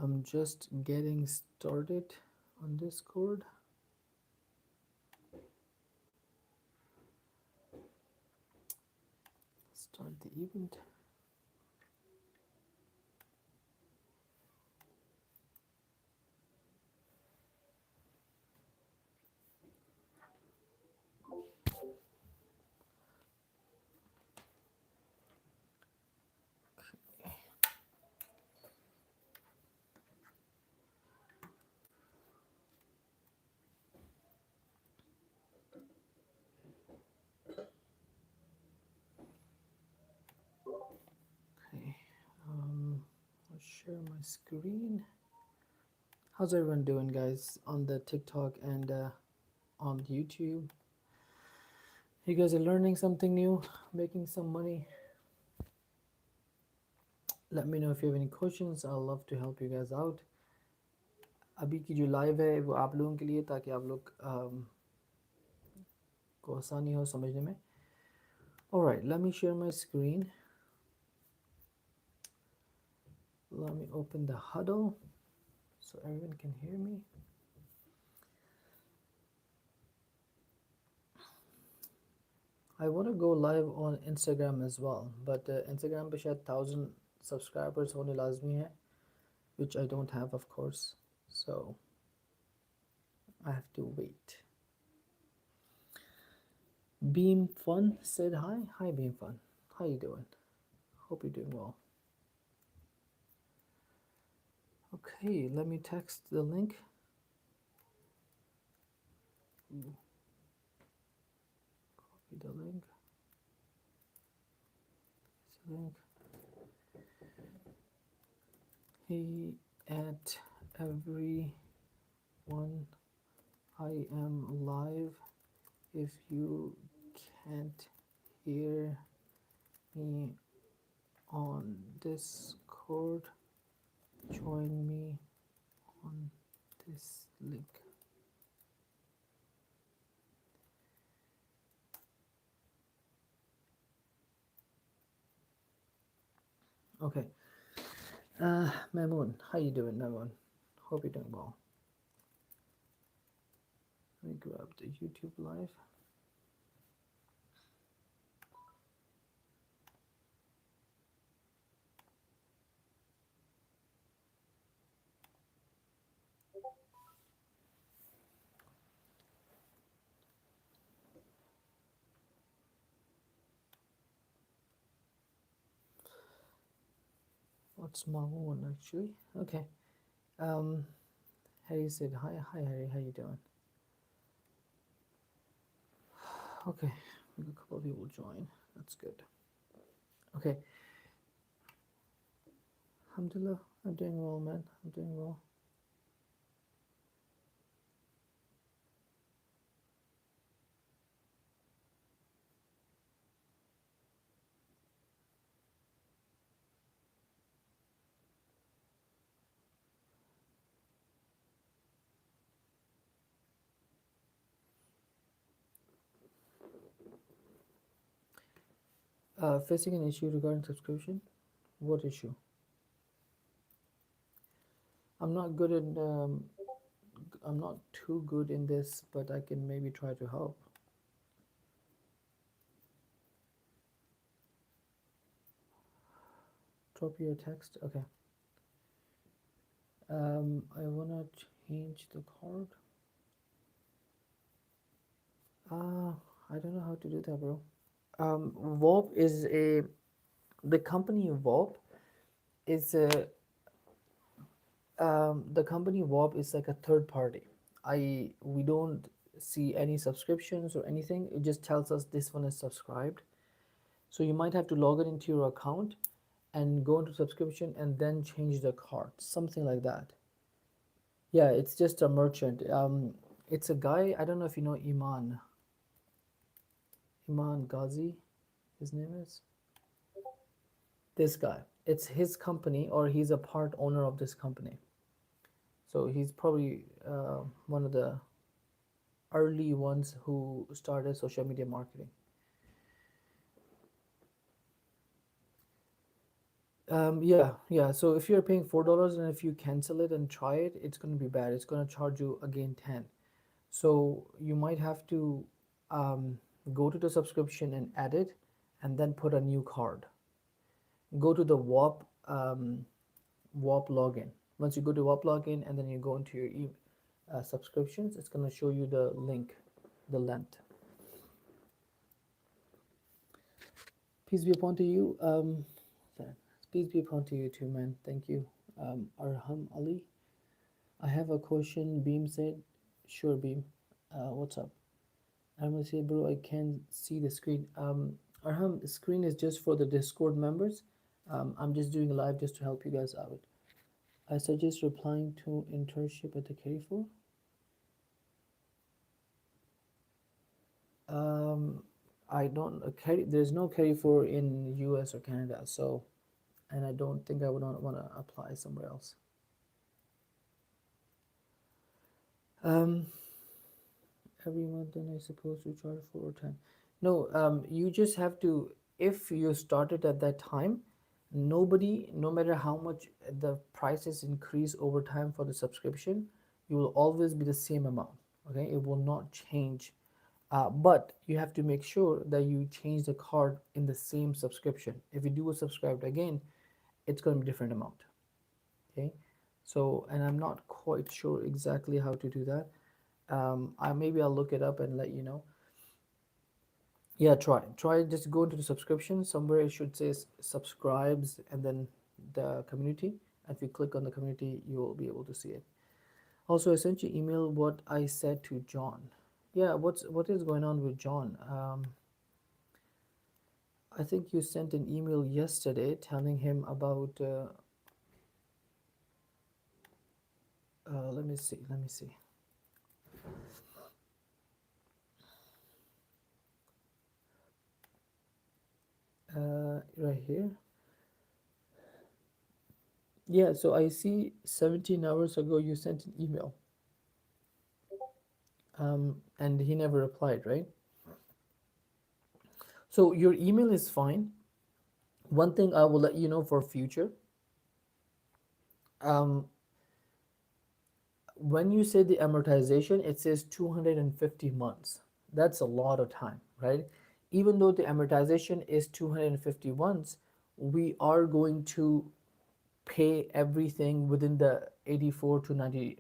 I'm just getting started on Discord. Start the event. Okay, I'll share my screen. How's everyone doing, guys, on the TikTok and on YouTube? You guys are learning something new, making some money. Let me know if you have any questions. I'll love to help you guys out. अभी की जो live है वो आप लोगों के लिए, ताकि आप लोग को आसानी हो समझने में. All right, let me share my screen. Let me open the huddle so everyone can hear me. I want to go live on Instagram as well, but Instagram पे शायद 1000 subscribers होने लाजमी है, which I don't have, of course, so I have to wait. Beam Fun said hi. Hi Beam Fun, how you doing? Hope you're doing well. Okay, let me text the link. Copy the link. Hey at everyone, I am live. If you can't hear me on Discord, join me on this link. Okay. Mamoon, how you doing, Mamoon? Hope you're doing well. Let me grab the YouTube live. What's Mamoon actually? Okay. Harry said hi. Hi Harry, how you doing? Okay, a couple of people join. That's good. Okay. Alhamdulillah, I'm doing well, man. I'm doing well. Facing an issue regarding subscription? What issue? I'm not good at I'm not too good in this, but I can maybe try to help. Drop your text. Okay. I wanna change the card. I don't know how to do that, bro. VOP is the company VOP is the company VOP is like a third party. We don't see any subscriptions or anything. It just tells us this one is subscribed. So you might have to log it into your account and go into subscription and then change the card, something like that. Yeah, it's just a merchant. It's a guy. I don't know if you know Iman Ghazi, his name is. This guy. It's his company, or he's a part owner of this company. So he's probably one of the early ones who started social media marketing. Yeah. So if you're paying $4 and if you cancel it and try it, it's gonna be bad. It's gonna charge you again 10. So you might have to go to the subscription and add it, and then put a new card. Go to the WAP login. Once you go to WAP login and then you go into your subscriptions, it's gonna show you the link, the length. Peace be upon to you. Sorry. Peace be upon to you too, man. Thank you. Arham Ali. I have a question. Beam said, "Sure, Beam. What's up?" I'm gonna say, bro, I can't see the screen. Arham, the screen is just for the Discord members. I'm just doing a live just to help you guys out. I suggest replying to internship at the Carry for. Um, I don't carry. There's no Carry for in U.S. or Canada, so and I don't think I would not want to apply somewhere else. Um, every month, then I supposed to charge 4 or 10. No, you just have to. If you started at that time, nobody, no matter how much the prices increase over time for the subscription, you will always be the same amount. Okay, it will not change. But you have to make sure that you change the card in the same subscription. If you do a subscribed again, it's going to be different amount. Okay, so and I'm not quite sure exactly how to do that. I maybe I'll look it up and let you know. Yeah, try just go into the subscription somewhere. It should say subscribes and then the community. If you click on the community, you will be able to see it. Also, I sent you email what I said to John. Yeah, what is going on with John? I think you sent an email yesterday telling him about. Let me see. Let me see. Right here. Yeah, so I see 17 hours ago you sent an email. And he never replied, right? So your email is fine. One thing I will let you know for future. Um, when you say the amortization, it says 250 months. That's a lot of time, right? Even though the amortization is 250 months, we are going to pay everything within the 84 to 90,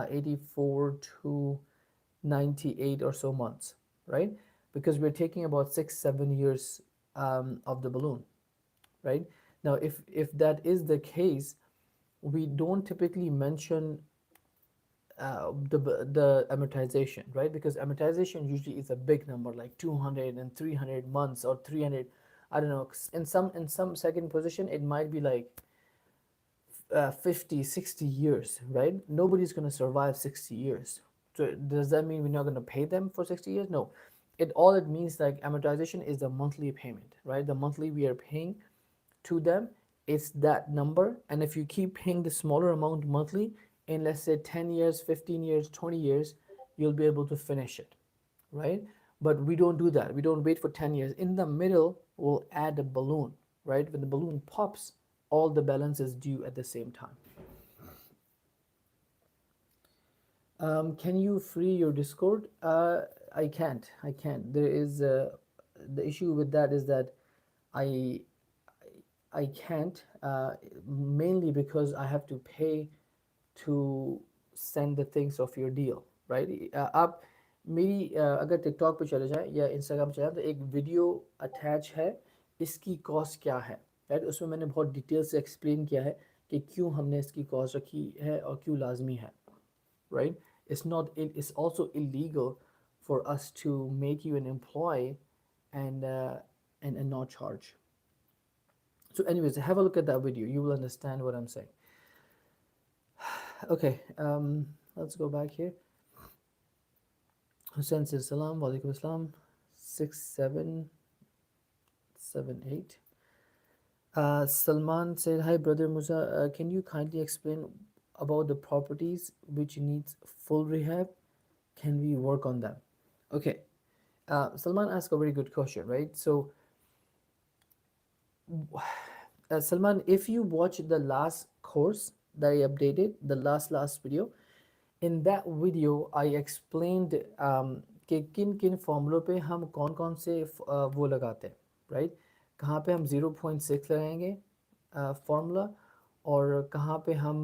84 to 98 or so months, right? Because we're taking about 6 7 years of the balloon, right? Now, if that is the case, we don't typically mention the amortization, right? Because amortization usually is a big number, like 200 and 300 months or 300. I don't know. In some second position, it might be like 50, 60 years, right? Nobody's going to survive 60 years. So does that mean we're not going to pay them for 60 years? No. It means like amortization is the monthly payment, right? The monthly we are paying to them, it's that number. And if you keep paying the smaller amount monthly in, let's say, 10 years, 15 years, 20 years, you'll be able to finish it, right? But we don't do that. We don't wait for 10 years. In the middle, we'll add a balloon, right? When the balloon pops, all the balance is due at the same time. Can you free your Discord? I can't. I can't. There is the issue with that is that I I can't, mainly because I have to pay to send the things of your deal, right? आप मेरी अगर TikTok पे चले जाएं या Instagram पे चले तो एक वीडियो अटैच है, इसकी कॉस्ट क्या है, राइट? उसमें मैंने बहुत डिटेल से एक्सप्लेन किया है कि क्यों हमने इसकी कॉस्ट रखी है और क्यों लाजमी है, right? It's also illegal for us to make you an employee and and not charge. So anyways, have a look at that video. You will understand what I'm saying. Okay, let's go back here. Hussein says salam, walaikum assalam, 6778. Salman said, hi brother Musa, can you kindly explain about the properties which needs full rehab? Can we work on them? Okay, Salman asked a very good question, right? So Salman, if you watch the last course that I updated, the last video, in that video I explained کہ کن کن فارمولوں پہ ہم کون کون سے وہ لگاتے ہیں رائٹ. کہاں پہ ہم 0.6 لگائیں گے فارمولا, اور کہاں پہ ہم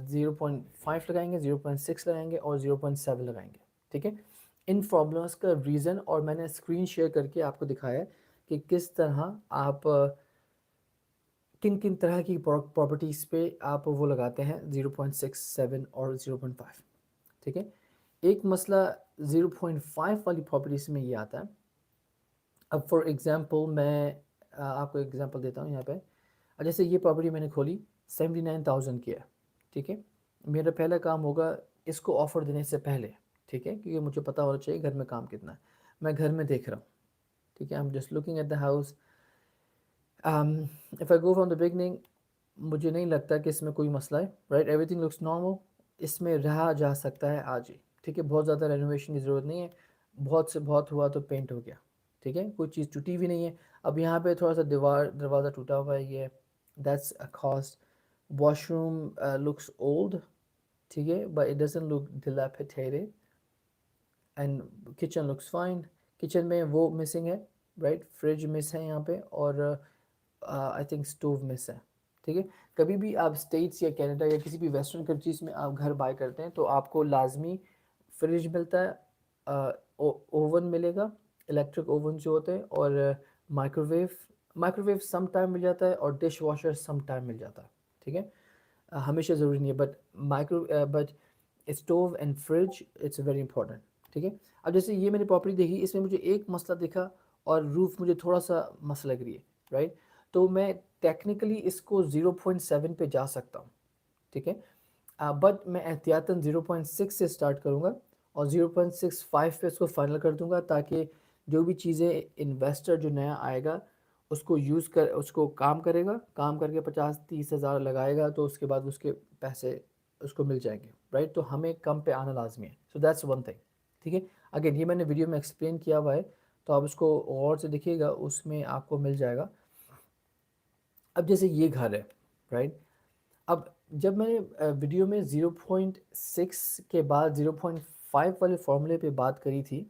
0.5 لگائیں گے, 0.6 لگائیں گے, اور 0.7 لگائیں گے. ٹھیک ہے, ان فارمولاز کا ریزن, اور میں نے اسکرین شیئر کر کے آپ کو دکھایا ہے کہ کس طرح آپ کن کن طرح کی پراپرٹیز پہ آپ وہ لگاتے ہیں 0.6, 7 اور 0.5. ٹھیک ہے, ایک مسئلہ 0.5 والی پراپرٹیز میں یہ آتا ہے. اب فار ایگزامپل میں آپ کو ایگزامپل دیتا ہوں یہاں پہ. جیسے یہ پراپرٹی میں نے کھولی 79,000 کی ہے. ٹھیک ہے, میرا پہلا کام ہوگا اس کو آفر دینے سے پہلے, ٹھیک ہے, کیونکہ مجھے پتا ہونا چاہیے گھر میں کام کتنا ہے. میں گھر میں دیکھ رہا ہوں, ٹھیک ہے, I'm just looking at the house. If I go from the beginning, مجھے نہیں لگتا کہ اس میں کوئی مسئلہ ہے, right, everything looks normal. اس میں رہا جا سکتا ہے آج ہی. ٹھیک ہے, بہت زیادہ رینوویشن کی ضرورت نہیں ہے, بہت سے بہت ہوا تو پینٹ ہو گیا. ٹھیک ہے, کوئی چیز ٹوٹی بھی نہیں ہے. اب یہاں پہ تھوڑا سا دروازہ ٹوٹا ہوا ہے, یہ that's a cost. Washroom looks old, ٹھیک ہے, but it doesn't look dilapidated. And kitchen looks fine. Kitchen میں وہ مسنگ ہے, رائٹ, فریج مس ہے یہاں پہ, اور آئی تھنک اسٹوو مس ہے. ٹھیک ہے, کبھی بھی آپ اسٹیٹس یا کینیڈا یا کسی بھی ویسٹرن کنٹریز میں آپ گھر بائی کرتے ہیں تو آپ کو لازمی فریج ملتا ہے, اوون ملے گا, الیکٹرک اوون جو ہوتے ہیں, اور مائکرو ویو سم ٹائم مل جاتا ہے, اور ڈش واشر سم ٹائم مل جاتا ہے. ٹھیک ہے, ہمیشہ ضروری نہیں ہے, but stove and fridge it's very important. ٹھیک ہے, اب جیسے یہ میں نے پراپرٹی دیکھی, اس میں مجھے ایک مسئلہ دکھا اور روف مجھے تھوڑا سا مسئلہ لگ رہی ہے, رائٹ. تو میں ٹیکنیکلی اس کو 0.7 پہ جا سکتا ہوں. ٹھیک ہے, بٹ میں احتیاطاً 0.6 سے اسٹارٹ کروں گا, اور 0.65 پہ اس کو فائنل کر دوں گا, تاکہ جو بھی چیزیں انویسٹر جو نیا آئے گا اس کو اس کو کام کرے گا, کام کر کے 50-30 ہزار لگائے گا, تو اس کے بعد اس کے پیسے اس کو مل جائیں گے, رائٹ. تو ہمیں کم پہ آنا لازمی ہے. So that's one thing. ٹھیک ہے, اگین یہ میں نے ویڈیو میں ایکسپلین کیا ہوا ہے, تو آپ اس کو غور سے دیکھیے گا, اس میں آپ کو مل جائے گا. اب جیسے یہ گھر ہے, رائٹ. اب جب میں نے ویڈیو میں 0.6 کے بعد 0.5 والے فارمولے پہ بات کری تھی,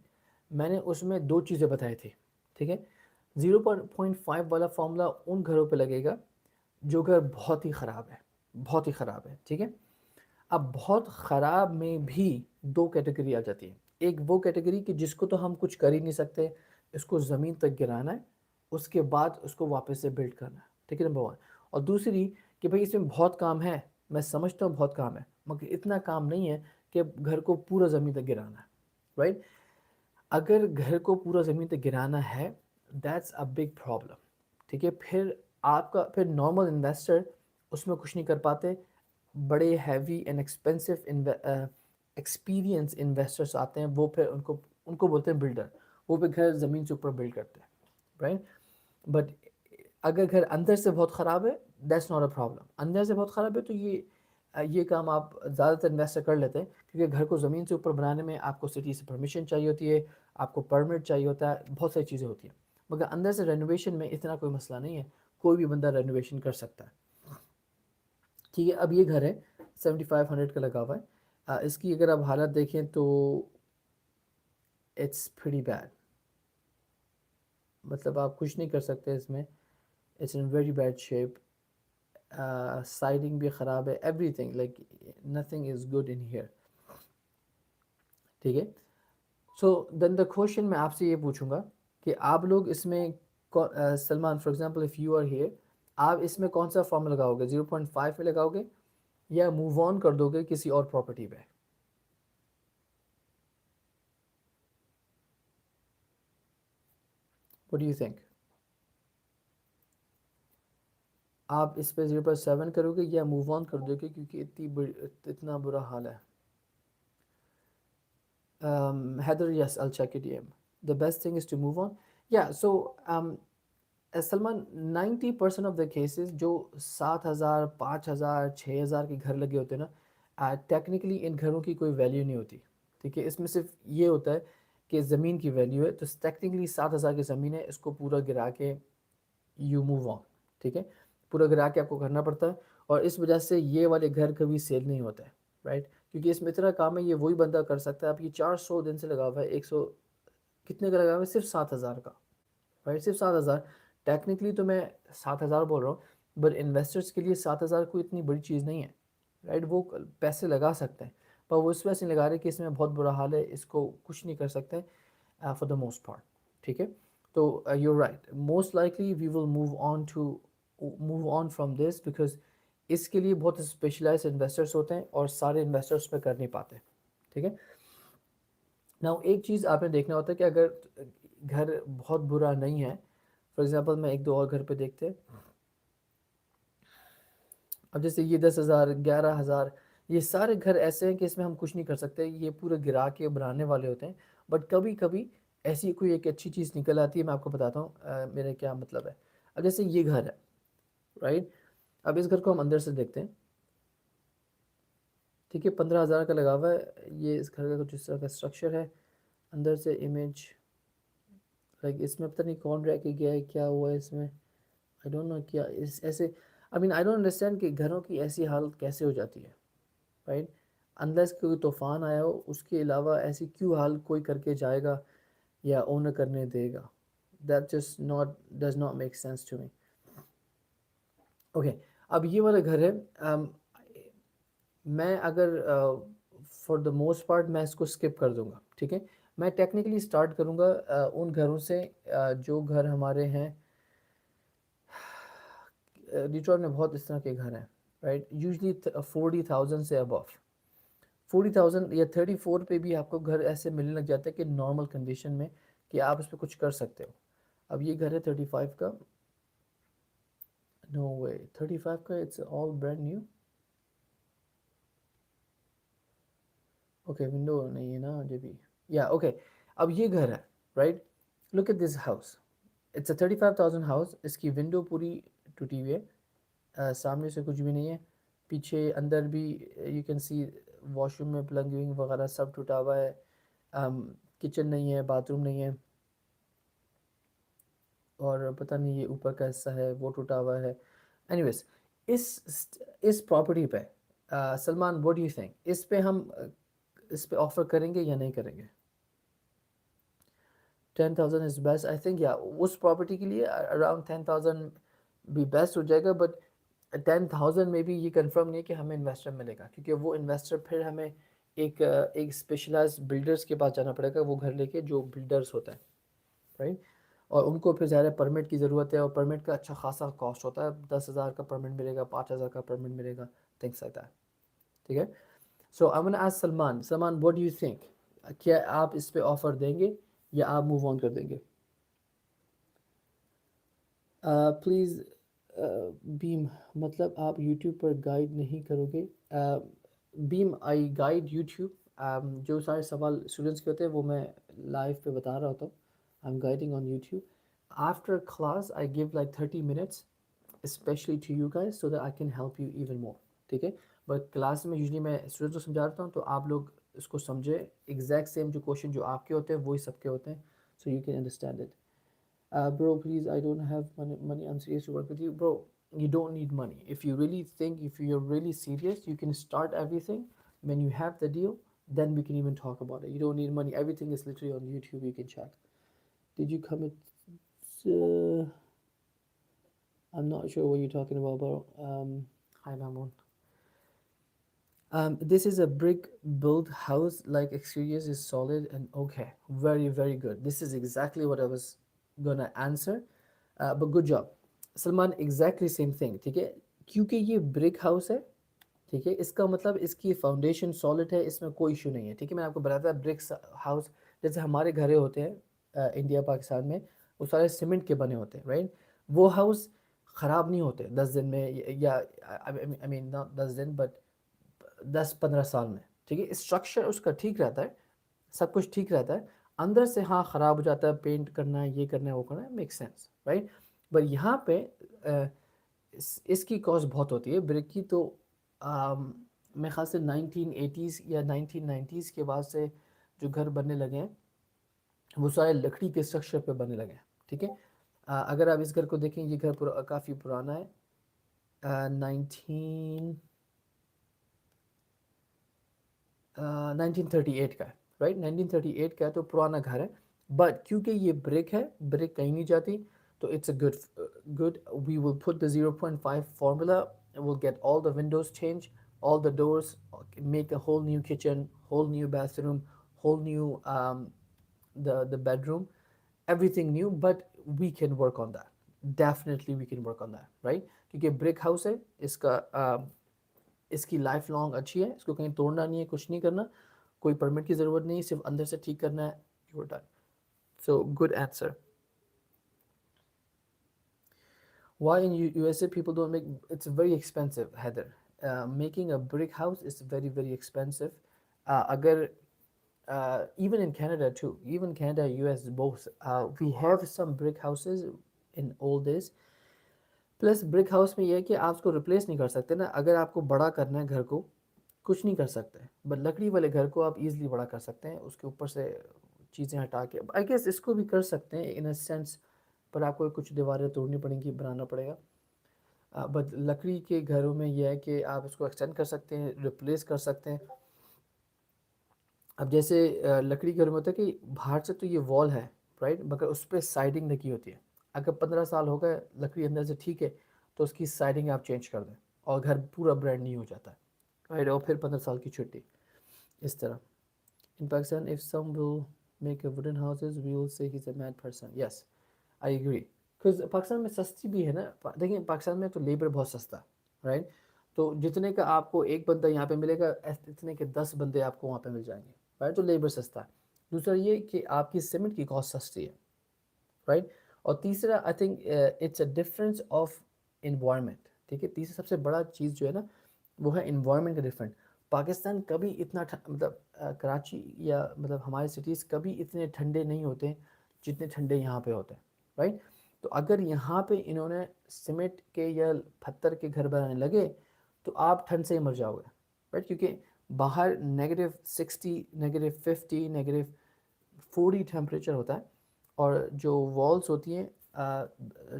میں نے اس میں دو چیزیں بتائی تھی. ٹھیک ہے, 0.5 والا فارمولا ان گھروں پہ لگے گا جو گھر بہت ہی خراب ہے, بہت ہی خراب ہے. ٹھیک ہے, اب بہت خراب میں بھی دو کیٹیگری آ جاتی ہے. ایک وہ کیٹیگری کہ جس کو تو ہم کچھ کر ہی نہیں سکتے, اس کو زمین تک گرانا ہے, اس کے بعد اس کو واپس سے بلڈ کرنا ہے. ٹھیک ہے, نمبر ون. اور دوسری کہ بھئی اس میں بہت کام ہے, میں سمجھتا ہوں بہت کام ہے, مگر اتنا کام نہیں ہے کہ گھر کو پورا زمین تک گرانا ہے, رائٹ. اگر گھر کو پورا زمین تک گرانا ہے, دیٹس اے بگ پرابلم. ٹھیک ہے, پھر نارمل انویسٹر اس میں کچھ نہیں کر پاتے. بڑے heavy and expensive experience investors آتے ہیں, وہ پھر ان کو بولتے ہیں بلڈر, وہ پھر گھر زمین سے اوپر بلڈ کرتے ہیں, رائٹ. بٹ اگر گھر اندر سے بہت خراب ہے, دیٹس ناٹ اے پرابلم. اندر سے بہت خراب ہے تو یہ کام آپ زیادہ تر انویسٹر کر لیتے ہیں, کیونکہ گھر کو زمین سے اوپر بنانے میں آپ کو سٹی سے پرمیشن چاہیے ہوتی ہے, آپ کو پرمٹ چاہیے ہوتا ہے, بہت ساری چیزیں ہوتی ہیں. مگر اندر سے رینوویشن میں اتنا کوئی مسئلہ نہیں ہے, کوئی بھی بندہ رینوویشن کر سکتا ہے. ٹھیک ہے, اب یہ گھر ہے 7500 کا لگا ہوا ہے. اس کی اگر آپ حالت دیکھیں تو اٹس پریٹی بیڈ, مطلب آپ کچھ نہیں کر سکتے اس میں. It's in very bad shape, siding بھی خراب ہے, everything, like nothing is good in here. ٹھیک ہے, سو دین دا کوشچن میں آپ سے یہ پوچھوں گا کہ آپ لوگ اس میں Salman for example if you are here, آپ اس میں کون سا فارم لگاؤ گے, 0.5 پہ لگاؤ گے یا موو آن کر دو گے کسی اور پراپرٹی پہ؟ What do you think? آپ اس پہ 0.7 کرو گے یا موو آن کر دو گے, کیونکہ اتنا برا حال ہے. Heather, yes, I'll check it. The best thing is to move on. Yeah, so Salman 90% of the cases جو 7,000 5,000 6,000 کے گھر لگے ہوتے ہیں نا, ٹیکنیکلی ان گھروں کی کوئی ویلیو نہیں ہوتی. ٹھیک ہے, اس میں صرف یہ ہوتا ہے کہ زمین کی ویلیو ہے, تو ٹیکنیکلی 7,000 کی زمین ہے, اس کو پورا گرا کے یو موو آن. ٹھیک ہے, پورا گرا کے آپ کو کرنا پڑتا ہے، اور اس وجہ سے یہ والے گھر کبھی سیل نہیں ہوتے ہیں، رائٹ، کیونکہ اس میں اتنا کام ہے یہ وہی بندہ کر سکتا ہے. آپ یہ 400 دن سے لگا ہوا ہے، 100 کتنے کا لگا ہوا ہے، صرف 7,000 کا، رائٹ، صرف 7,000. ٹیکنیکلی تو میں 7,000 بول رہا ہوں، بٹ انویسٹرس کے لیے 7,000 کوئی اتنی بڑی چیز نہیں ہے، رائٹ. وہ پیسے لگا سکتے ہیں، پر وہ اس وجہ سے لگا رہے کہ اس میں بہت برا حال ہے، اس کو کچھ نہیں کر سکتے فار دا موسٹ پارٹ. ٹھیک ہے، تو you right, most likely we will move on from this, because اس کے لیے بہت اسپیشلائز انویسٹرس ہوتے ہیں اور سارے انویسٹرس پہ کر نہیں پاتے. ٹھیک ہے، ناؤ ایک چیز آپ نے دیکھنا ہوتا ہے کہ اگر گھر بہت برا نہیں ہے، فار ایگزامپل میں ایک دو اور گھر پہ دیکھتے ہیں. اب جیسے یہ 10,000 11,000 یہ سارے گھر ایسے ہیں کہ اس میں ہم کچھ نہیں کر سکتے، یہ پورے گرا کے بنانے والے ہوتے ہیں. بٹ کبھی کبھی ایسی کوئی ایک اچھی چیز نکل آتی ہے، میں آپ کو بتاتا ہوں میرا کیا مطلب ہے. اب جیسے یہ گھر ہے، رائٹ، اب اس گھر کو ہم اندر سے دیکھتے ہیں. ٹھیک ہے، 15,000 کا لگا ہوا ہے. یہ اس گھر کا کچھ اس طرح کا اسٹرکچر ہے. اندر سے امیج لائک اس میں پتہ نہیں کون رہ کے گیا ہے، کیا ہوا ہے اس میں، آئی ڈونٹ نو کیا اس ایسے. آئی مین آئی ڈونٹ انڈرسٹینڈ کہ گھروں کی ایسی حالت کیسے ہو جاتی ہے، رائٹ. انلیس کوئی طوفان آیا ہو، اس کے علاوہ ایسی کیوں حال کوئی کر کے جائے گا یا اونر کرنے دے گا. That just not does not make sense to me. Okay, اب یہ والا گھر ہے. میں اگر فار دا موسٹ پارٹ میں اس کو اسکپ کر دوں گا. ٹھیک ہے، میں ٹیکنیکلی اسٹارٹ کروں گا ان گھروں سے جو گھر ہمارے ہیں. ڈیٹرائٹ میں بہت اس طرح کے گھر ہیں، رائٹ، یوزلی 40,000 سے ابو. 40,000 یا 34 پہ بھی آپ کو گھر ایسے ملنے لگ جاتے ہیں کہ نارمل کنڈیشن میں کہ آپ اس پہ کچھ کر سکتے ہو. اب یہ گھر ہے 35 کا، نو وے 35 کا، it's all brand new. Okay, window نہیں ہے نا ابھی بھی، یا اوکے. اب یہ گھر ہے، right, look at this house. It's a 35,000 house. اس کی ونڈو پوری ٹوٹی ہوئی ہے، سامنے سے کچھ بھی نہیں ہے، پیچھے اندر بھی you can see wash room میں پلنگنگ وغیرہ سب ٹوٹا ہوا ہے. کچن نہیں ہے، باتھ روم نہیں ہے، اور پتہ نہیں یہ اوپر کا حصہ ہے وہ ٹوٹا ہوا ہے. اینی ویز، اس پراپرٹی پہ Salman what do you think, اس پہ ہم اس پہ آفر کریں گے یا نہیں کریں گے؟ 10,000 از بیسٹ آئی تھنک، یا اس پراپرٹی کے لیے اراؤنڈ 10,000 بھی بیسٹ ہو جائے گا. بٹ 10,000 میں بھی یہ کنفرم نہیں کہ ہمیں انویسٹر ملے گا، کیونکہ وہ انویسٹر پھر ہمیں ایک اسپیشلائز بلڈرس کے پاس جانا پڑے گا، وہ گھر لے کے جو بلڈرس ہوتا ہے، رائٹ. اور ان کو پھر زیادہ پرمٹ کی ضرورت ہے، اور پرمٹ کا اچھا خاصا کاسٹ ہوتا ہے. 10,000 کا پرمٹ ملے گا، 5,000 کا پرمٹ ملے گا، تھنگس لائک دیٹ. ٹھیک ہے، so I want to ask Salman what do you think, کیا آپ اس پہ آفر دیں گے یا آپ موو آن کر دیں گے؟ پلیز بیم، مطلب آپ یوٹیوب پر گائیڈ نہیں کرو گے؟ بیم آئی گائیڈ یوٹیوب. جو سارے سوال اسٹوڈنٹس کے ہوتے ہیں وہ میں لائیو پہ بتا رہا ہوتا ہوں. I am guiding on YouTube. After class I give like 30 minutes especially to you guys so that I can help you even more. ٹھیک ہے، بٹ کلاس میں یوزلی میں اسٹوڈنٹس کو سمجھاتا ہوں تو آپ لوگ اس کو سمجھے ایگزیکٹ سیم جو کوشچن جو آپ کے ہوتے ہیں وہی سب کے ہوتے ہیں، so you can understand it. Bro, please, I don't have money. I'm serious to work with you. Bro, you don't need money. If you really think, if you're really serious, you can start everything. When you have the deal, then we can even talk about it. You don't need money. Everything is literally on YouTube. You can check. Did you commit? Uh, I'm not sure what you're talking about, bro. Hi, Mamoon. This is a brick built house, like exteriors is solid and okay. Very, very good. This is exactly what I was gonna answer. But good job. Salman exactly same thing. ٹھیک ہے، کیونکہ یہ brick house ہے، ٹھیک ہے، اس کا مطلب اس کی فاؤنڈیشن سالڈ ہے، اس میں کوئی ایشو نہیں ہے. ٹھیک ہے، میں نے آپ کو بتایا تھا برکس ہاؤس جیسے ہمارے گھرے ہوتے ہیں انڈیا پاکستان میں، وہ سارے سیمنٹ کے بنے ہوتے ہیں، رائٹ. وہ ہاؤس خراب نہیں ہوتے 10 دن میں، یا آئی مین ناٹ 10 دن بٹ 10-15 سال میں. ٹھیک ہے، اسٹرکچر اس کا ٹھیک رہتا ہے، سب کچھ ٹھیک رہتا ہے. اندر سے ہاں خراب ہو جاتا ہے، پینٹ کرنا ہے، یہ کرنا ہے، وہ کرنا ہے، میک سینس، رائٹ. بٹ یہاں پہ اس کی کاسٹ بہت ہوتی ہے بریک کی. تو میرے خیال سے 1980s یا 1990s کے بعد سے جو گھر بننے لگے ہیں وہ سارے لکڑی کے اسٹرکچر پہ بننے لگے ہیں. ٹھیک ہے، اگر آپ اس گھر کو دیکھیں، یہ گھر کافی پرانا ہے. 19 1938 का है, राइट, 1938 का है, तो पुराना घर है, बट क्योंकि ये ब्रिक है, ब्रिक कहीं नहीं जाती, तो it's a good, we will put the 0.5 formula, we'll get all the windows changed, all the doors, make a whole new kitchen, whole new bathroom, whole new the bedroom, everything new, but we can work on that, definitely we can work on that, right, क्योंकि brick house है, इसका इसकी life long अच्छी है, इसको कहीं तोड़ना नहीं है, कुछ नहीं करना, कोई परमिट की ज़रूरत नहीं, सिर्फ अंदर से ठीक करना है, you are done. So good answer. Why in USA people don't make, it's very expensive, Heather. Making a brick house is very very expensive. Agar even in Canada too, even Canada, US both, we have some brick houses in old days. Plus brick house में ये है कि आप उसको replace नहीं कर सकते ना, अगर आपको बड़ा करना है घर को, कुछ नहीं कर सकते, बट लकड़ी वाले घर को आप इजीली बड़ा कर सकते हैं, उसके ऊपर से चीज़ें हटा के, आई गेस इसको भी कर सकते हैं इन अ सेंस, पर आपको कुछ दीवारें तोड़नी पड़ेंगी, बनाना पड़ेगा. बट लकड़ी के घरों में यह है कि आप इसको एक्सटेंड कर सकते हैं, रिप्लेस कर सकते हैं. अब जैसे लकड़ी के घर में होता है कि बाहर से तो ये वॉल है, राइट, मगर उस पर साइडिंग लगी होती है. अगर 15 साल हो गए, लकड़ी अंदर से ठीक है, तो उसकी साइडिंग आप चेंज कर दें और घर पूरा ब्रांड न्यू हो जाता है, राइट, और फिर 15 साल की छुट्टी, इस तरह. In Pakistan, if some will make a wooden houses, we will say he's a mad person. Yes, I agree. Because Pakistan में सस्ती भी है ना, देखिए पाकिस्तान में तो लेबर बहुत सस्ता है, राइट, तो जितने का आपको एक बंदा यहाँ पे मिलेगा, इतने के 10 बंदे आपको वहाँ पे मिल जाएंगे, राइट, तो लेबर सस्ता है. दूसरा ये कि आपकी सीमेंट की कॉस्ट सस्ती है, राइट, और तीसरा आई think it's a difference of environment. ठीक है, तीसरा सबसे बड़ा चीज़ जो है ना, वो है इन्वायरमेंट का डिफरेंट. पाकिस्तान कभी इतना मतलब कराची या मतलब हमारे सिटीज़ कभी इतने ठंडे नहीं होते जितने ठंडे यहाँ पे होते हैं, राइट. तो अगर यहाँ पे इन्होंने सीमेंट के या पत्थर के घर बनाने लगे, तो आप ठंड से ही मर जाओगे, राइट, क्योंकि बाहर -60, -50, -40 टेम्परेचर होता है, और जो वॉल्स होती हैं,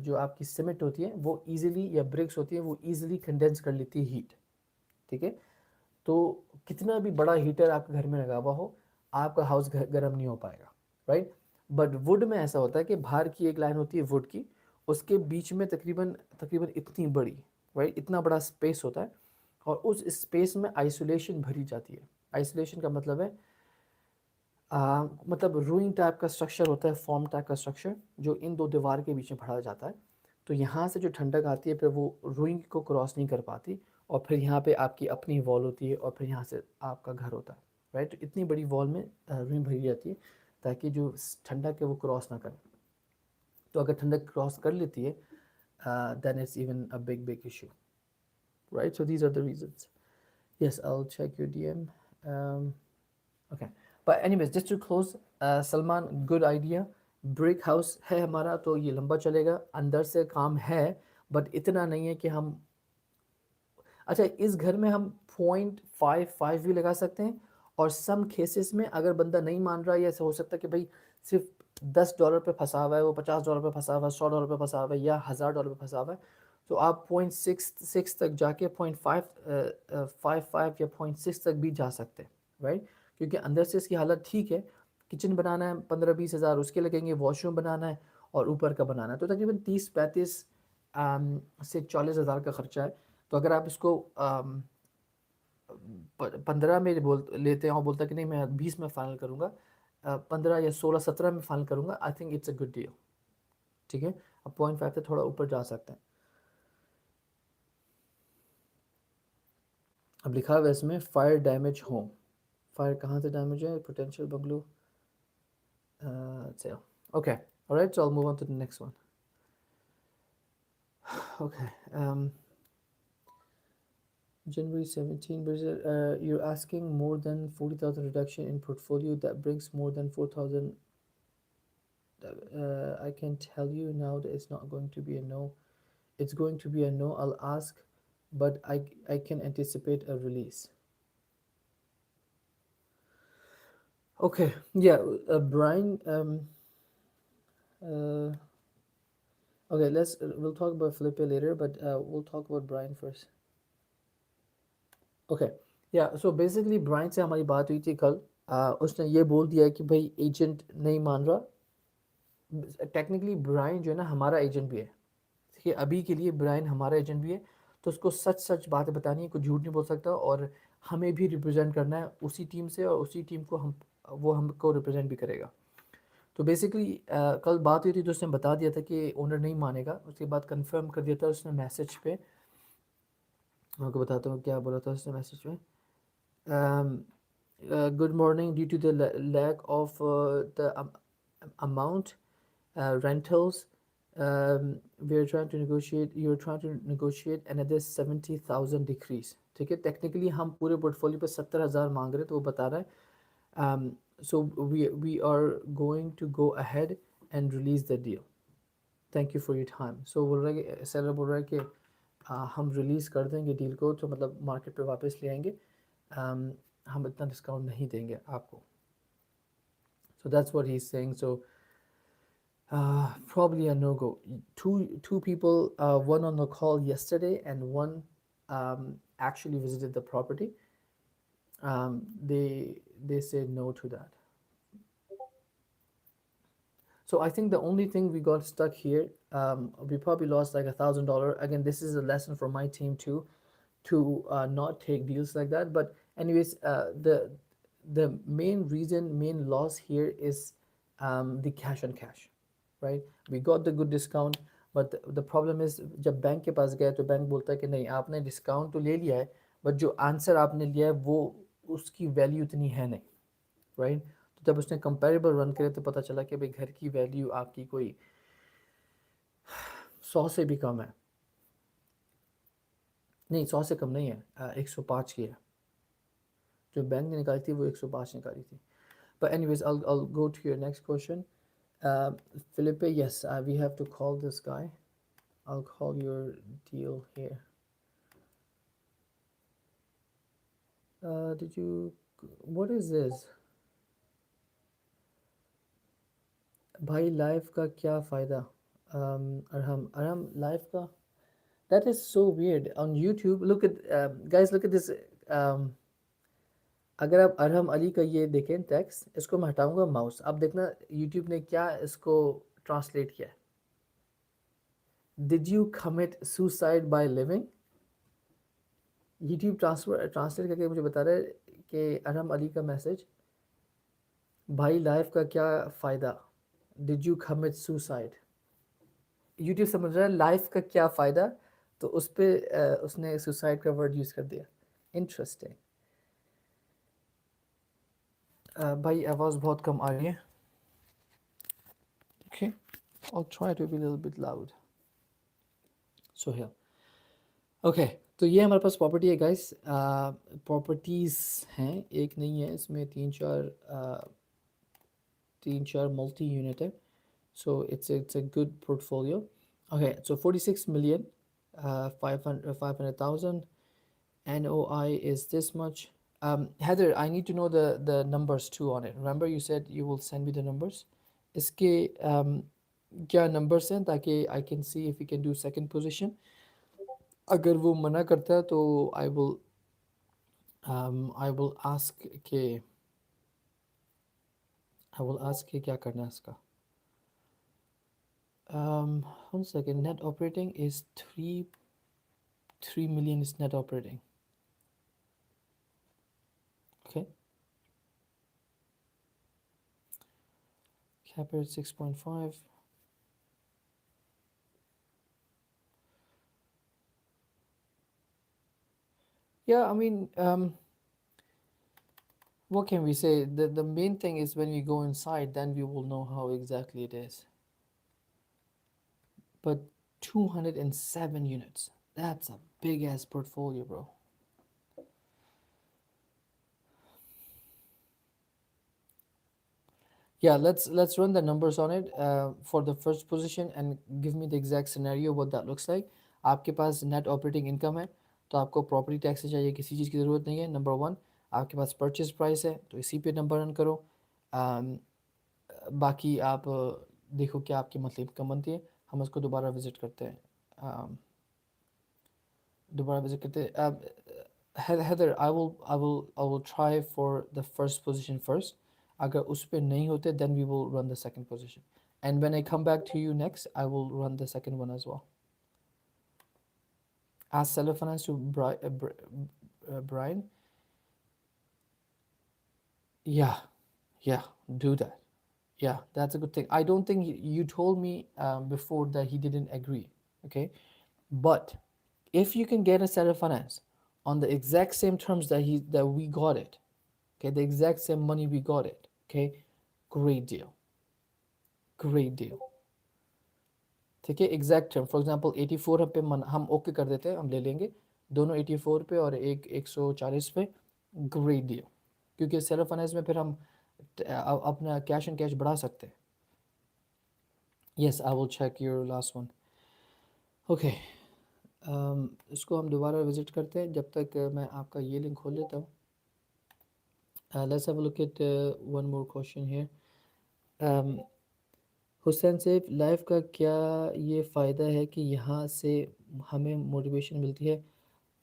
जो आपकी सीमेंट होती है, वो इजीली, या ब्रिक्स होती हैं, वो इजीली कंडेंस कर लेती है हीट. ठीक है, तो कितना भी बड़ा हीटर आपके घर में लगा हुआ हो, आपका हाउस गर्म नहीं हो पाएगा, राइट. बट वुड में ऐसा होता है कि बाहर की एक लाइन होती है वुड की, उसके बीच में तकरीबन तकरीबन इतनी बड़ी, राइट, इतना बड़ा स्पेस होता है, और उस स्पेस में आइसोलेशन भरी जाती है. आइसोलेशन का मतलब है मतलब रूइंग टाइप का स्ट्रक्चर होता है, फॉर्म टाइप का स्ट्रक्चर, जो इन दो दीवार के बीच में भरा जाता है. तो यहाँ से जो ठंडक आती है, फिर वो रूइंग को क्रॉस नहीं कर पाती, और फिर यहाँ पे आपकी अपनी वॉल होती है, और फिर यहाँ से आपका घर होता है, राइट. तो इतनी बड़ी वॉल में रूइंग भरी जाती है, ताकि जो ठंडक है वो क्रॉस ना करे. तो अगर ठंडक क्रॉस कर लेती है, then it's even a big big issue, right. So these are the reasons. Yes, I'll check your DM. Okay. But anyways, just to close, Salman, good idea. Brick house है हमारा, तो ये लंबा चलेगा, अंदर से काम है, बट इतना नहीं है कि हम, अच्छा, इस घर में हम 0.55 भी लगा सकते हैं, और सम केसेस में अगर बंदा नहीं मान रहा, या ऐसा हो सकता है कि भाई सिर्फ $10 पे फंसा हुआ है, वो $50 पे फंसा हुआ है, $100 पे फंसा हुआ है, या $1000 पे फंसा हुआ है, तो आप 0.66 तक जाके 0.55 या 0.6 तक भी जा सकते हैं, राइट, क्योंकि अंदर से इसकी हालत ठीक है. किचन बनाना है 15-20 हज़ार उसके लगेंगे, वॉशरूम बनाना है और ऊपर का बनाना है, तो तकरीबन 30-35 से 40 हज़ार का खर्चा है. तो अगर आप इसको 15 में बोल लेते हैं, और बोलता है कि नहीं मैं 20 में फाइनल करूँगा, 15 या 16-17 में फाइनल करूँगा, आई think it's a good deal. ठीक है, अब 0.5 से थोड़ा ऊपर जा सकते हैं. अब लिखा हुआ है इसमें फायर डैमेज होम. फायर कहाँ से डैमेज है, potential bungalow sale. Okay, alright, so I will move on to the next one. Okay, January 17, you're asking more than 40,000 reduction in portfolio that brings more than 4,000. I can tell you now that it's not going to be a no. It's going to be a no. I'll ask, but I can anticipate a release. Okay, yeah, Brian. Uh, Okay, we'll talk about Felipe later, but we'll talk about Brian first. Okay या so basically Bryan से हमारी बात हुई थी कल. उसने ये बोल दिया कि भाई एजेंट नहीं मान रहा. टेक्निकली ब्राइन जो है ना हमारा एजेंट भी है. ठीक है, अभी के लिए ब्राइन हमारा एजेंट भी है. तो उसको सच सच बातें बतानी है, कुछ झूठ नहीं बोल सकता. और हमें भी रिप्रेजेंट करना है उसी टीम से, और उसी टीम को हम वो हमको रिप्रेजेंट भी करेगा. तो बेसिकली कल बात हुई थी तो उसने बता दिया था कि ओनर नहीं मानेगा. उसके बाद कंफर्म कर दिया था उसने मैसेज पे. मैं आपको बताता हूँ क्या बोला था उसने मैसेज में. Good morning. Due to the lack of the amount rentals, we are trying to negotiate. You're trying to negotiate another 70,000 decrease. ठीक है, टेक्निकली हम पूरे पोर्टफोलियो पे 70,000 मांग रहे हैं, तो वो बता रहा है. So we are going to go ahead and release the deal. Thank you for your time. So बोल रहा है कि सेलर बोल रहा है कि हम रिलीज़ कर देंगे डील को, तो मतलब मार्केट पे वापस ले आएंगे. हम इतना डिस्काउंट नहीं देंगे आपको. So that's what he is saying. So probably a no go. Two people, one on the call yesterday and one actually visited the property. They said no to that. So I think the only thing we got stuck here, we probably lost like $1,000. Again, this is a lesson for my team too, to not take deals like that. But anyways, the main reason, main loss here is the cash on cash, right? We got the good discount, but the problem is जब bank के पास गए तो bank बोलता है कि नहीं, आपने discount तो ले लिया है, बट जो आंसर आपने लिया है वो उसकी वैल्यू इतनी है नहीं, राइट. तो जब उसने कंपेरेबल रन करे तो पता चला कि भाई घर की वैल्यू आपकी कोई 100 से भी कम है. नहीं, 100 से कम नहीं है, 105 की है. जो बैंक ने निकाली थी वो 105 निकाली थी. But anyways, I'll go to your next question. Felipe, yes, we have to call this guy. I'll call your deal here. Did you? What is this? भाई लाइफ का क्या फ़ायदा? अरहम लाइफ का. That is so weird. On YouTube, look at guys, look at this. Um, अगर आप अरहम अली का ये देखें टेक्स्ट, इसको मैं हटाऊंगा माउस, आप देखना YouTube ने क्या इसको ट्रांसलेट किया है. Did you commit suicide by living? YouTube translate करके मुझे बता रहा है कि अरहम अली का मैसेज, भाई लाइफ का क्या फ़ायदा, Did you commit suicide? YouTube समझ रहा है लाइफ का क्या फ़ायदा, तो उस पर उसने सुसाइड का वर्ड यूज़ कर दिया. इंटरेस्टिंग. भाई आवाज़ बहुत कम आ रही है. Okay, I'll try to be a little bit loud. So here. Okay, तो ये हमारे पास प्रॉपर्टी है गाइस. प्रॉपर्टीज़ हैं, एक नहीं है, इसमें तीन चार मल्टी यूनिट है. So it's a good portfolio. Okay, so 46 million, 500,000. NOI is this much. Heather, I need to know the numbers too on it. Remember you said you will send me the numbers. इसके क्या numbers हैं, ताकि I can see if we can do second position. अगर वो मना करता है तो I will ask के क्या करना है इसका. 1 second. Net operating is 3 million is net operating. Okay. Cap rate 6.5. Yeah, I mean, what can we say? The main thing is when we go inside, then we will know how exactly it is. But 207 units, that's a big ass portfolio, bro. Yeah, let's run the numbers on it for the first position and give me the exact scenario what that looks like. आपके पास net operating income है, तो आपको property tax से चाहिए, किसी चीज़ की ज़रूरत नहीं है. नंबर वन, आपके पास परचेज प्राइस है, तो इसी पे नंबर रन करो. बाकी आप देखो क्या आपकी मंथली इनकम बनती है. ہم اس کو دوبارہ وزٹ کرتے ہیں. دوبارہ وزٹ کرتے ہیں. Heather, I will try for the first position first. اگر اس پہ نہیں ہوتے then we will run the second position. And when I come back to you next, I will run the second one as well. Ask seller finance to Brian. Yeah, yeah, do that. Yeah, that's a good thing. I don't think you told me before that he didn't agree. Okay, but if you can get a seller finance on the exact same terms that we got it, okay, the exact same money we got it, okay, great deal, great deal. ٹھیک ہے exact term for example 84 پہ ہم okay کر دیتے ہیں, ہم لے لیں گے دونوں 84 پہ اور ایک 140 پہ, گریٹ ڈیل. کیونکہ سیلف فائنانس میں پھر ہم اپنا کیش اینڈ کیش بڑھا سکتے ہیں. Yes I will check your last one. Okay, اس کو ہم دوبارہ وزٹ کرتے ہیں. جب تک میں آپ کا یہ لنک کھول لیتا ہوں. Let's have a look at one more question here. Hussain صاحب, لائف کا کیا یہ فائدہ ہے کہ یہاں سے ہمیں موٹیویشن ملتی ہے؟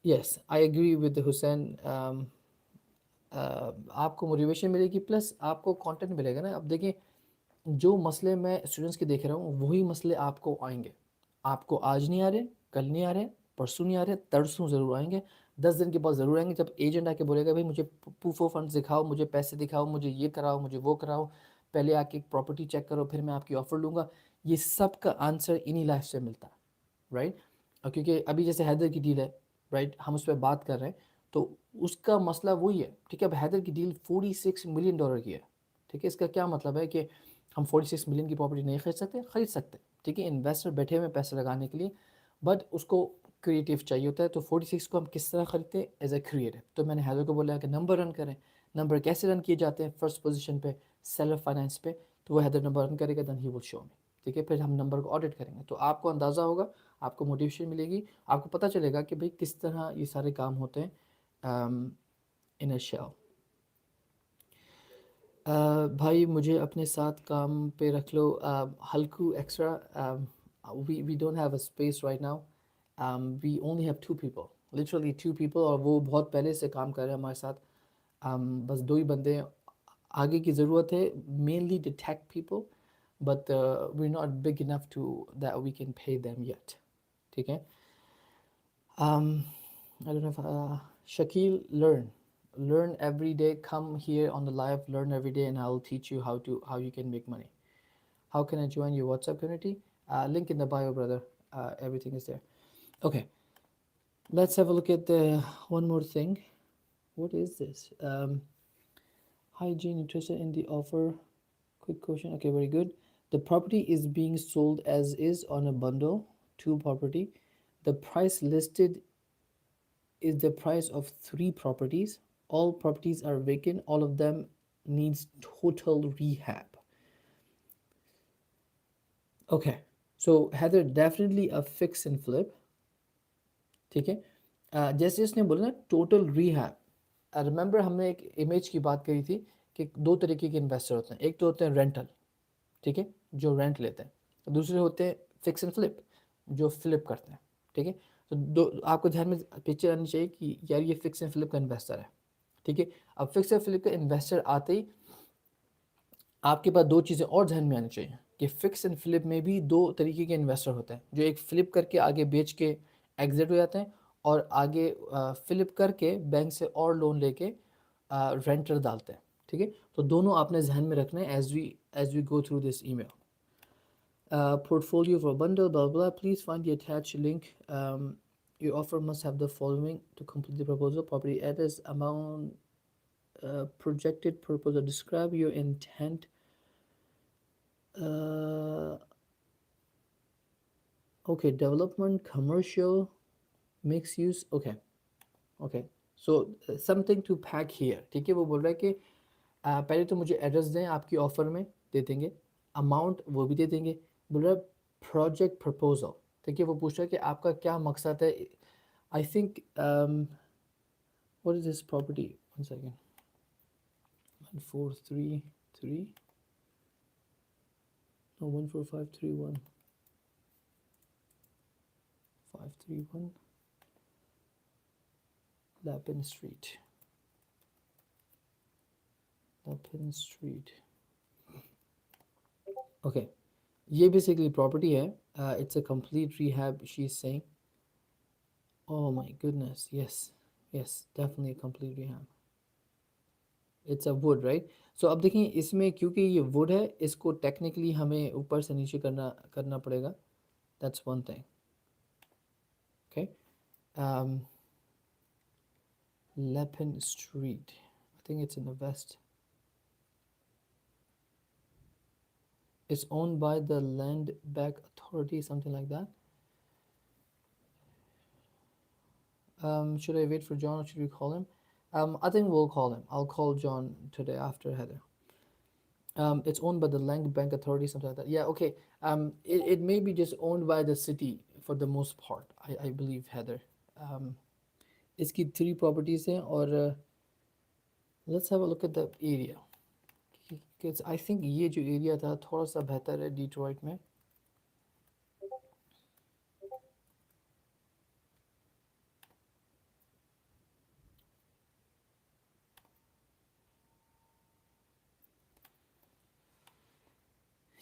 یس آئی ایگری ود حسین. آپ کو موٹیویشن ملے گی پلس آپ کو کانٹینٹ ملے گا نا. اب دیکھیں جو مسئلے میں اسٹوڈنٹس کے دیکھ رہا ہوں وہی مسئلے آپ کو آئیں گے. آپ کو آج نہیں آ رہے, کل نہیں آ رہے, پرسوں نہیں آ رہے, ترسوں ضرور آئیں گے, 10 دن کے بعد ضرور آئیں گے. جب ایجنٹ آ کے بولے گا بھائی مجھے پروف آف فنڈس دکھاؤ, مجھے پیسے دکھاؤ, مجھے یہ کراؤ, مجھے وہ کراؤ, پہلے آ کے ایک پراپرٹی چیک کرو پھر میں آپ کی آفر لوں گا, یہ سب کا آنسر انہی لائف سے ملتا ہے, رائٹ. اور کیونکہ ابھی جیسے حیدر کی ڈیل ہے, رائٹ, ہم اس پہ بات کر رہے ہیں تو اس کا مسئلہ وہی ہے. ٹھیک ہے, اب حیدر کی ڈیل $46 ملین کی ہے. ٹھیک ہے, اس کا کیا مطلب ہے کہ ہم 46 ملین کی پراپرٹی نہیں خرید سکتے؟ خرید سکتے. ٹھیک ہے, انویسٹر بیٹھے ہوئے پیسے لگانے کے لیے, بٹ اس کو کریٹیو چاہیے ہوتا ہے. تو 46 کو ہم کس طرح خریدتے ہیں؟ As a creative. تو میں نے حیدر کو بولا کہ نمبر رن کریں. نمبر کیسے رن کیے جاتے ہیں؟ فرسٹ پوزیشن پہ سیلر فائنانس پہ, تو وہ حیدر نمبر رن کرے گا, دین ہی ول شو می. ٹھیک ہے, پھر ہم نمبر کو آڈٹ کریں گے تو آپ کو اندازہ ہوگا, آپ کو موٹیویشن ملے گی, آپ کو پتہ چلے گا کہ بھئی کس طرح یہ سارے کام ہوتے ہیں ان اے شیل. بھائی مجھے اپنے ساتھ کام پہ رکھ لو, ہلکو extra. We don't have a space right now. We only have 2 people, literally 2 people, اور وہ بہت پہلے سے کام کر رہے ہیں ہمارے ساتھ. بس 2 ہی بندے ہیں. آگے کی ضرورت ہے mainly to take people, but we're not big enough to that we can pay them yet. ٹھیک ہے. I don't know if Shakil, learn every day. Come here on the live, learn every day, and I'll teach you how you can make money. How can I join your WhatsApp community? Link in the bio, brother. Everything is there. Okay, let's have a look at one more thing. What is this? Hi Jane, interested in the offer? Quick question. Okay, very good. The property is being sold as is on a bundle, 2 property. The price listed is the price of 3 properties. All properties are vacant. All of them needs total rehab. Okay, so Heather, definitely a fix and flip. ٹھیک ہے, جیسے اس نے بولا نا total rehab. Remember ہم نے ایک image کی بات کری تھی کہ 2 طریقے کے انویسٹر ہوتے ہیں. ایک تو ہوتے ہیں رینٹل, ٹھیک ہے, جو رینٹ لیتے ہیں. دوسرے ہوتے ہیں فکس اینڈ فلپ, جو فلپ کرتے ہیں. ٹھیک ہے, تو آپ کو دھیان میں پکچر آنی چاہیے کہ یار یہ فکس اینڈ فلپ کا انویسٹر ہے. ٹھیک ہے, اب فکس اینڈ فلپ کا انویسٹر آتے ہی آپ کے پاس 2 چیزیں اور ذہن میں آنی چاہیے کہ فکس اینڈ فلپ میں بھی 2 طریقے کے انویسٹر ہوتے ہیں, جو ایک فلپ کر کے آگے بیچ کے ایگزٹ ہو جاتے ہیں, اور آگے فلپ کر کے بینک سے اور لون لے کے رینٹر ڈالتے ہیں. ٹھیک ہے, تو دونوں آپ نے ذہن میں رکھنا ہے as we go through this email. Portfolio for bundle, blah blah. Please find the attached link. Your offer must have the following to complete the proposal: property address, amount, projected proposal. Describe your intent. Okay, development, commercial, mixed use. Okay. So something to pack here. ٹھیک ہے, وہ بول رہا ہے کہ پہلے تو مجھے ایڈریس دیں, آپ کی آفر میں دے دیں گے, اماؤنٹ وہ بھی دے دیں گے. بول رہا ہے پروجیکٹ پرپوزل. ٹھیک ہے, وہ پوچھ رہا ہے کہ آپ کا کیا مقصد ہے. I think what is this property, 1 second, 1433 no 14531. 531 Lapin Street. Lapin Street. Okay, ये basically property है. It's a complete rehab, she's saying. Oh my goodness, yes, yes, definitely a complete rehab. It's a wood, right? So अब देखिए इसमें क्योंकि ये wood है, इसको technically हमें ऊपर से नीचे करना करना पड़ेगा. That's one thing. Okay. Um, Lepin Street. I think it's in the west. It's owned by the Land Back Authority, something like that. Should I wait for John or should we call him? I think we'll call him. I'll call John today after Heather. It's owned by the Land Bank Authority, something like that. Yeah, okay. It may be just owned by the city for the most part. I believe Heather. Um, इसकी three properties हैं और let's have a look at the area. Because I think ये जो area था थोड़ा सा बेहतर है Detroit में.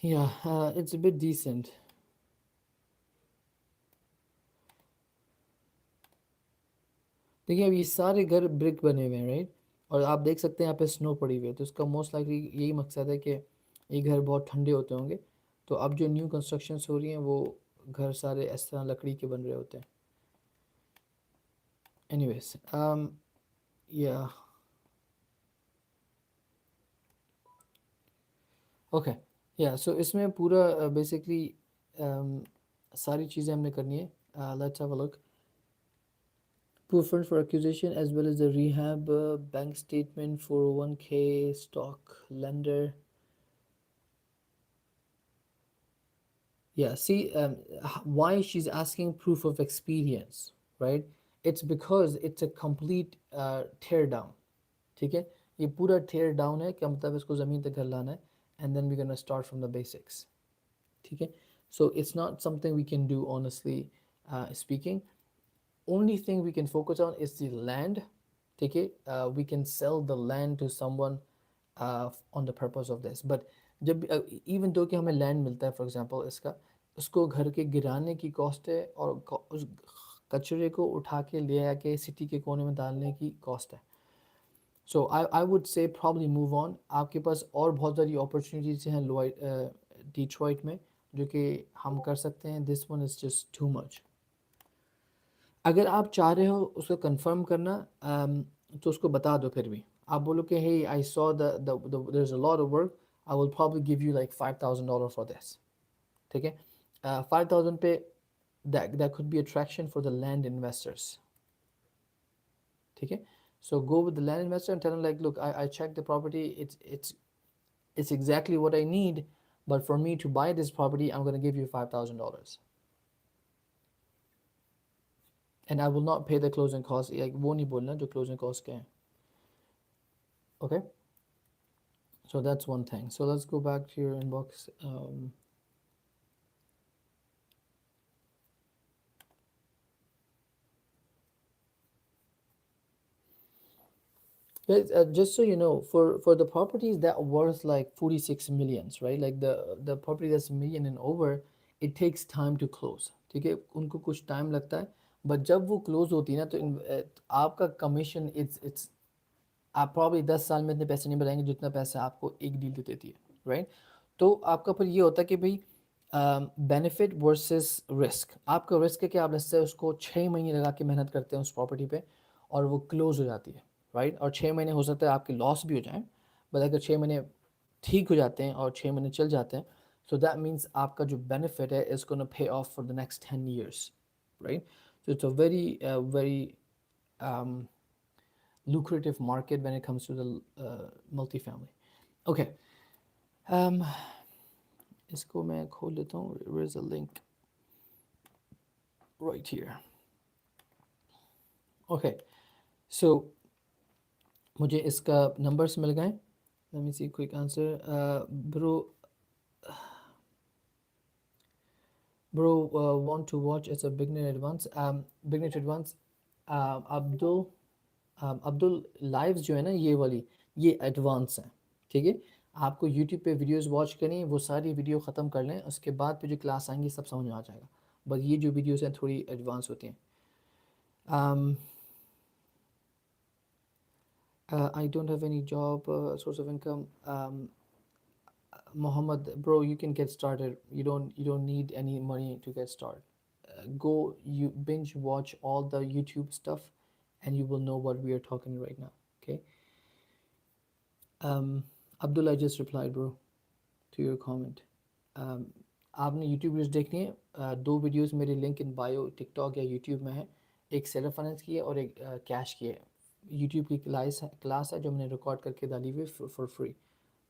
Yeah, it's a bit decent. देखिए अब ये सारे घर ब्रिक बने हुए हैं, राइट? और आप देख सकते हैं यहाँ पे स्नो पड़ी हुई है, तो इसका मोस्ट लाइकली यही मकसद है कि ये घर बहुत ठंडे होते होंगे. तो अब जो न्यू कंस्ट्रक्शंस हो रही हैं वो घर सारे इस तरह लकड़ी के बन रहे होते हैं. एनीवेज, या ओके, या सो इसमें पूरा बेसिकली सारी चीज़ें हमने करनी है. Let's have a look. Proof funds for acquisition as well as the rehab, bank statement, 401k, stock, lender. Yeah, see, why she's asking proof of experience, right? It's because it's a complete tear down. ठीक है, ये पूरा tear down है, क्या मतलब इसको ज़मीन तक घर लाना है, and then we're gonna start from the basics. ठीक है, so it's not something we can do honestly speaking. Only thing we can focus on is the land. ठीक है, we can sell the land to someone on the purpose of this. But जब even though कि हमें land मिलता है, for example इसका, उसको घर के गिराने की cost है और उस कचरे को उठा के ले आके सिटी के कोने में डालने की cost है. So I would say probably move on. आपके पास और बहुत सारी opportunities हैं Detroit में जो कि हम कर सकते हैं. This one is just too much. अगर आप चाह रहे हो उसको कंफर्म करना, तो उसको बता दो. फिर भी आप बोलो कि hey, I saw there's a lot of work, I will probably give you like $5,000 for this. ठीक है, 5,000 पे that could be attraction for the land investors. ठीक है, so go with the land investor and tell him like, look, I checked the property, it's exactly what I need, but for me to buy this property I'm going to give you $5,000 and I will not pay the closing costs. Like वो नहीं बोलना जो closing costs के हैं. Okay, so that's one thing. So let's go back to your inbox. Just so you know, for the properties that are worth like 46 millions, right? Like the property that's a million and over, it takes time to close. ठीक है, उनको कुछ time लगता है, but जब वो close होती है ना, तो आपका commission it's आप probably 10 साल में इतने पैसे नहीं बढ़ाएंगे जितना पैसा आपको एक डील दे देती है, राइट? तो आपका फिर ये होता है कि भाई बेनिफिट वर्सेस रिस्क. आपका रिस्क है कि आप जैसे उसको 6 महीने लगा के मेहनत करते हैं उस प्रॉपर्टी पे और वो क्लोज हो जाती है, राइट? और 6 महीने हो सकता है आपके लॉस भी हो जाए, बट अगर 6 महीने ठीक हो जाते हैं और 6 महीने चल जाते हैं, सो दैट मीन्स आपका जो बेनिफिट है is gonna pay of for the next 10 years, right? So it's a very lucrative market when it comes to the multifamily. Okay, um, इसको मैं खोल लेता हूँ. Where is the link? Right here. Okay, so मुझे इसका numbers मिल गए. Let me see quick answer. Bro, Bro, want to watch as a beginner advance, beginner advance, Abdul, Abdul lives जो है ना ये वाली, ये एडवांस है, ठीक है। आपको यूट्यूब पे वीडियोस वॉच करनी है, वो सारी वीडियो ख़त्म कर लें, उसके बाद पे जो क्लास आएंगी सब समझ में आ जाएगा। बट ये जो वीडियोस हैं थोड़ी एडवांस होती हैं। I don't have any job source of income. Mohammed, bro, you can get started. You don't need any money to get started. Go you binge watch all the YouTube stuff, and you will know what we are talking right now. Okay. Abdul, I just replied, bro, to your comment. आपने YouTube videos देखनी है, दो videos मेरे link in bio TikTok या YouTube में है। एक self finance की है और एक कैश की है। यूट्यूब की क्लास है जो मैंने रिकॉर्ड करके डाली हुई फॉर फ्री,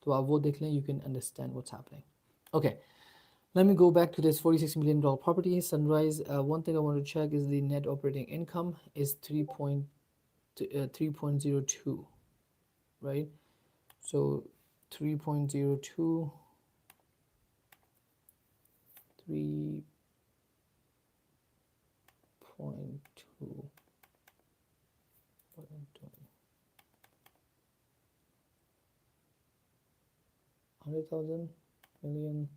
तो आप वो देख लें, you can understand what's happening. Okay, let me go back to this $46 million property, Sunrise. One thing I want to check is the net operating income is 3.02, right? So 3.02, 3.2, 100,000 million.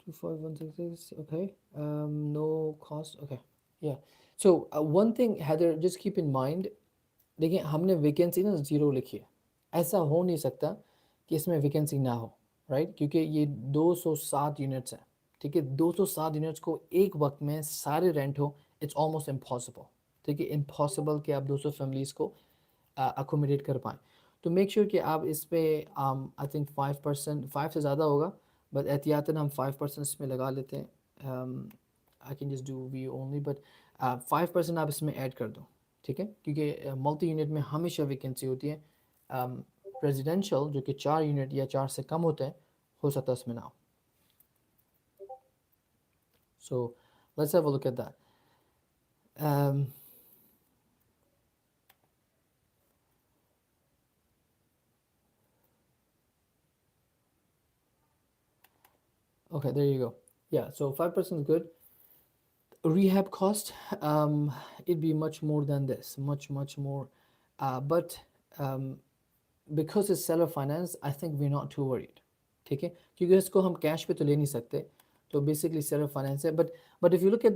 Two five one six six. Okay. No cost. Okay. Yeah. So one thing, Heather, just keep in mind. देखिए हमने vacancy ना zero लिखी है, ऐसा हो नहीं सकता कि इसमें वैकेंसी ना हो, राइट? क्योंकि ये 207 यूनिट्स हैं, ठीक है। 207 यूनिट्स को एक वक्त में सारे रेंट हो, इट्स ऑलमोस्ट इम्पॉसिबल, ठीक है। इम्पॉसिबल कि आप 200 फैमिलीज़ को अकोमोडेट कर पाएँ। तो मेक श्योर कि आप इस पर आई थिंक 5%, 5 से ज़्यादा होगा, बट एहतियातन हम 5% इसमें लगा लेते हैं। I can just do we only, but 5% आप इसमें ऐड कर दो, ठीक है। क्योंकि मल्टी यूनिट में हमेशा वैकेंसी होती है। रेजिडेंशियल जो कि 4 यूनिट या 4 से कम होते हैं, हो सकता है इसमें ना हो। सो let's have a look at that. Okay, there you go. Yeah, so 5% is good. Rehab cost, it'd be much more than this, much more. But because it's seller finance, I think we're not too worried, ठीक है। क्योंकि इसको हम cash पे तो ले नहीं सकते, तो basically seller finance है। But if you look at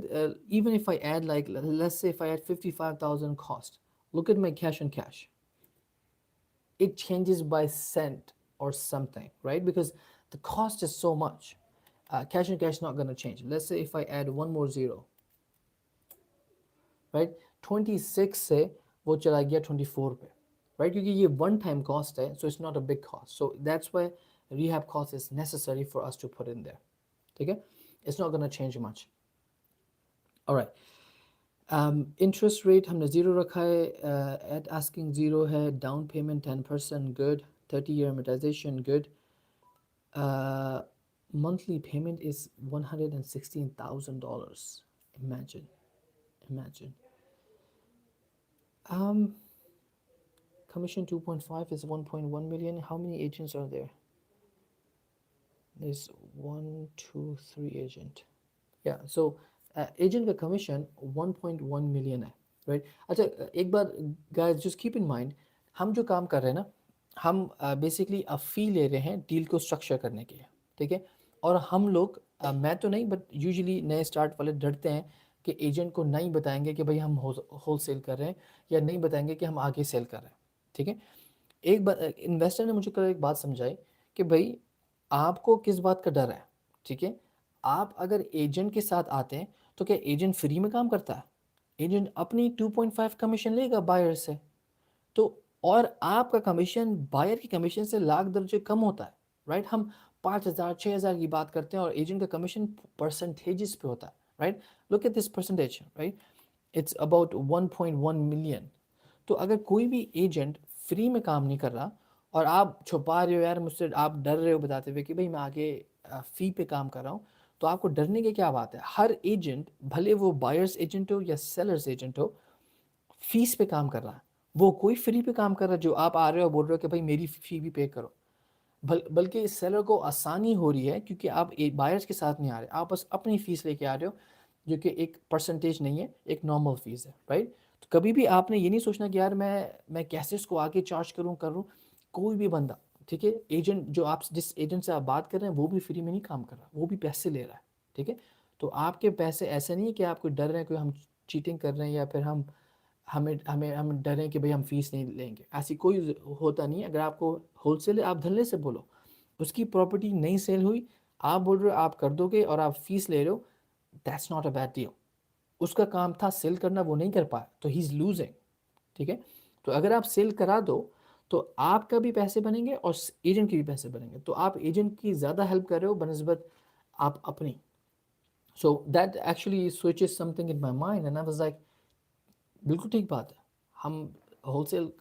even if I add, like, let's say if I add 55,000 cost, look at my cash on cash, it changes by cent or something, right? Because the cost is so much. Cash on cash not going to change. Let's say if I add one more zero, right? 26 से वो चला गया 24 पे, right? क्योंकि ये one time cost है, so it's not a big cost. So that's why rehab cost is necessary for us to put in there, ठीक है। It's not going to change much. All right. Interest rate हमने zero रखा है, at asking zero है, down payment 10% good, 30-year amortization good. Monthly payment is $116,000. Imagine. Commission 2.5 is 1.1 million. How many agents are there? There's 1, 2, 3 agent. Yeah, so agent का commission 1.1 million है, right? अच्छा, एक बार guys just keep in mind, हम जो काम कर रहे हैं ना, हम basically a fee ले रहे हैं deal को structure करने के लिए, ठीक है। और हम लोग मैं तो नहीं, but usually नए start वाले डरते हैं कि एजेंट को नहीं बताएंगे कि भाई हम होल सेल कर रहे हैं, या नहीं बताएंगे कि हम आगे सेल कर रहे हैं, ठीक है। एक बार इन्वेस्टर ने मुझे कल एक बात समझाई कि भाई आपको किस बात का डर है, ठीक है। आप अगर एजेंट के साथ आते हैं तो क्या एजेंट फ्री में काम करता है? एजेंट अपनी 2.5 कमीशन लेगा बायर से, तो और आपका कमीशन बायर की कमीशन से लाख दर्जे कम होता है, राइट। हम 5,000 6,000 की बात करते हैं और एजेंट का कमीशन परसेंटेजेस पे होता है, right. Look at this percentage, right, it's about 1.1 million. तो अगर कोई भी एजेंट फ्री में काम नहीं कर रहा और आप छुपा रहे हो यार मुझसे, आप डर रहे हो बताते हुए कि भाई मैं आगे फ़ी पे काम कर रहा हूँ, तो आपको डरने की क्या बात है। हर एजेंट, भले वो बायर्स एजेंट हो या सेलर्स एजेंट हो, फीस पे काम कर रहा है, वो कोई फ्री पे काम कर रहा है जो आप आ रहे हो और बोल रहे हो कि भाई मेरी फ़ी भी पे करो। बल्कि इस सेलर को आसानी हो रही है क्योंकि आप एक बायर्स के साथ नहीं आ रहे, आप बस अपनी फ़ीस लेके आ रहे हो, जो कि एक परसेंटेज नहीं है, एक नॉर्मल फ़ीस है, राइट? तो कभी भी आपने ये नहीं सोचना कि यार मैं कैसे इसको आगे चार्ज करूँ। कोई भी बंदा, ठीक है, एजेंट जो आप जिस एजेंट से आप बात कर रहे हैं वो भी फ्री में नहीं काम कर रहा, वो भी पैसे ले रहा है, ठीक है? तो आपके पैसे ऐसे नहीं है कि आपको डर रहे हैं कि हम चीटिंग कर रहे हैं या फिर हम डरें कि भाई हम फीस नहीं लेंगे, ऐसी कोई होता नहीं है। अगर आपको होलसेल है, आप धल्ले से बोलो, उसकी प्रॉपर्टी नहीं सेल हुई, आप बोल रहे हो आप कर दोगे और आप फीस ले रहे हो, that's not a bad deal. उसका काम था सेल करना, वो नहीं कर पाया तो ही इज़ लूजिंग, ठीक है? तो अगर आप सेल करा दो तो आपका भी पैसे बनेंगे और एजेंट के भी पैसे बनेंगे, तो आप एजेंट की ज़्यादा हेल्प कर रहे हो बनस्बत आप अपनी। So that actually switches something in my mind and I was like, बिल्कुल ठीक बात है। हम होलसेल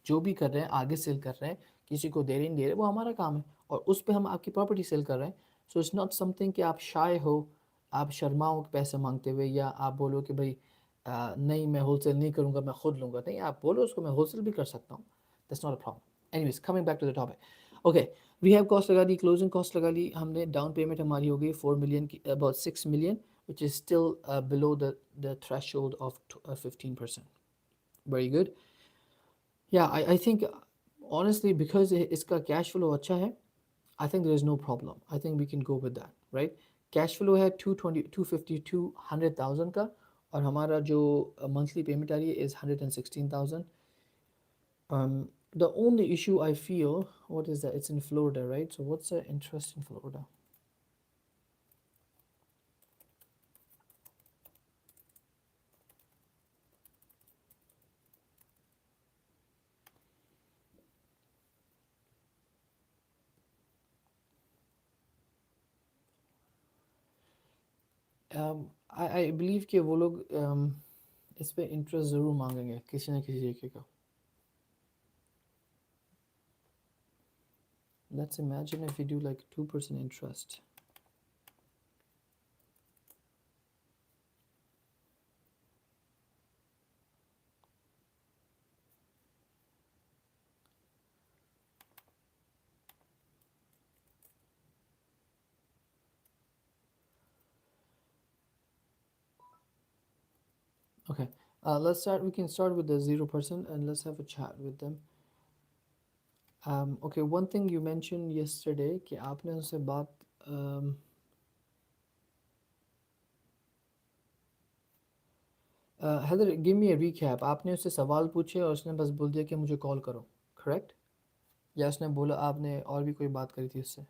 जो भी कर रहे हैं, आगे सेल कर रहे हैं, किसी को दे रहे नहीं दे रहे, वो हमारा काम है और उस पे हम आपकी प्रॉपर्टी सेल कर रहे हैं। सो इट्स नॉट समथिंग कि आप शाय हो, आप शर्माओ पैसे मांगते हुए, या आप बोलो कि भाई नहीं मैं होलसेल नहीं करूँगा, मैं खुद लूँगा। नहीं, आप बोलो उसको मैं होलसेल भी कर सकता हूँ, that's not a problem. Anyways, coming back to the topic. Okay, we have cost लगा दी, क्लोजिंग कॉस्ट लगा ली हमने, डाउन पेमेंट हमारी हो गई 4 million की, about 6 million, which is still below the threshold of 15%. Very good. Yeah, I think honestly because इसका cash flow अच्छा है, I think there is no problem. I think we can go with that, right? Cash flow है 220, 250, 200,000 का, और हमारा जो monthly payment आ रही है is 116,000. The only issue I feel, what is that? It's in Florida, right? So what's the interest in Florida? I believe कि वो लोग इस पे इंटरेस्ट ज़रूर मांगेंगे किसी न किसी तरीके का. Let's imagine if we do like 2% interest. Okay, let's start. We can start with the 0% and let's have a chat with them. Okay, one thing you mentioned yesterday कि आपने उनसे बात Heather, give me a recap. आपने उससे सवाल पूछे और उसने बस बोल दिया कि मुझे कॉल करो, correct? या उसने बोला आपने और भी कोई बात करी थी उससे?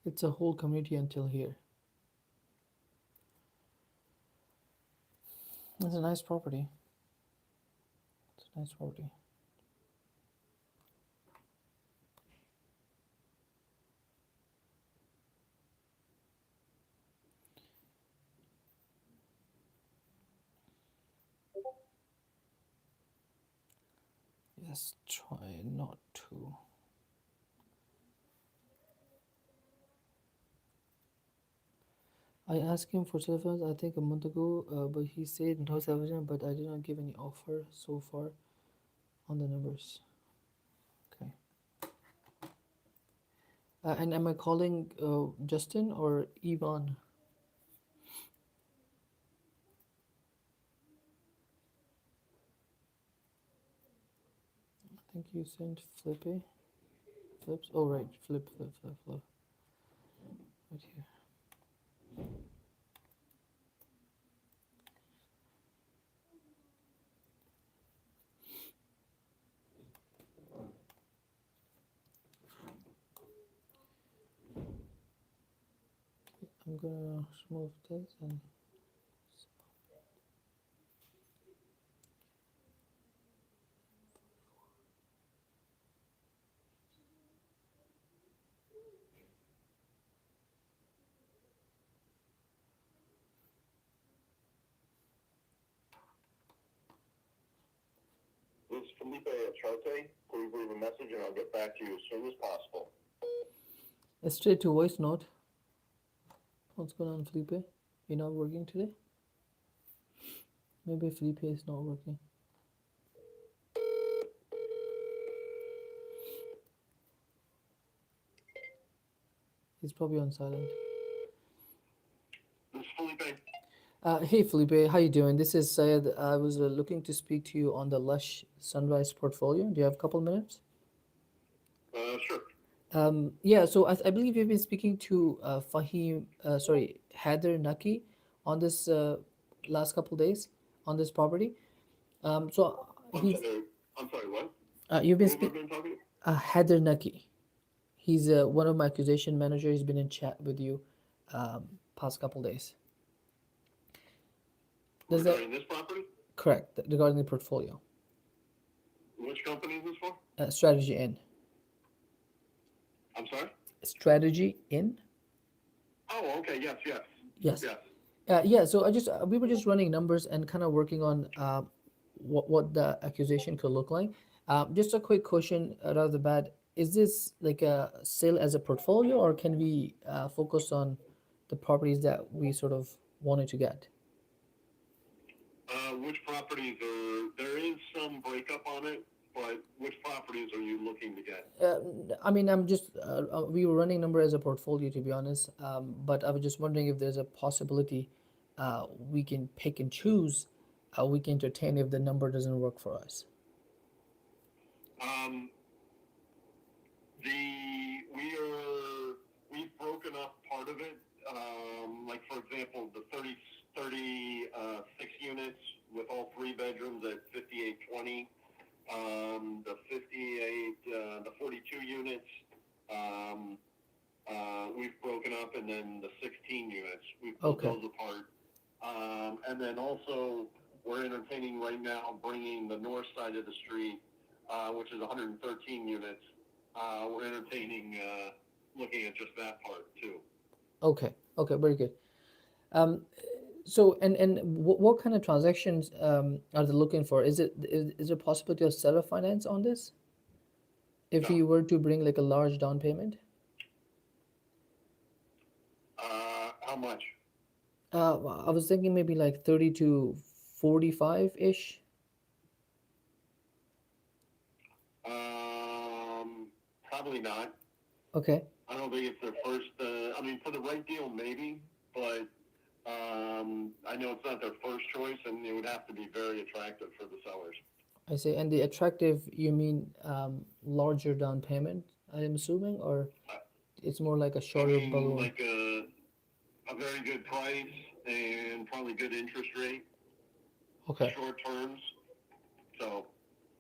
It's a whole community until here. It's a nice property. It's a nice property. Yes, try not to. I asked him for service, I think a month ago, but he said no service, but I did not give any offer so far on the numbers. Okay. And am I calling Justin or Ivan? I think you sent Flippy. Flips. Oh, right. Flip. Right here. I'm gonna remove this and This is Felipe Acharte. Please leave a message and I'll get back to you as soon as possible. straight to voice note. What's going on, Felipe? You're not working today? Maybe Felipe is not working. He's probably on silent. This is Felipe. Hey Felipe, how you doing? This is Syed. I was looking to speak to you on the Lush Sunrise portfolio. Do you have a couple minutes? Sure. Yeah, so I believe you've been speaking to Heather Nucky on this last couple days on this property. So I'm he's sorry. I'm sorry. What? you've been Who have I speak been talking to? Heather Nucky. He's one of my acquisition manager. He's been in chat with you past couple days. Does that Regarding this property? correct regarding the portfolio? Which company is this for? Strategy in. I'm sorry? Strategy in. Oh, okay. Yes, yes. Yes. Yes. Yeah. So I just we were just running numbers and kind of working on what the accusation could look like. Just a quick question right off the bat: is this like a sale as a portfolio, or can we focus on the properties that we sort of wanted to get? Which properties are, there is some breakup on it, but which properties are you looking to get? I mean, I'm just we were running number as a portfolio to be honest, but I was just wondering if there's a possibility we can pick and choose. We can entertain if the number doesn't work for us. Um, we've broken up part of it. Like for example, the 36 units with all three bedrooms at 5820. The 42 units, um, we've broken up, and then the 16 units, we've pulled Okay. those apart. And then also, we're entertaining right now bringing the north side of the street, which is 113 units. We're entertaining looking at just that part too. Okay. Okay. Very good. Um, so and what kind of transactions are they looking for? Is there possibility of seller finance on this? If No. you were to bring like a large down payment? How much? I was thinking maybe like 30 to 45 ish. Probably not. Okay. I don't think it's their first. I mean, for the right deal, maybe, but I know it's not their first choice, and it would have to be very attractive for the sellers. I see. And the attractive, you mean larger down payment, I'm assuming, or it's more like a I shorter mean, balloon? like a very good price and probably good interest rate, Okay. short terms. So,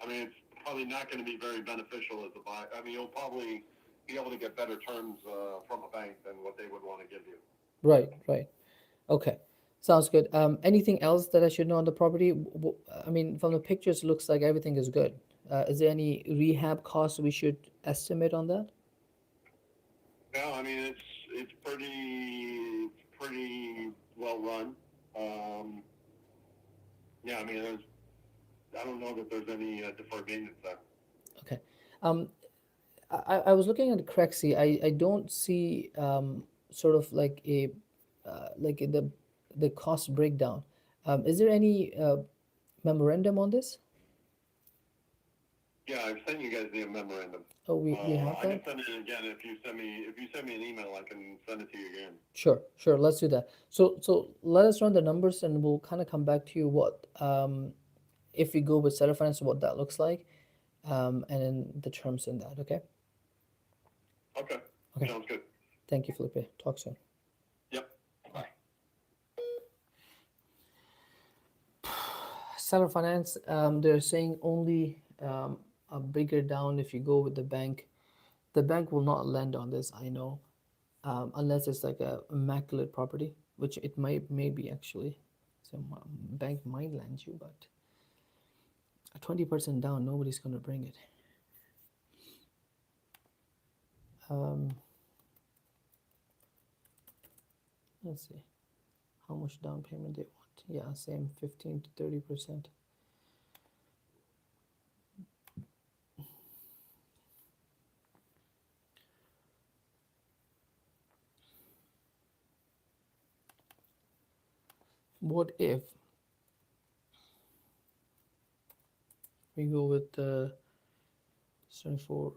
I mean, it's probably not going to be very beneficial as a buy. I mean, you'll probably be able to get better terms from a bank than what they would want to give you. Right, right. Okay. Sounds good. Anything else that I should know on the property? I mean, from the pictures, looks like everything is good. Is there any rehab costs we should estimate on that? No, I mean it's pretty well run. Um, yeah, I mean I don't know that there's any deferred maintenance there. Okay. Um, I was looking at the Crexy. I don't see sort of like the cost breakdown. Is there any memorandum on this? Yeah, I've sent you guys the memorandum. Oh, we have I can that. send it again if you send me an email. I can send it to you again. Sure, sure. Let's do that. So let us run the numbers, and we'll kind of come back to you what if we go with seller finance, what that looks like, and then the terms in that. Okay. Okay, Okay. sounds good. Thank you, Felipe. Talk soon. Yep. Bye. Seller finance, they're saying only a bigger down if you go with the bank. The bank will not lend on this, I know, unless it's like a immaculate property, which it might maybe actually. So bank might lend you, but a 20% down, nobody's gonna bring it. Um, let's see how much down payment they want. Yeah, same 15 to 30%. What if we go with 74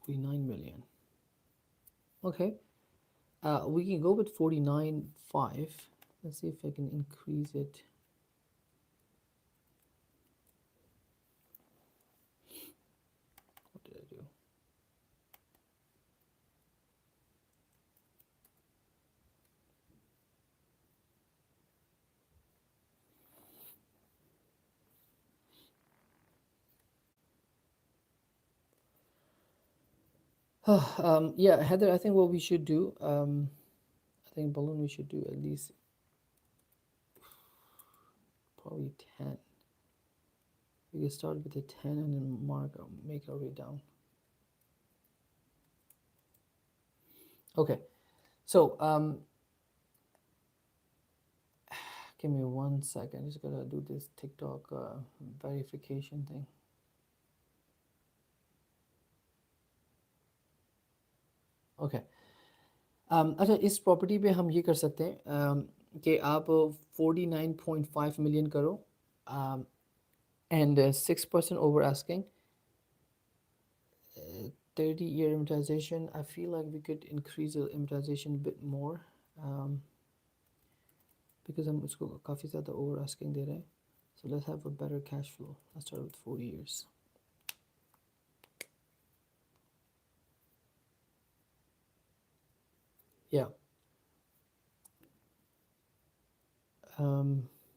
49 million? Okay, we can go with 49.5. Let's see if I can increase it. What did I do? Yeah, Heather, I think what we should do, I think balloon we should do at least probably 10. We can start with a 10 and then make our way down. Okay, so give me 1 second. Just gotta do this TikTok verification thing. Okay अच्छा इस property पे हम ये कर सकते हैं कि आप 49.5 मिलियन करो and 6% over asking 30-year amortization. I feel like we could increase the amortization a bit more because हम उसको काफ़ी ज़्यादा ओवर आस्किंग दे रहे हैं. So let's have a better cash flow. Let's start with 40 years. Yeah.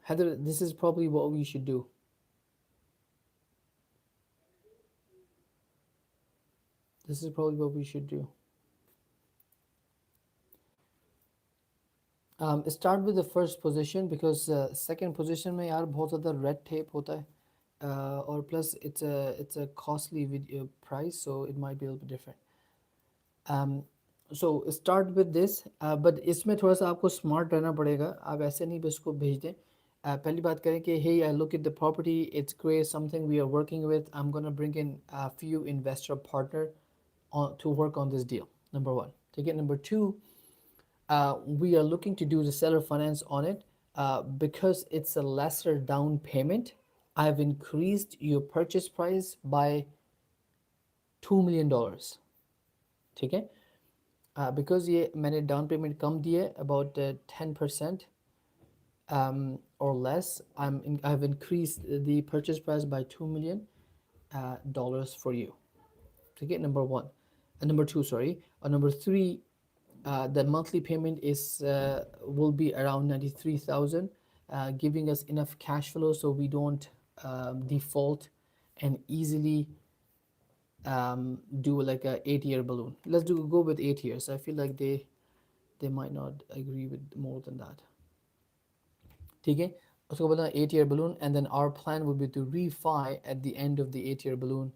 Heather, this is probably what we should do. This is probably what we should do. Start with the first position because second position में यार बहुत ज़्यादा red tape होता है और plus it's a costly video price, so it might be a little bit different. So start with this, but इसमें थोड़ा सा आपको smart रहना पड़ेगा. आप ऐसे नहीं बस को भेज दें. पहली बात करें कि hey, I look at the property, it's great, something we are working with. I'm gonna bring in a few investor partner to work on this deal. Number one. ठीक है. Number two. We are looking to do the seller finance on it because it's a lesser down payment. I've increased your purchase price by $2 million. ठीक है. Because ये मैंने down payment कम दिए about 10% or less, I've increased the purchase price by $2 million dollars for you. ठीक है. Number one, number two, sorry, or number three. The monthly payment is will be around 93,000, giving us enough cash flow so we don't default and easily do like a 8-year balloon. Let's go with 8 years. I feel like they might not agree with more than that. ठीक है. उसको बोलना 8-year balloon, and then our plan would be to refi at the end of the 8-year balloon,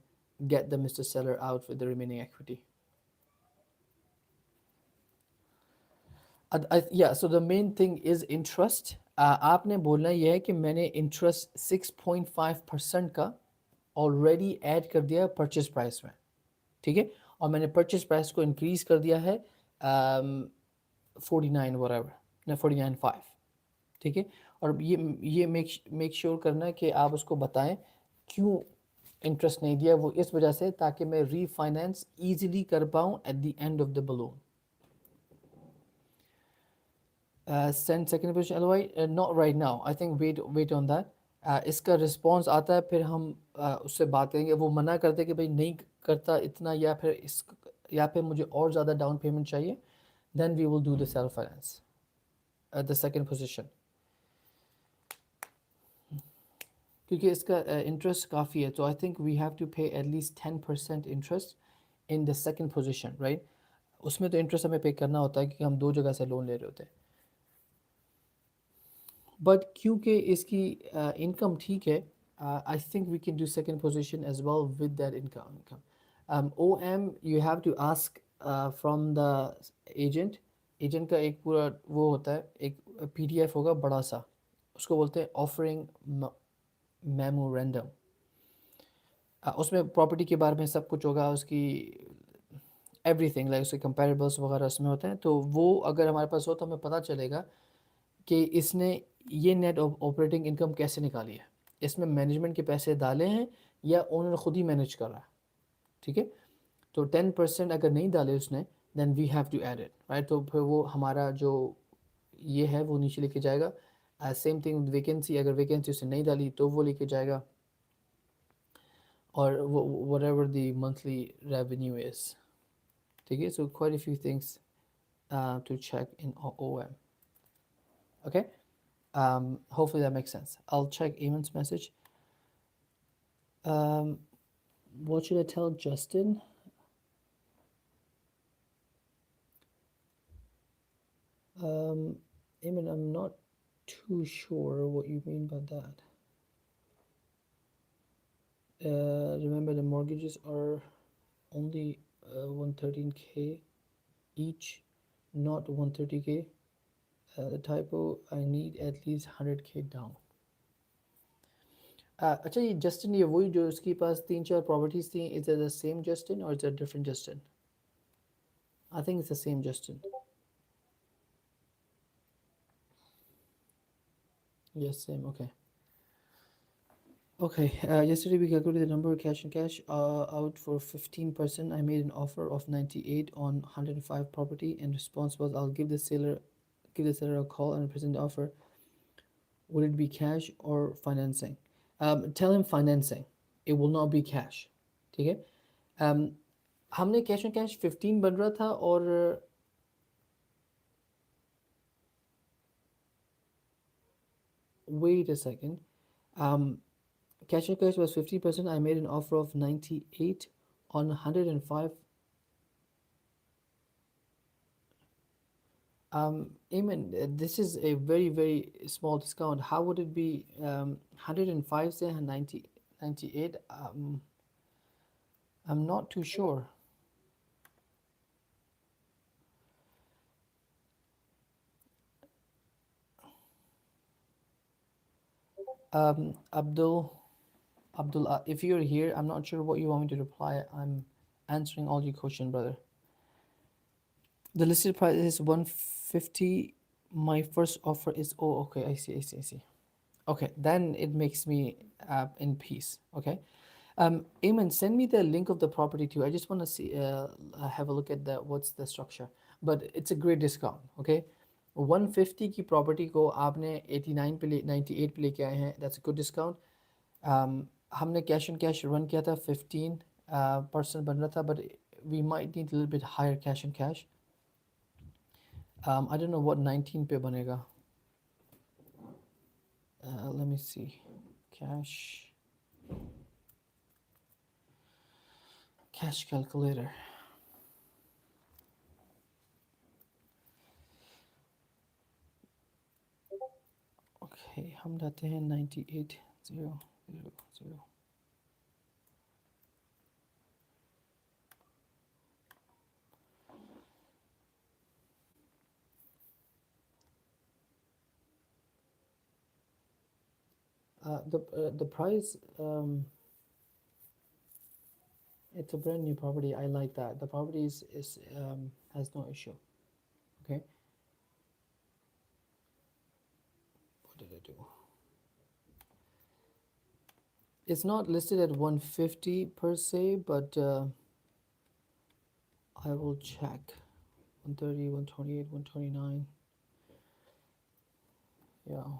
get the Mr. Seller out with the remaining equity. Yeah, so the main thing is interest. आपने बोलना यह है कि मैंने interest 6.5% का already add कर दिया purchase price में. ठीक है. और मैंने परचेज प्राइस को इंक्रीज कर दिया है 49 whatever, ना 49.5. ठीक है. और ये मेक श्योर करना है कि आप उसको बताएं क्यों इंटरेस्ट नहीं दिया. वो इस वजह से ताकि मैं रीफाइनेंस ईजिली कर पाऊँ at the end of the balloon. Send second position LOI, not right now. I think wait on that. इसका रिस्पॉन्स आता है फिर हम उससे बात करेंगे. वो मना करते कि भाई नहीं करता इतना या फिर मुझे और ज़्यादा डाउन पेमेंट चाहिए, then we will do the self finance at the second position. क्योंकि इसका इंटरेस्ट काफ़ी है, तो I think we have to pay at least 10% interest in the second position, right. उसमें तो इंटरेस्ट हमें पे करना होता है क्योंकि हम दो जगह से लोन ले रहे होते हैं. बट क्योंकि इसकी इनकम ठीक है, I think we can do second position as well with that income. OM you have to ask from the agent का एक पूरा वो होता है, एक PDF होगा बड़ा सा, उसको बोलते हैं ऑफरिंग मेमोरेंडम. उसमें प्रॉपर्टी के बारे में सब कुछ होगा, उसकी एवरीथिंग लाइक उसके कंपेरेबल्स वगैरह इसमें होते हैं, तो वो अगर हमारे पास हो तो हमें पता चलेगा कि इसने ये नेट ऑपरेटिंग इनकम कैसे निकाली है, इसमें मैनेजमेंट के पैसे डाले हैं या ओनर ख़ुद ही मैनेज कर रहा है। ठीक है, तो 10% अगर नहीं डाले उसने, then we have to add it, right. तो फिर वो हमारा जो ये है वो नीचे लेके जाएगा। सेम थिंग वैकेंसी, अगर वैकेंसी उसने नहीं डाली तो वो लेके जाएगा, और whatever the monthly revenue is. ठीक है, so quite a few things to check in OM. Okay, hopefully that makes sense. I'll check Eamon's message. Um, what should I tell Justin? Eamon, I'm not too sure what you mean by that. Remember, the mortgages are only 113K each, not 130K. The typo, I need at least 100K down. अच्छा, ये Justin, ये वही जो उसके पास 3-4 properties थी, is it the same Justin और is it different Justin? I think it's the same Justin. Yes, same. Okay. Okay. Yesterday we calculated the number of cash and cash out for 15%. I made an offer of 98 on 105 property, and response was, "I'll give the seller a call and present the offer. Would it be cash or financing?" Tell him financing. It will not be cash. ठीक है. हमने cash and cash 15 बन रहा था, और wait a second. Cash and cash was 50%. I made an offer of 98 on 105. Eamon, this is a very, very small discount. How would it be 105 say, and 98? I'm not too sure. Abdul, if you're here, I'm not sure what you want me to reply. I'm answering all your questions, brother. The listed price is 150. My first offer is, oh, okay, I see. Okay, then it makes me in peace. Okay. Eamon, send me the link of the property too. I just want to see, have a look at the what's the structure. But it's a great discount. Okay, 150 की property को आपने 89 पे 98 पे लेके आए हैं. That's a good discount. हमने cash and cash run किया था 15% बन रहा था, but we might need a little bit higher cash and cash. I don't know what 19 पे बनेगा. Let me see. Cash calculator. Okay, हम जाते हैं 98,000. The price, it's a brand new property. I like that. The property is has no issue. Okay. What did I do? It's not listed at 150 per se, but I will check. 130, 128, 129. Yeah.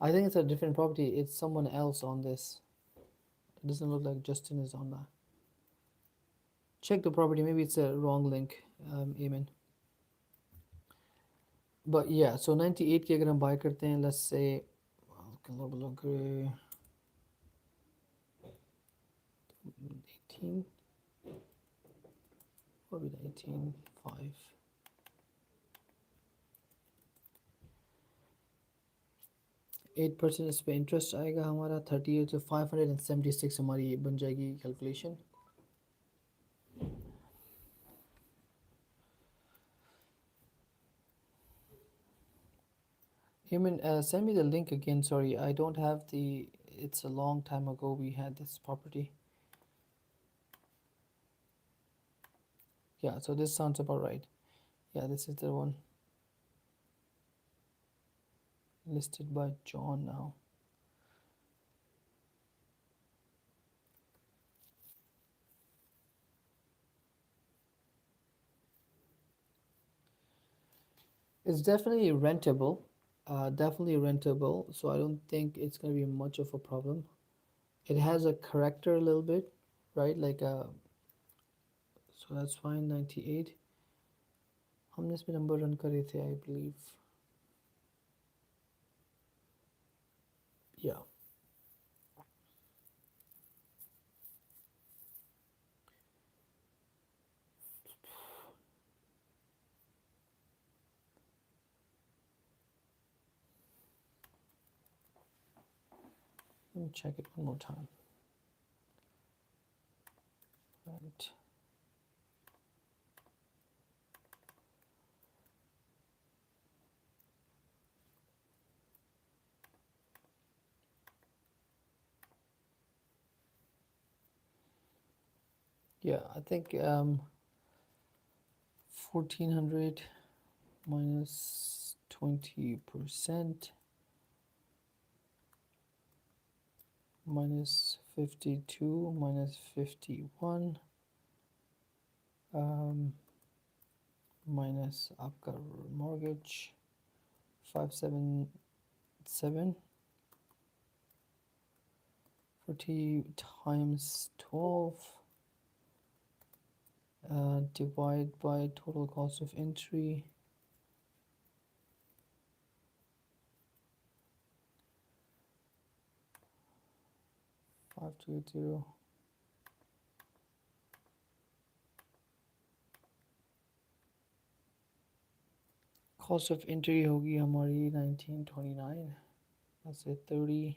I think it's a different property. It's someone else on this. It doesn't look like Justin is on that. Check the property. Maybe it's a wrong link, Eamon. But yeah, so 98 के अगर हम buy करते हैं, let's say, look, 18, what would be 18.5? 8% इस पे interest आएगा हमारा 38, तो 576 हमारी बन जाएगी calculation. Eamon, send me the link again. Sorry, I don't have the. It's a long time ago we had this property. Yeah, so this sounds about right. Yeah, this is the one listed by John now. It's definitely rentable, definitely rentable. So I don't think it's gonna be much of a problem. It has a character a little bit, right? Like so that's fine. 98. हमने इसमें number run करे थे, I believe. Yeah. Let me check it one more time. Right. Yeah, I think 1400 minus 20% minus 52 minus 51 minus आपका mortgage 577 40 times 12 divide by total cost of entry 5280 cost of entry होगी हमारी 1929 that's it 30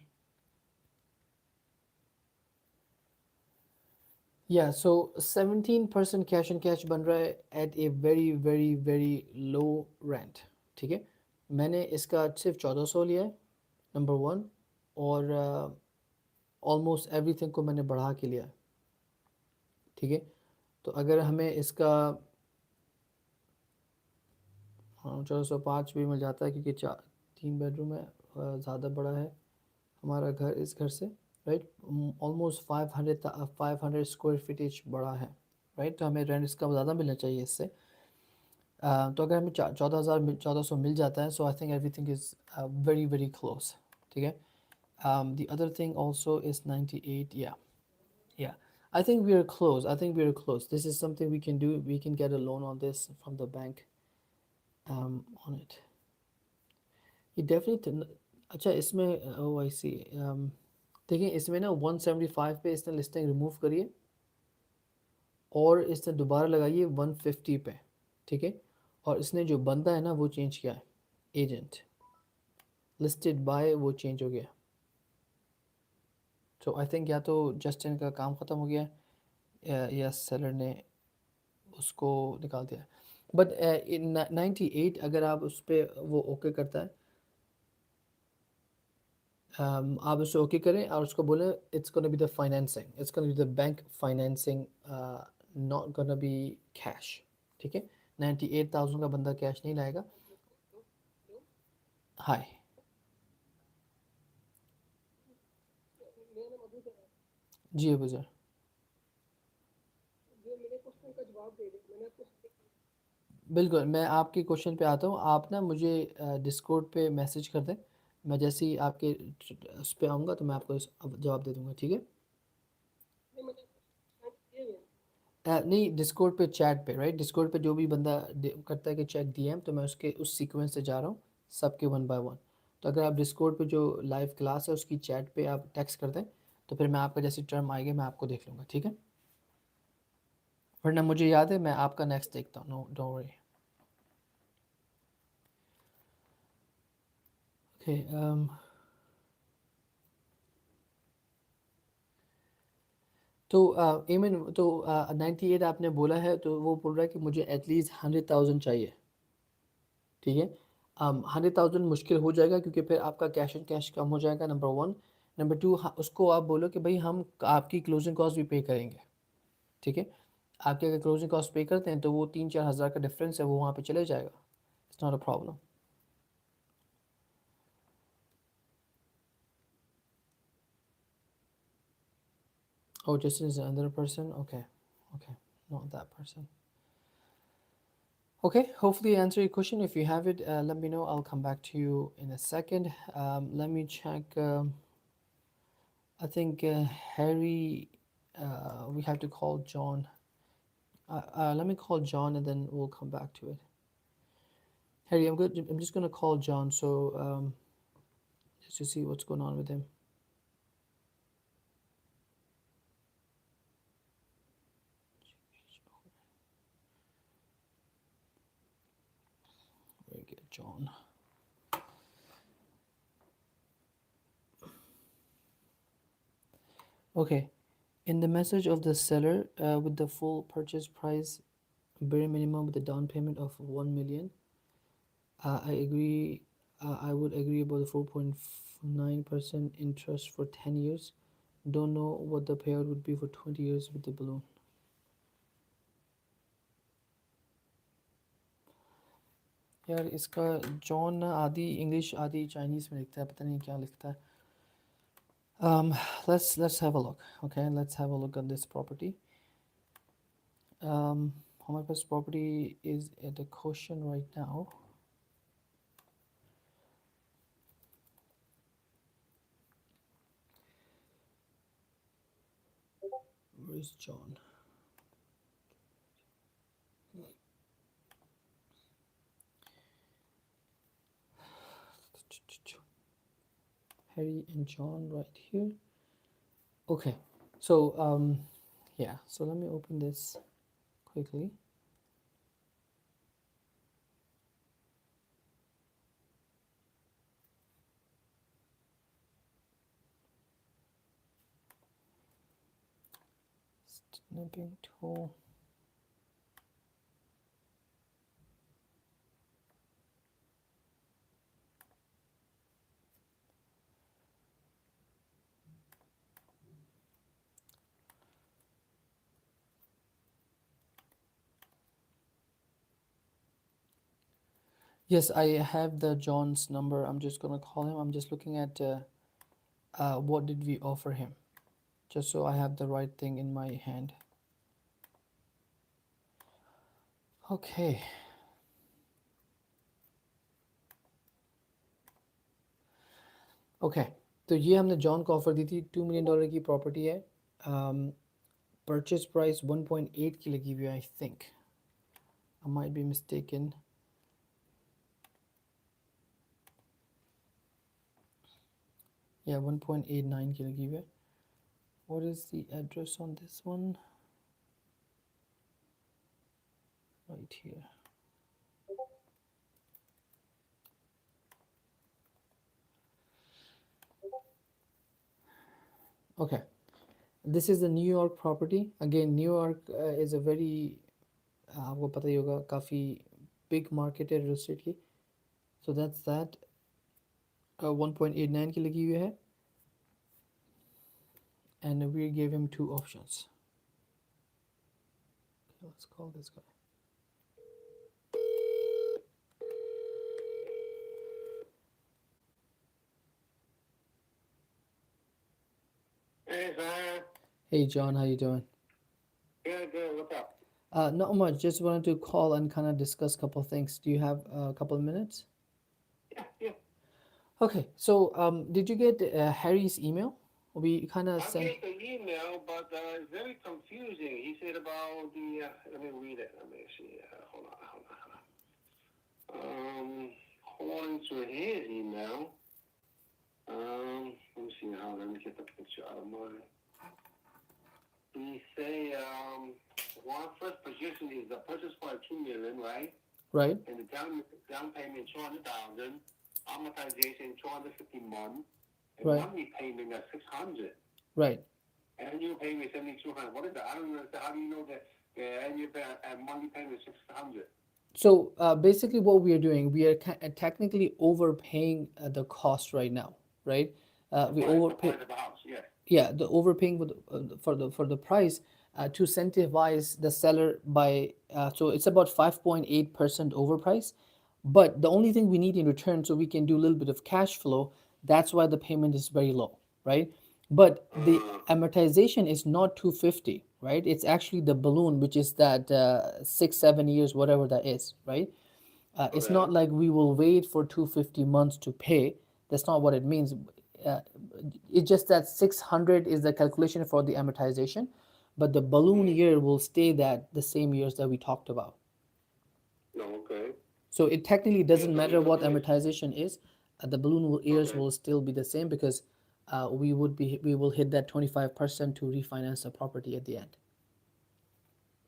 yeah so 17% cash and cash बन रहा है at a very very very low rent ठीक है मैंने इसका सिर्फ 1400 लिया है नंबर वन और ऑलमोस्ट एवरीथिंग को मैंने बढ़ा के लिया है ठीक है तो अगर हमें इसका 1405 भी मिल जाता है क्योंकि 3 बेडरूम है ज़्यादा बड़ा है हमारा घर इस घर से right almost 500 square feet etch बड़ा है राइट तो हमें रेंट इसका ज़्यादा मिलना चाहिए इससे तो अगर हमें 14,000 1400 मिल जाता है so I think everything is very very close ठीक है the other thing also is 98 yeah I think we are close I think we are close this is something we can do we can get a loan on this from the bank on it ये definitely अच्छा इसमें oh I see देखिए इसमें ना 175 पे इसने listing remove करिए और इसने दोबारा लगाइए 150 पे ठीक है और इसने जो बंदा है ना वो चेंज किया है एजेंट लिस्टेड बाय वो चेंज हो गया तो आई थिंक या तो जस्टिन का काम ख़त्म हो गया या सेलर ने उसको निकाल दिया बट 98 अगर आप उस पर वो ओके करता है आप उससे ओके करें और उसको बोलें it's gonna be the financing it's gonna be the bank financing not gonna be cash ठीक है 98,000 का बंदा कैश नहीं लाएगा हाय जी अबू सर बिल्कुल मैं आपके क्वेश्चन पे आता हूँ आप ना मुझे डिस्कॉर्ड पे मैसेज कर दें मैं जैसे ही आपके उस पर आऊँगा तो मैं आपको जवाब दे दूँगा ठीक है नहीं डिस्कॉर्ड पे चैट पे राइट डिस्कॉर्ड पे जो भी बंदा करता है कि चेक डीएम तो मैं उसके उस सीक्वेंस से जा रहा हूँ सबके वन बाय वन तो अगर आप डिस्कॉर्ड पे जो लाइव क्लास है उसकी चैट पे आप टेक्स्ट कर दें तो फिर मैं आपका जैसे टर्म आएगा मैं आपको देख लूँगा ठीक है वरना मुझे याद है मैं आपका नेक्स्ट देखता हूँ नो डोंट वरी ओके तो एमन तो 98 आपने बोला है तो वो बोल रहा है कि मुझे एटलीस्ट 100,000 चाहिए ठीक है 100,000 मुश्किल हो जाएगा क्योंकि फिर आपका कैश एंड कैश कम हो जाएगा नंबर वन नंबर टू उसको आप बोलो कि भाई हम आपकी क्लोजिंग कॉस्ट भी पे करेंगे ठीक है आपके अगर क्लोजिंग कॉस्ट पे करते हैं तो वो 3-4 हज़ार का डिफरेंस है वो वहाँ पे चले जाएगा. It's not a problem. Oh, Justin is another person. Okay, okay, not that person. Okay, hopefully I answer your question. If you have it, let me know. I'll come back to you in a second. Let me check. I think Harry. We have to call John. Let me call John and then we'll come back to it. Harry, I'm good. I'm just gonna call John so just to see what's going on with him. Very good, John. Okay, in the message of the seller, with the full purchase price, bare minimum with the down payment of 1 million. I agree. I would agree about the 4.9% interest for 10 years. Don't know what the payout would be for 20 years with the balloon. यार इसका John आधी English आधी Chinese में लिखता है पता नहीं क्या लिखता है. Let's have a look. Okay, let's have a look at this property. हमारे पास property is at the caution right now. Where is John? Harry and John right here. Okay, so yeah, so let me open this quickly. Snipping tool. Yes, I have the John's number. I'm just gonna call him. I'm just looking at what did we offer him, just so I have the right thing in my hand. Okay. Okay. तो ये हमने John को offer दी थी. $2 million की property है. Purchase price 1.8 की लगी हुई है. I think I might be mistaken. Yeah, 1.89 की लगी हुई है. What is the address on this one? Right here. Okay, this is the New York property. Again, New York is a very आपको पता ही होगा काफ़ी big market है real estate की. So that's that. 1.89 की लगी हुई है. And we gave him two options. Okay, let's call this guy. Hey, Zion. Hey John, how you doing? Good, good. What's up? Not much. Just wanted to call and kind of discuss a couple of things. Do you have a couple of minutes? Yeah, yeah. Okay. So did you get Harry's email? We kind of I sent. get the email, but it's very confusing. He said about the. Let me read it. Let me see. Hold on, hold on, hold on. According to his email, let me see how. Let me get the picture out of mine. He say one first position is the purchase price 2 million, right? Right. And the down payment 200,000, amortization 250 months, and Right. monthly payment at 600. Right. Annual payment 7,200. What is that? I don't understand. How do you know that the annual monthly payment is 600? So basically, what we are doing, we are technically overpaying the cost right now, right? We The overpay. price of the house, yes. Yeah, the overpaying for the price. to incentivize the seller by so it's about 5.8% overprice, but the only thing we need in return so we can do a little bit of cash flow, that's why the payment is very low, right? But the amortization is not 250, right? It's actually the balloon, which is that 6 7 years, whatever that is, right? It's Okay. not like we will wait for 250 months to pay. That's not what it means. uh, it's just that 600 is the calculation for the amortization, but the balloon Mm. year will stay that the same years that we talked about. No, okay. So it technically Yeah, doesn't so matter in what other words, amortization is. The balloon years okay. will still be the same because we will hit that 25% to refinance the property at the end.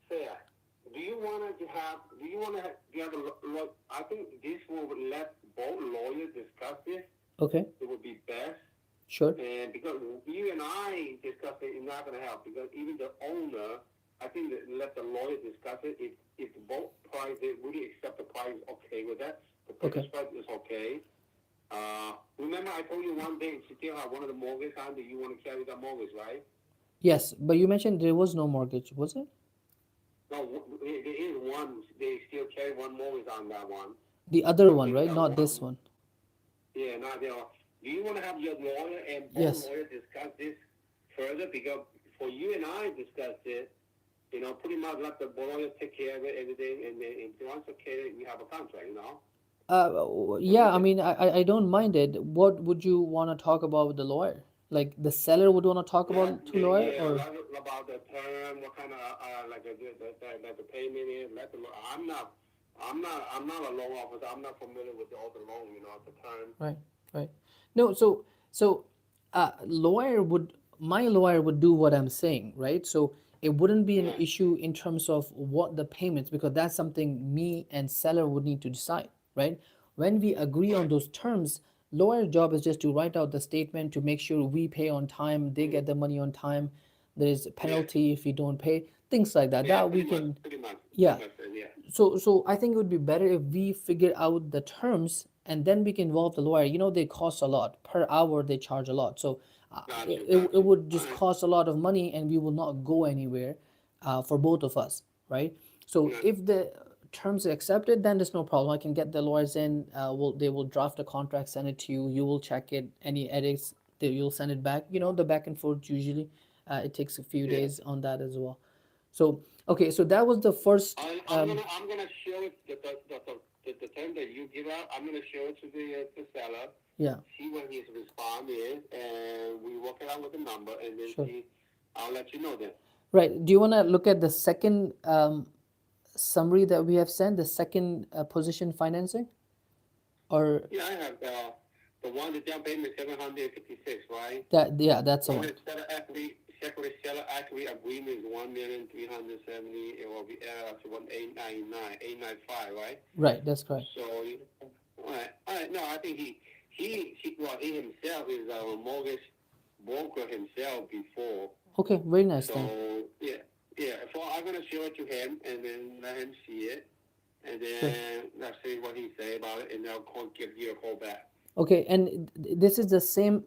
Fair. Do you want to have, I think this will let both lawyers discuss this. Okay, It would be best. sure. And because you and I discuss it, it's not going to help because even the owner, I think that let the lawyer discuss it. If both parties they really accept the price, okay with that, the purchase Okay. price is okay. Remember I told you one day you still have one of the mortgage on that you want to carry that mortgage, right? Yes, but you mentioned there was no mortgage, was it? No, there is one. They still carry one mortgage on that one. The other I one, think right? that Not this one. one. Yeah, not there. Do you want to have your lawyer and both Yes. lawyers discuss this further? Because for you and I discuss it, pretty much let the lawyer take care of it, everything, and then if once okay, we have a contract. And Yeah, we I can, mean, I don't mind it. What would you want to talk about with the lawyer? Like the seller would want to talk about to lawyer, yeah, or let about the term, what kind of like the payment is. I'm not a loan officer. I'm not familiar with all the loan, the term. right, right? No, so lawyer would my lawyer would do what I'm saying, right? So it wouldn't be an Yeah, issue in terms of what the payments, because that's something me and seller would need to decide, right? When we agree on right. those terms, lawyer's job is just to write out the statement to make sure we pay on time, they Mm, get the money on time, there's a yeah, penalty if we don't pay, things like that. yeah, That we can, pretty yeah. much, yeah. So I think it would be better if we figure out the terms and then we can involve the lawyer. They cost a lot per hour. They charge a lot, so Got it, you, it, got it you. would All just right. cost a lot of money and we will not go anywhere for both of us, right? So Yeah, if the terms are accepted, then there's no problem. I can get the lawyers in. They will draft a contract, send it to you. You will check it. Any edits, you'll send it back. The back and forth usually it takes a few yeah. days on that as well. So okay, so that was the first. I'm gonna show it the term that you give out. I'm gonna show it to the seller, Yeah, see what his response is, and we work it out with the number, and then sure. see. I'll let you know then. Right. Do you want to look at the second summary that we have sent, the second position financing? Or Yeah, I have the one the down payment 756, right? that, yeah, that's the one. Owner seller equity agreement is 1,370. It will be to 1,899,895, right? Right, that's correct. So, all right. No, I think he himself is a mortgage broker himself before. Okay, very nice then. So yeah. So I'm gonna show it to him and then let him see it, and Sure. then let's see what he say about it, and I'll give you a call back. Okay, and this is the same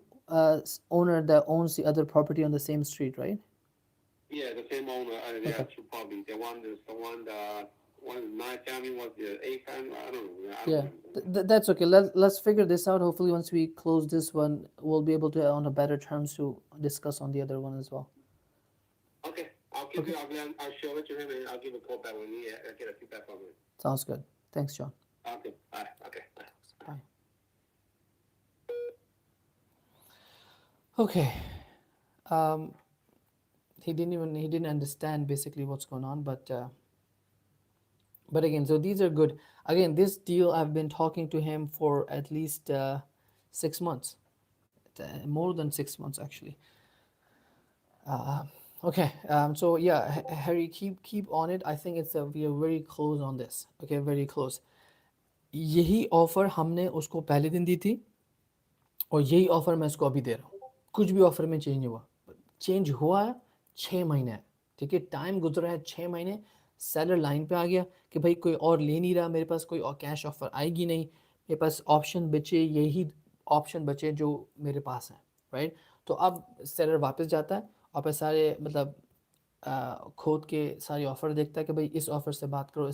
owner that owns the other property on the same street, right? Yeah, the same owner. There are Okay. two properties. The one is 9 family, was the 8 family. I don't know. I don't Yeah, remember. that's okay. Let's figure this out. Hopefully, once we close this one, we'll be able to on a better terms to discuss on the other one as well. Okay, Okay, I'll show it to him, and I'll give a call back when I get a feedback from him. sounds good. Thanks, John. Okay, all right, okay. Bye. Bye. Okay. Um, he didn't understand basically what's going on, but again, so these are good. Again, this deal I've been talking to him for at least 6 months, more than 6 months actually. Okay, so yeah, Harry, keep on it. I think we are very close on this. Okay, very close. यही offer हमने उसको पहले दिन दी थी और यही offer मैं उसको अभी दे रहा हूँ. कुछ भी ऑफर में चेंज नहीं हुआ. चेंज हुआ है 6 महीने है. ठीक है, टाइम गुजरा है 6 महीने. सेलर लाइन पे आ गया कि भाई कोई और ले नहीं रहा, मेरे पास कोई और कैश ऑफर आएगी नहीं, मेरे पास ऑप्शन बचे, यही ऑप्शन बचे जो मेरे पास हैं, राइट. तो अब सेलर वापस जाता है, और सारे मतलब खोद के सारी ऑफ़र देखता है कि भाई इस ऑफ़र से बात करो,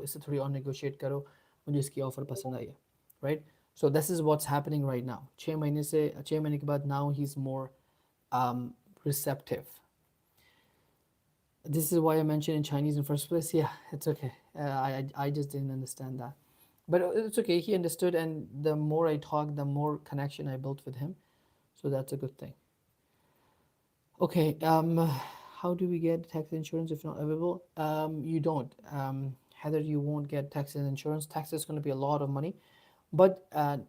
इससे थोड़ी और नेगोशिएट करो, मुझे इसकी ऑफ़र पसंद आई है, right? So this is what's happening right now. 6 महीने के बाद now he is more receptive. This is why I mentioned in Chinese in first place. Yeah, it's okay. I just didn't understand that, but it's okay. He understood, and the more I talked, the more connection I built with him. So that's a good thing. Okay. How do we get tax insurance if not available? You don't. Heather, you won't get tax and insurance. Tax is going to be a lot of money, but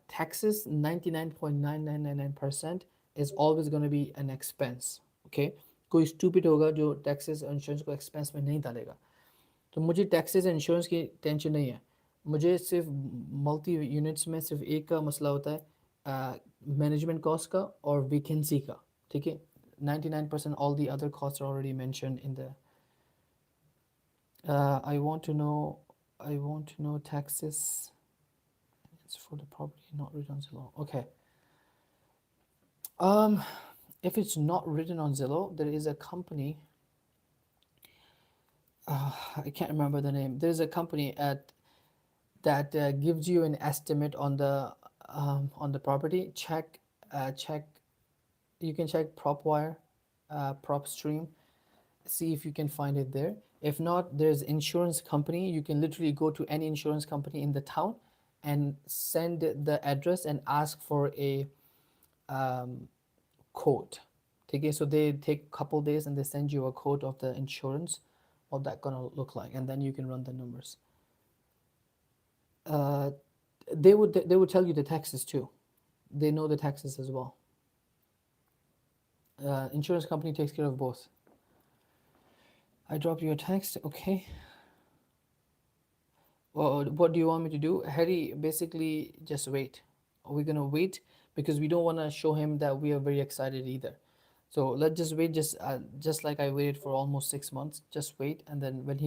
taxes 99.9999% is always going to be an expense. Okay. कोई stupid होगा जो taxes और insurance को expense में नहीं डालेगा. तो मुझे टैक्सेस एंड इंश्योरेंस की टेंशन नहीं है। मुझे सिर्फ मल्टी यूनिट्स में सिर्फ एक का मसला होता है, मैनेजमेंट कॉस्ट का और वैकेंसी का, ठीक है। 99% all the other cost are already mentioned in the I want to know taxes it's for the property not written on Zillow. Okay. Um, if it's not written on Zillow, there is a company. I can't remember the name. There's a company that gives you an estimate on the property. Check. You can check PropWire, PropStream. See if you can find it there. If not, there's insurance company. You can literally go to any insurance company in the town and send the address and ask for a um, quote. Okay, so they take a couple days and they send you a quote of the insurance, what that gonna look like, and then you can run the numbers. Uh, they would tell you the taxes too. They know the taxes as well. Insurance company takes care of both. I dropped your text. Okay. Well, what do you want me to do, Harry? Basically, just wait. We're gonna wait because we don't want to show him that we are very excited either. So let's just wait. Just like I waited for almost 6 months. Just wait, and then when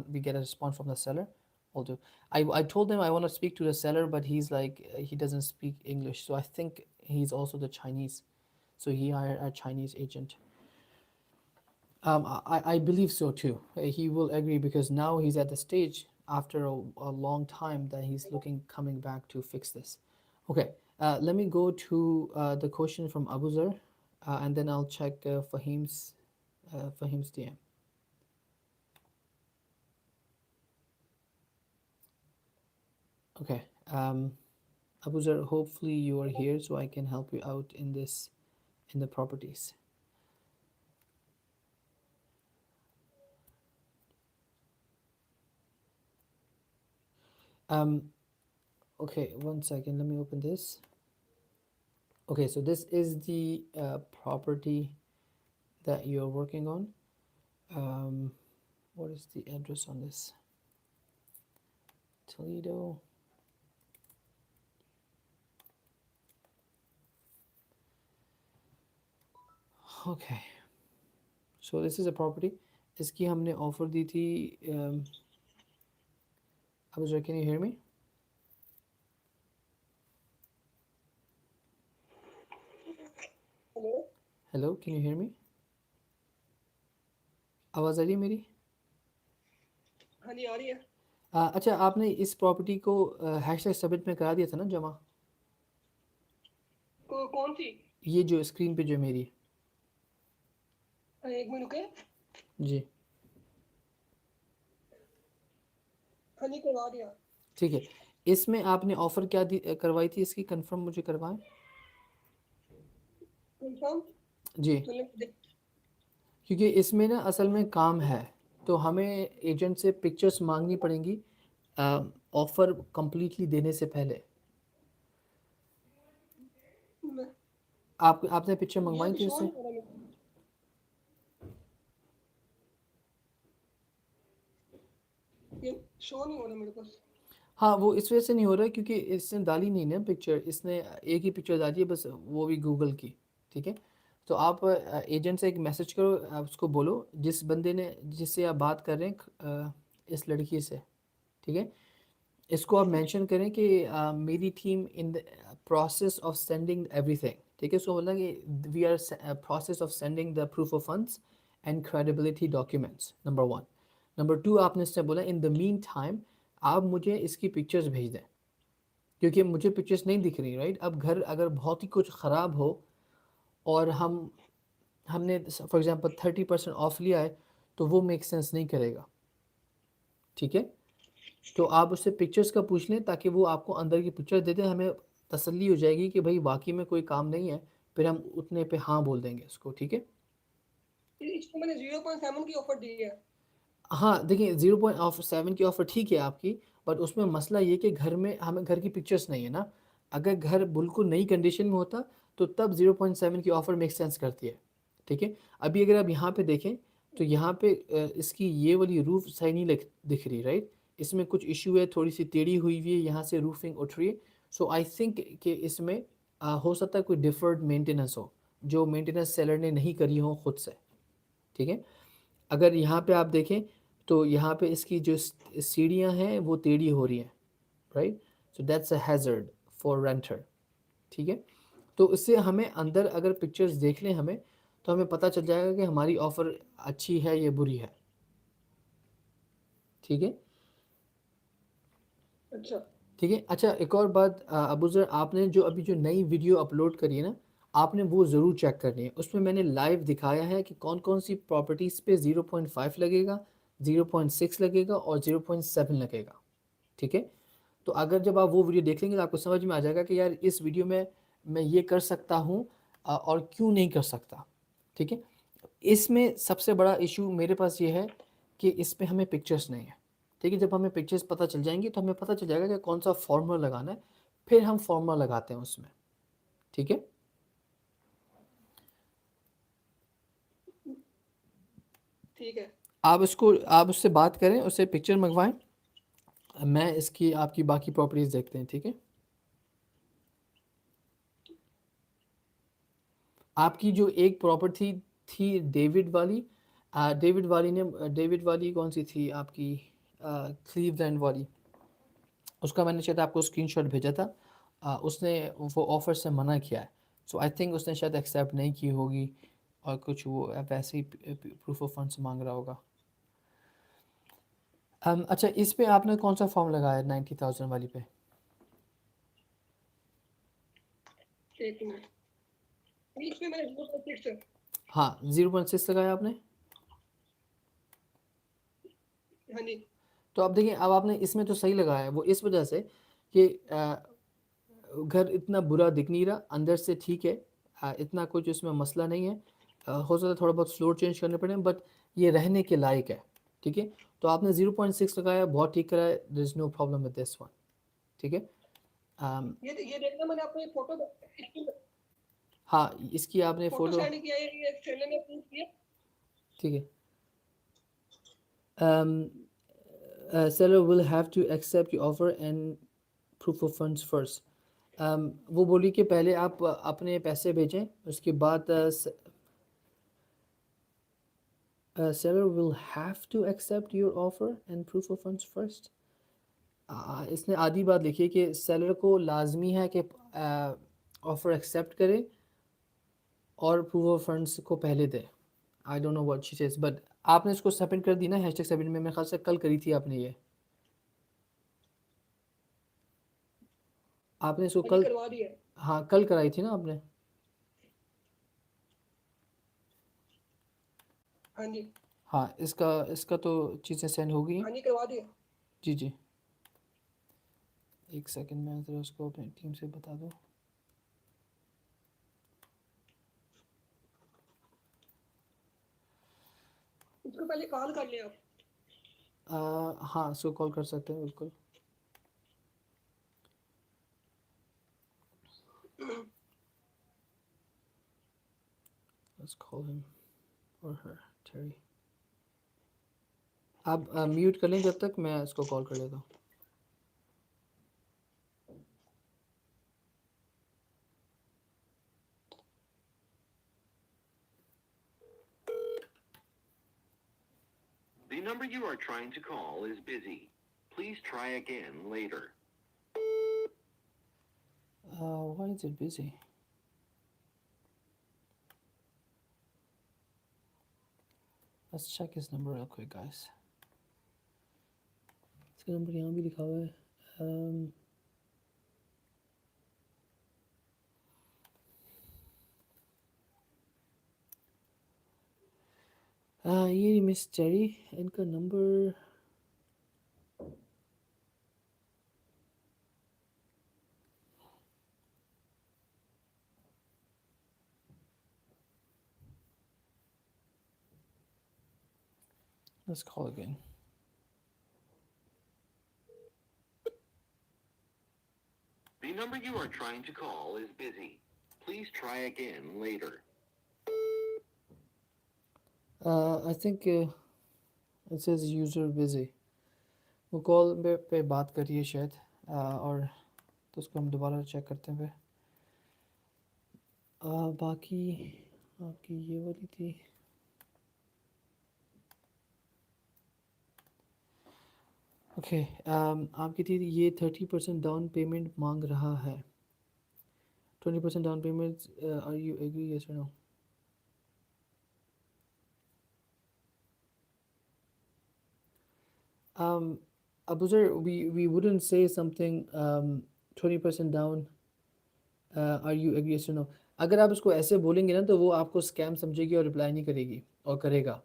we get a response from the seller. We'll do. I told him I want to speak to the seller, but he's like he doesn't speak English, so I think he's also the Chinese. So he hired a Chinese agent. I believe so too. He will agree because now he's at the stage after a long time that he's coming back to fix this. Okay, let me go to the question from Abuzar, and then I'll check Fahim's DM. Okay, Abuzar, hopefully you are here so I can help you out in the properties. Okay, 1 second. Let me open this. Okay, so this is the property that you're working on. What is the address on this? Toledo. Okay, so this is a property. इसकी हमने offer दी थी. Abuzar, can you hear me? Hello, can you hear me? आवाज़ आ रही है मेरी? हाँ जी आ रही है। अच्छा, आपने इस प्रॉपर्टी को हैशटैग सबमिट में करा दिया था ना जमा? कौन सी? ये जो स्क्रीन पे जो मेरी, एक मिनट रुके। जी हाँ जी करवा दिया। ठीक है। इसमें आपने ऑफर क्या करवाई थी इसकी, कंफर्म मुझे करवाएं। कंफर्म जी, क्योंकि इसमें ना असल में काम है, तो हमें एजेंट से पिक्चर्स मांगनी पड़ेंगी ऑफर कंप्लीटली देने से पहले। आपने पिक्चर मंगवाई थी उससे? ये शो नहीं हो रहा मेरे पास। हाँ, वो इस वजह से नहीं हो रहा है क्योंकि इसने डाली नहीं ना पिक्चर, इसने एक ही पिक्चर डाली है बस, वो भी गूगल की। ठीक है, तो आप एजेंट से एक मैसेज करो, आप उसको बोलो जिस बंदे ने जिससे आप बात कर रहे हैं इस लड़की से, ठीक है, इसको आप मेंशन करें कि मेरी team in the process of sending everything. ठीक है, सो मतलब कि we are process of sending the proof of funds and credibility documents, number 1. number 2 आपने इससे बोला in the meantime آپ مجھے اس کی پکچرز بھیج دیں کیونکہ مجھے پکچرز نہیں دکھ رہی رائٹ. اب گھر اگر بہت ہی کچھ خراب ہو اور ہم نے فار ایگزامپل 30% آف لیا ہے تو وہ میک سینس نہیں کرے گا. ٹھیک ہے, تو آپ اس سے پکچرز کا پوچھ لیں تاکہ وہ آپ کو اندر کی پکچر دے دیں, ہمیں تسلی ہو جائے گی کہ بھائی واقعی میں کوئی کام نہیں ہے, پھر ہم اتنے پہ ہاں بول دیں گے اس کو. ٹھیک ہے, اس کو میں نے 0.7 کی آفر دی ہے. ہاں دیکھیں 0.7 کی آفر ٹھیک ہے آپ کی, بٹ اس میں مسئلہ یہ کہ گھر میں ہمیں گھر کی پکچرز نہیں ہے نا. اگر گھر بالکل نئی کنڈیشن میں ہوتا تو تب 0.7 کی آفر میک سینس کرتی ہے. ٹھیک ہے, ابھی اگر آپ یہاں پہ دیکھیں تو یہاں پہ اس کی یہ والی روف صحیح نہیں دکھ رہی رائٹ, اس میں کچھ ایشو ہے, تھوڑی سی ٹیڑھی ہوئی ہوئی ہے, یہاں سے روفنگ اٹھ رہی ہے. سو آئی تھنک کہ اس میں ہو سکتا ہے کوئی ڈیفرڈ مینٹیننس ہو جو مینٹیننس سیلر نے نہیں کری ہو خود سے. ٹھیک ہے, اگر یہاں پہ آپ دیکھیں تو یہاں پہ اس کی جو سیڑھیاں ہیں وہ ٹیڑھی ہو رہی ہیں right, so that's a hazard for renter. ٹھیک ہے, تو اس سے ہمیں اندر اگر پکچرز دیکھ لیں ہمیں تو ہمیں پتہ چل جائے گا کہ ہماری آفر اچھی ہے یا بری ہے. ٹھیک ہے, اچھا ٹھیک ہے. اچھا ایک اور بات ابو ذر, آپ نے جو ابھی جو نئی ویڈیو اپلوڈ کری ہے نا, آپ نے وہ ضرور چیک کرنی ہے. اس میں نے لائیو دکھایا ہے کہ کون کون سی پراپرٹیز پہ 0.5 لگے گا, 0.6 لگے گا اور 0.7 لگے گا. ٹھیک ہے, تو اگر جب آپ وہ ویڈیو دیکھ لیں گے تو آپ کو سمجھ میں آ جائے گا کہ یار اس ویڈیو میں یہ کر سکتا ہوں اور کیوں نہیں کر سکتا. ٹھیک ہے, اس میں سب سے بڑا ایشو میرے پاس یہ ہے کہ اس پہ ہمیں پکچرز نہیں ہے. ٹھیک ہے, جب ہمیں پکچرز پتہ چل جائیں گی تو ہمیں پتہ چل جائے گا کہ کون سا فارمولا لگانا ہے, پھر ہم فارمولا لگاتے ہیں اس میں. ٹھیک ہے, ٹھیک ہے. آپ اس سے بات کریں, اس سے پکچر منگوائیں, میں اس کی آپ کی باقی پراپرٹیز دیکھتے ہیں. ٹھیک ہے, آپ کی جو ایک پراپرٹی تھی ڈیوڈ والی, ڈیوڈ والی کون سی تھی آپ کی, کلیو لینڈ والی, اس کا میں نے شاید آپ کو اسکرین شاٹ بھیجا تھا. اس نے وہ آفر سے منع کیا ہے. سو آئی تھنک اس نے شاید ایکسیپٹ نہیں کی ہوگی اور کچھ وہ ویسے ہی پروف آف فنڈس مانگ رہا ہوگا. اچھا اس پہ آپ نے کون سا فارم لگایا ہے 90,000 والی پہ؟ ایک منٹ, اس پہ میں نے 0.6 ہے. ہاں 0.6 لگایا آپ نے. ہاں جی. تو اب دیکھیں, اب آپ نے اس میں تو صحیح لگایا ہے, وہ اس وجہ سے کہ گھر اتنا برا دکھ نہیں رہا, اندر سے ٹھیک ہے, اتنا کچھ اس میں مسئلہ نہیں ہے. ہو سکتا ہے تھوڑا بہت فلور چینج کرنے پڑیں, بٹ یہ رہنے کے لائق ہے. ٹھیک ہے, تو آپ نے 0.6 لگایا, بہت ٹھیک کرا ہے, there is no problem with this one. ٹھیک ہے, یہ دیکھنا, میں نے آپ کو ایک فوٹو ہاں اس کی آپ نے فوٹو, سینڈ کیا ہے, یہ سیلر نے اپروو کیا. ٹھیک ہے, seller will have to accept your offer and proof of funds first. وہ بولی کہ پہلے آپ اپنے پیسے بھیجیں, اس کے بعد seller will have to accept your offer and proof of funds first. اس نے آدھی بات لکھی ہے کہ سیلر کو لازمی ہے کہ آفر ایکسیپٹ کرے اور پروف آف فنڈس کو پہلے دے. I don't know what she says, but آپ نے اس کو سبمٹ کر دی نا, ہیش ٹیگ سبمٹ میں میرے خیال سے کل کری تھی آپ نے, یہ آپ نے اس کو کل, کروا دی ہے. ہاں کل کرائی تھی نا آپ نے. ہاں جی. ہاں اس کا تو چیزیں سینڈ ہو گئی ہیں. ہاں جی کروا دی ہے. جی جی, ایک سیکنڈ میں ذرا اس کو اپنی ٹیم سے بتا دوں. اس کو پہلے کال کر لیں آپ. ہاں اس کو کال کر سکتے ہیں بالکل. Let's call him or her, Terry. آپ میوٹ کر لیں جب تک, میں اس کو کال کر لیتا ہوں. The number you are trying to call is busy. Please try again later. Why is it busy? Let's check his number real quick, guys. इसका नंबर यहाँ भी लिखा हुआ है. ये मिस चेरी, इनका number let's call again. The number you are trying to call is busy. Please try again later. I think it says user busy. वो call पे बात करिए शायद, और तो उसको हम दोबारा चेक करते हैं फिर. बाकी आपकी ये वाली थी. ओके, आपकी थी ये 30% डाउन पेमेंट मांग रहा है. 20% down payment, are you agree, yes और no? Abu sir, we wouldn't say something 20% down, are you agree, yes or no. अगर आप उसको ऐसे बोलेंगे ना तो वो आपको स्कैम समझेगी और रिप्लाई नहीं करेगी और करेगा.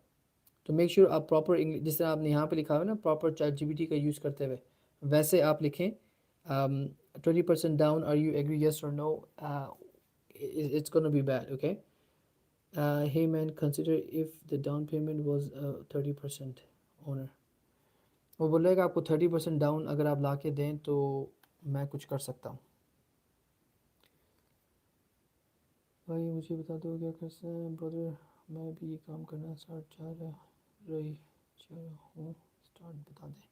तो मेक श्योर आप प्रॉपर इंग्लिश, जिस तरह आपने यहाँ पे लिखा हुआ है ना, प्रॉपर चैट जीपीटी का यूज़ करते हुए वैसे आप लिखें. 20% down, are you agree, yes और no. It's gonna be bad, okay. Hey man, consider if the down payment was 30% owner. وہ بولے گا آپ کو 30% ڈاؤن اگر آپ لا کے دیں تو میں کچھ کر سکتا ہوں. بھائی مجھے بتا دو کیا کر سکتے ہیں برادر, میں بھی یہ کام کرنا اسٹارٹ چاہ رہا ہوں, اسٹارٹ بتا دیں.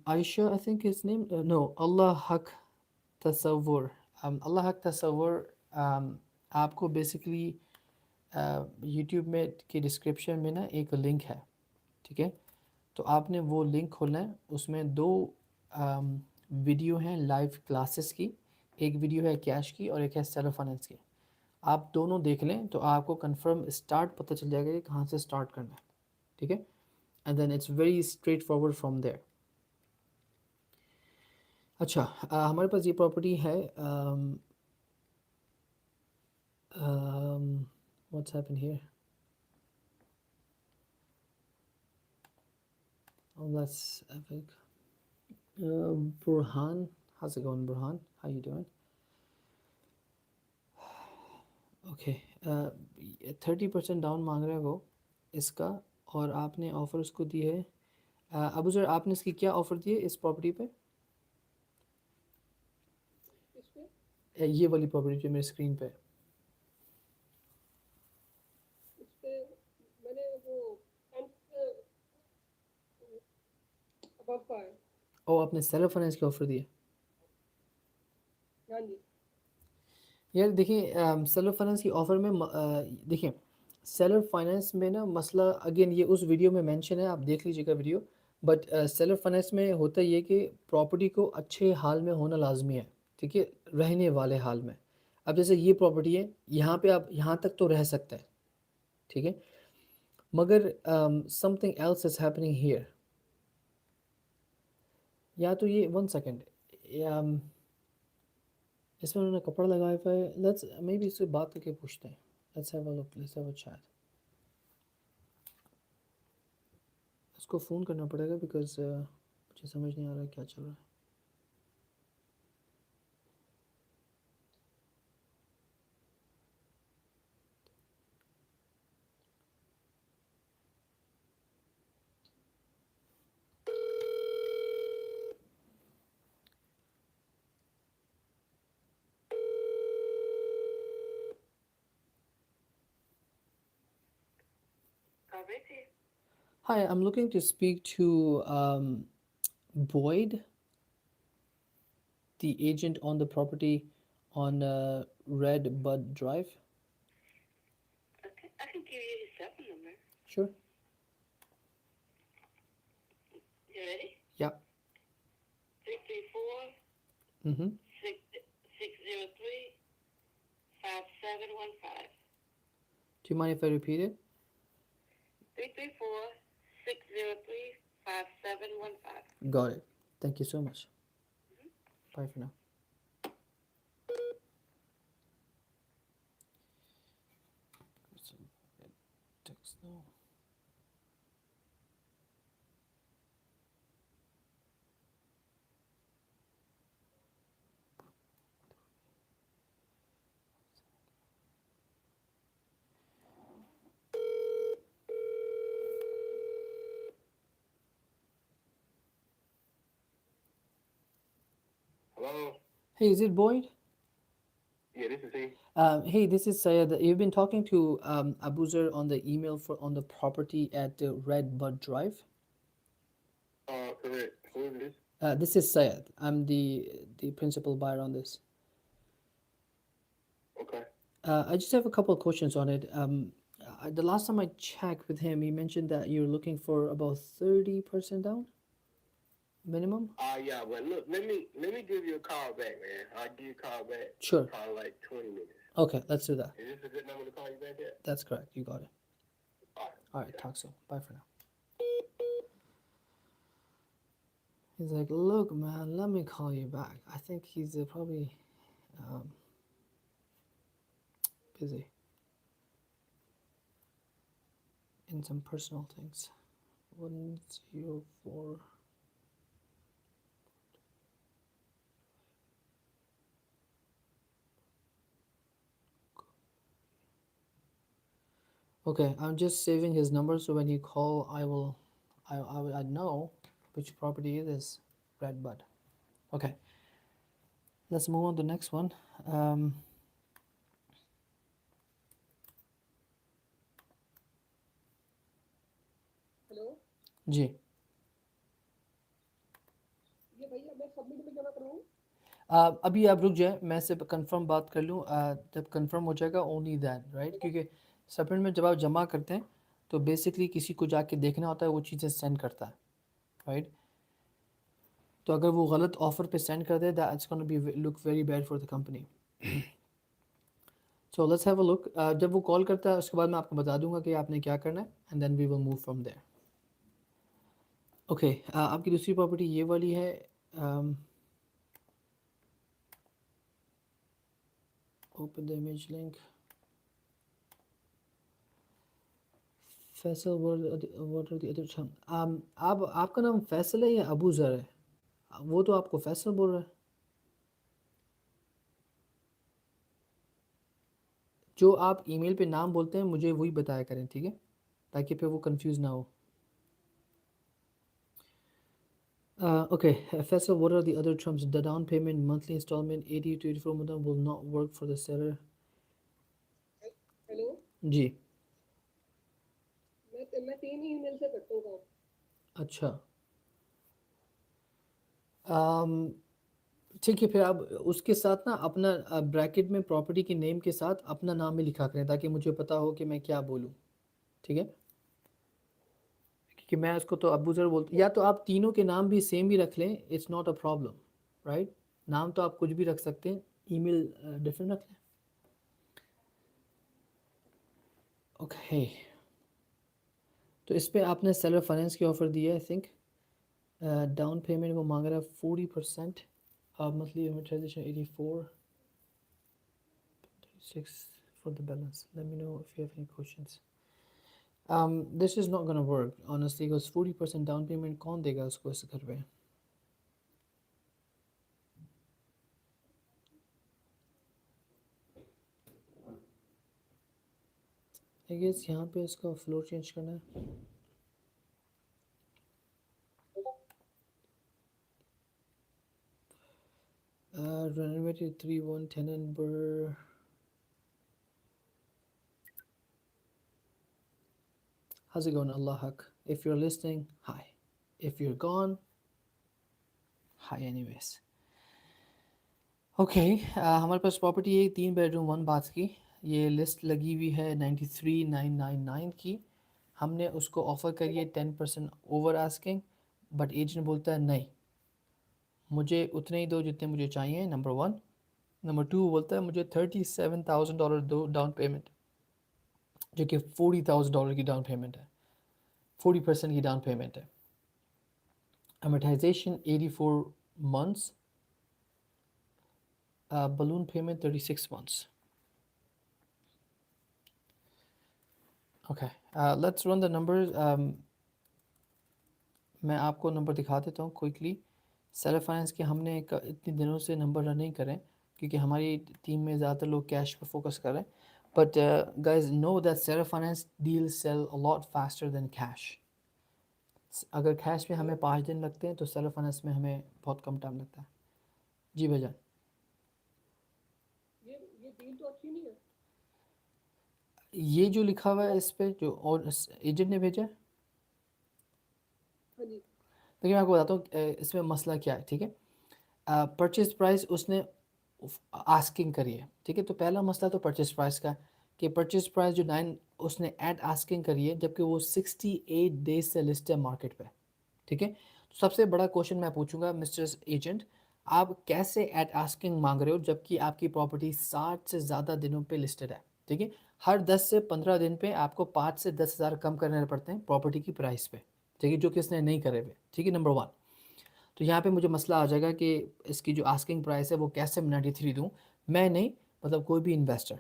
عائشہ آئی تھنک ہز نیم, نو, اللہ حق تصور. اللہ حق تصور آپ کو بیسکلی یوٹیوب میں کی ڈسکرپشن میں نا ایک لنک ہے, ٹھیک ہے. تو آپ نے وہ لنک کھولنا ہے, اس میں 2 ویڈیو ہیں لائیو کلاسز کی. ایک ویڈیو ہے کیش کی اور ایک ہے سیلف فائننس کی. آپ دونوں دیکھ لیں تو آپ کو کنفرم اسٹارٹ پتہ چل جائے گا کہ کہاں سے اسٹارٹ کرنا ہے, ٹھیک ہے. And then it's very straightforward from there. اچھا, ہمارے پاس یہ پراپرٹی ہے. What's happen here. That's epic. Burhan, how's it going, Burhan? How you doing? Okay, 30% down مانگ رہا ہے وہ اس کا, اور آپ نے آفر اس کو دی ہے. ابو سر آپ نے اس کی کیا آفر دی ہے اس پراپرٹی پہ؟ اس پہ یہ والی پراپرٹی جو میرے اسکرین پہ. اس پہ میں نے وہ ابو کا ہے. او, آپ نے سیلف فائننس کی آفر دی ہے. ہاں جی, یار دیکھیں, سیلف فائننس کی آفر میں دیکھیں, سیلف فائننس میں نا مسئلہ اگین یہ اس ویڈیو میں مینشن ہے, آپ دیکھ لیجیے گا ویڈیو. بٹ سیلف فائننس میں ہوتا یہ کہ پراپرٹی کو اچھے حال میں ہونا لازمی ہے, ٹھیک ہے, رہنے والے حال میں. اب جیسے یہ پراپرٹی ہے, یہاں پہ آپ یہاں تک تو رہ سکتے ہیں, ٹھیک ہے, مگر something else is happening here. یا تو یہ 1 سیکنڈ, اس میں انہوں نے کپڑا لگایا ہوا ہے. لیٹس مے بی اس سے بات کر کے پوچھتے ہیں. Let's have a look, let's have a chat. اس کو فون کرنا پڑے گا بیکاز مجھے سمجھ نہیں آ رہا ہے کیا چل رہا ہے. Hi, I'm looking to speak to Boyd, the agent on the property on Red Bud Drive. Okay, I can give you his cell phone number. Sure. You ready? Yeah. 334 Mm-hmm. 603 5715. Do you mind if I repeat it? 334-603-5715. Got it. Thank you so much. Bye for now. Text now. Hello? Hey, is it Boyd? Yeah, this is he. Hey, this is Sayed. You've been talking to Abuzer on the email for on the property at Red Bud Drive. Correct. Who is this? This is Sayed. I'm the principal buyer on this. Okay. I just have a couple of questions on it. The last time I checked with him, he mentioned that you're looking for about 30% down minimum. Yeah, but look, let me give you a call back, man. I'll give you a call back. Sure. Probably like 20 minutes. Okay, let's do that. Is this a good number to call you back at? That's correct. You got it. All right. All right, talk soon. Bye for now. He's like, look, man, let me call you back. I think he's probably busy in some personal things. 104. Okay, I'm just saving his number so when you call, I know which property it is. Red Bud. Okay, let's move on to the next one. Hello ji ये भैया मैं submit में जमा करूँ अभी आप रुक जाए, मैं सिर्फ कंफर्म बात कर लूँ। जब कंफर्म हो जाएगा ओनली दैट, राइट? क्योंकि सबमिट में जब आप जमा करते हैं तो बेसिकली किसी को जाके देखना होता है, वो चीज़ें सेंड करता है, राइट? तो अगर वो गलत ऑफर पे सेंड कर दे, that's gonna be look very bad for the company. So let's have a look. जब वो कॉल करता है उसके बाद मैं आपको बता दूंगा कि आपने क्या करना है, and then we will move from there. Okay, आपकी दूसरी प्रॉपर्टी ये वाली है। Open the image link. Faisal, what are the other term? आप आपका नाम फैसल है या अबू ज़र है? वो तो आपको फैसल बोल रहा है। जो आप ईमेल पे नाम बोलते हैं मुझे वही बताया करें, ठीक है? ताकि फिर वो कंफ्यूज ना हो। Okay, Faisal, what are the other terms? The down payment, monthly installment, 80 to 84 month will not work for the seller. Hello ji, मैं 3 ही ईमेल से करता हूँ काम अच्छा। ठीक है, फिर आप उसके साथ ना अपना ब्रैकेट में प्रॉपर्टी के नेम के साथ अपना नाम भी लिखा करें ताकि मुझे पता हो कि मैं क्या बोलूँ, ठीक है? क्योंकि मैं उसको तो अबू ज़र बोलता, या तो आप तीनों के नाम भी सेम ही रख लें, it's not a problem, right? नाम तो आप कुछ भी रख सकते हैं, ईमेल डिफरेंट रख लें। ओके, तो इस पे आपने सेलर फाइनेंस की ऑफ़र दी है, आई थिंक। डाउन पेमेंट वो मांग रहा है 40%, monthly amortization 84, 36 for the balance. Let me know if you have any questions. This is not gonna work honestly because 40% down payment कौन देगा उसको इस घर पे? I guess यहाँ पे इसका फ्लोर चेंज करना है। Renovated 3-1 tenant Burr. How's it going, Allah Haq? If you're listening, hi. If you're gone, hi anyways. Okay, हमारे पास प्रॉपर्टी है 3 बेडरूम 1 बाथ की। ये लिस्ट लगी हुई है 93,999 की। हमने उसको ऑफ़र करी है 10% ओवर आस्किंग, बट एजेंट बोलता है नहीं, मुझे उतने ही दो जितने मुझे चाहिए, नंबर 1। नंबर 2 बोलता है मुझे $37,000 दो डाउन पेमेंट, जो कि $40,000 की डाउन पेमेंट है। 40% کی ڈاؤن پیمنٹ ہے. amortization 84 months, balloon payment 36 months. Okay, let's run the numbers. میں آپ کو نمبر دکھا دیتا ہوں کوئکلی. سیلف فائنینس کے ہم نے اتنے دنوں سے نمبر رن نہیں کریں کیونکہ ہماری ٹیم میں زیادہ تر لوگ کیش پہ فوکس کر رہے ہیں. But guys know that self finance deal sell lot faster than cash. اگر کیش میں ہمیں 5 دن لگتے ہیں تو سیلف فائنینس میں ہمیں بہت کم ٹائم لگتا ہے. جی بھائی جان. یہ ڈیل تو اچھی نہیں ہے. یہ جو لکھا ہوا ہے اس پہ جو اور ایجنٹ نے بھیجا ہے، ہاں جی. دیکھیے میں آپ کو بتاتا ہوں اس میں مسئلہ کیا ہے. ٹھیک ہے، پرچیز پرائس اس نے آسکنگ کری ہے. ٹھیک ہے، تو پہلا مسئلہ تو پرچیز پرائس کا کہ پرچیز پرائس جو 9 اس نے ایٹ آسکنگ کری ہے جبکہ وہ 68 ڈیز سے لسٹ ہے مارکیٹ پہ. ٹھیک ہے، تو سب سے بڑا کوشچن میں پوچھوں گا مسٹر ایجنٹ، آپ کیسے ایٹ آسکنگ مانگ رہے ہو جبکہ آپ کی پراپرٹی 60 سے زیادہ دنوں پہ لسٹڈ ہے. ٹھیک ہے، ہر 10 سے 15 دن پہ آپ کو 5 سے 10 ہزار کم کرنے پڑتے ہیں پراپرٹی کی پرائس پہ. ٹھیک ہے، جو کہ اس نے نہیں کرے ہوئے. ٹھیک ہے، نمبر 1. تو یہاں پہ مجھے مسئلہ آ جائے گا کہ اس کی جو آسکنگ پرائس ہے وہ کیسے میں 93 دوں، میں نہیں مطلب کوئی بھی انویسٹر.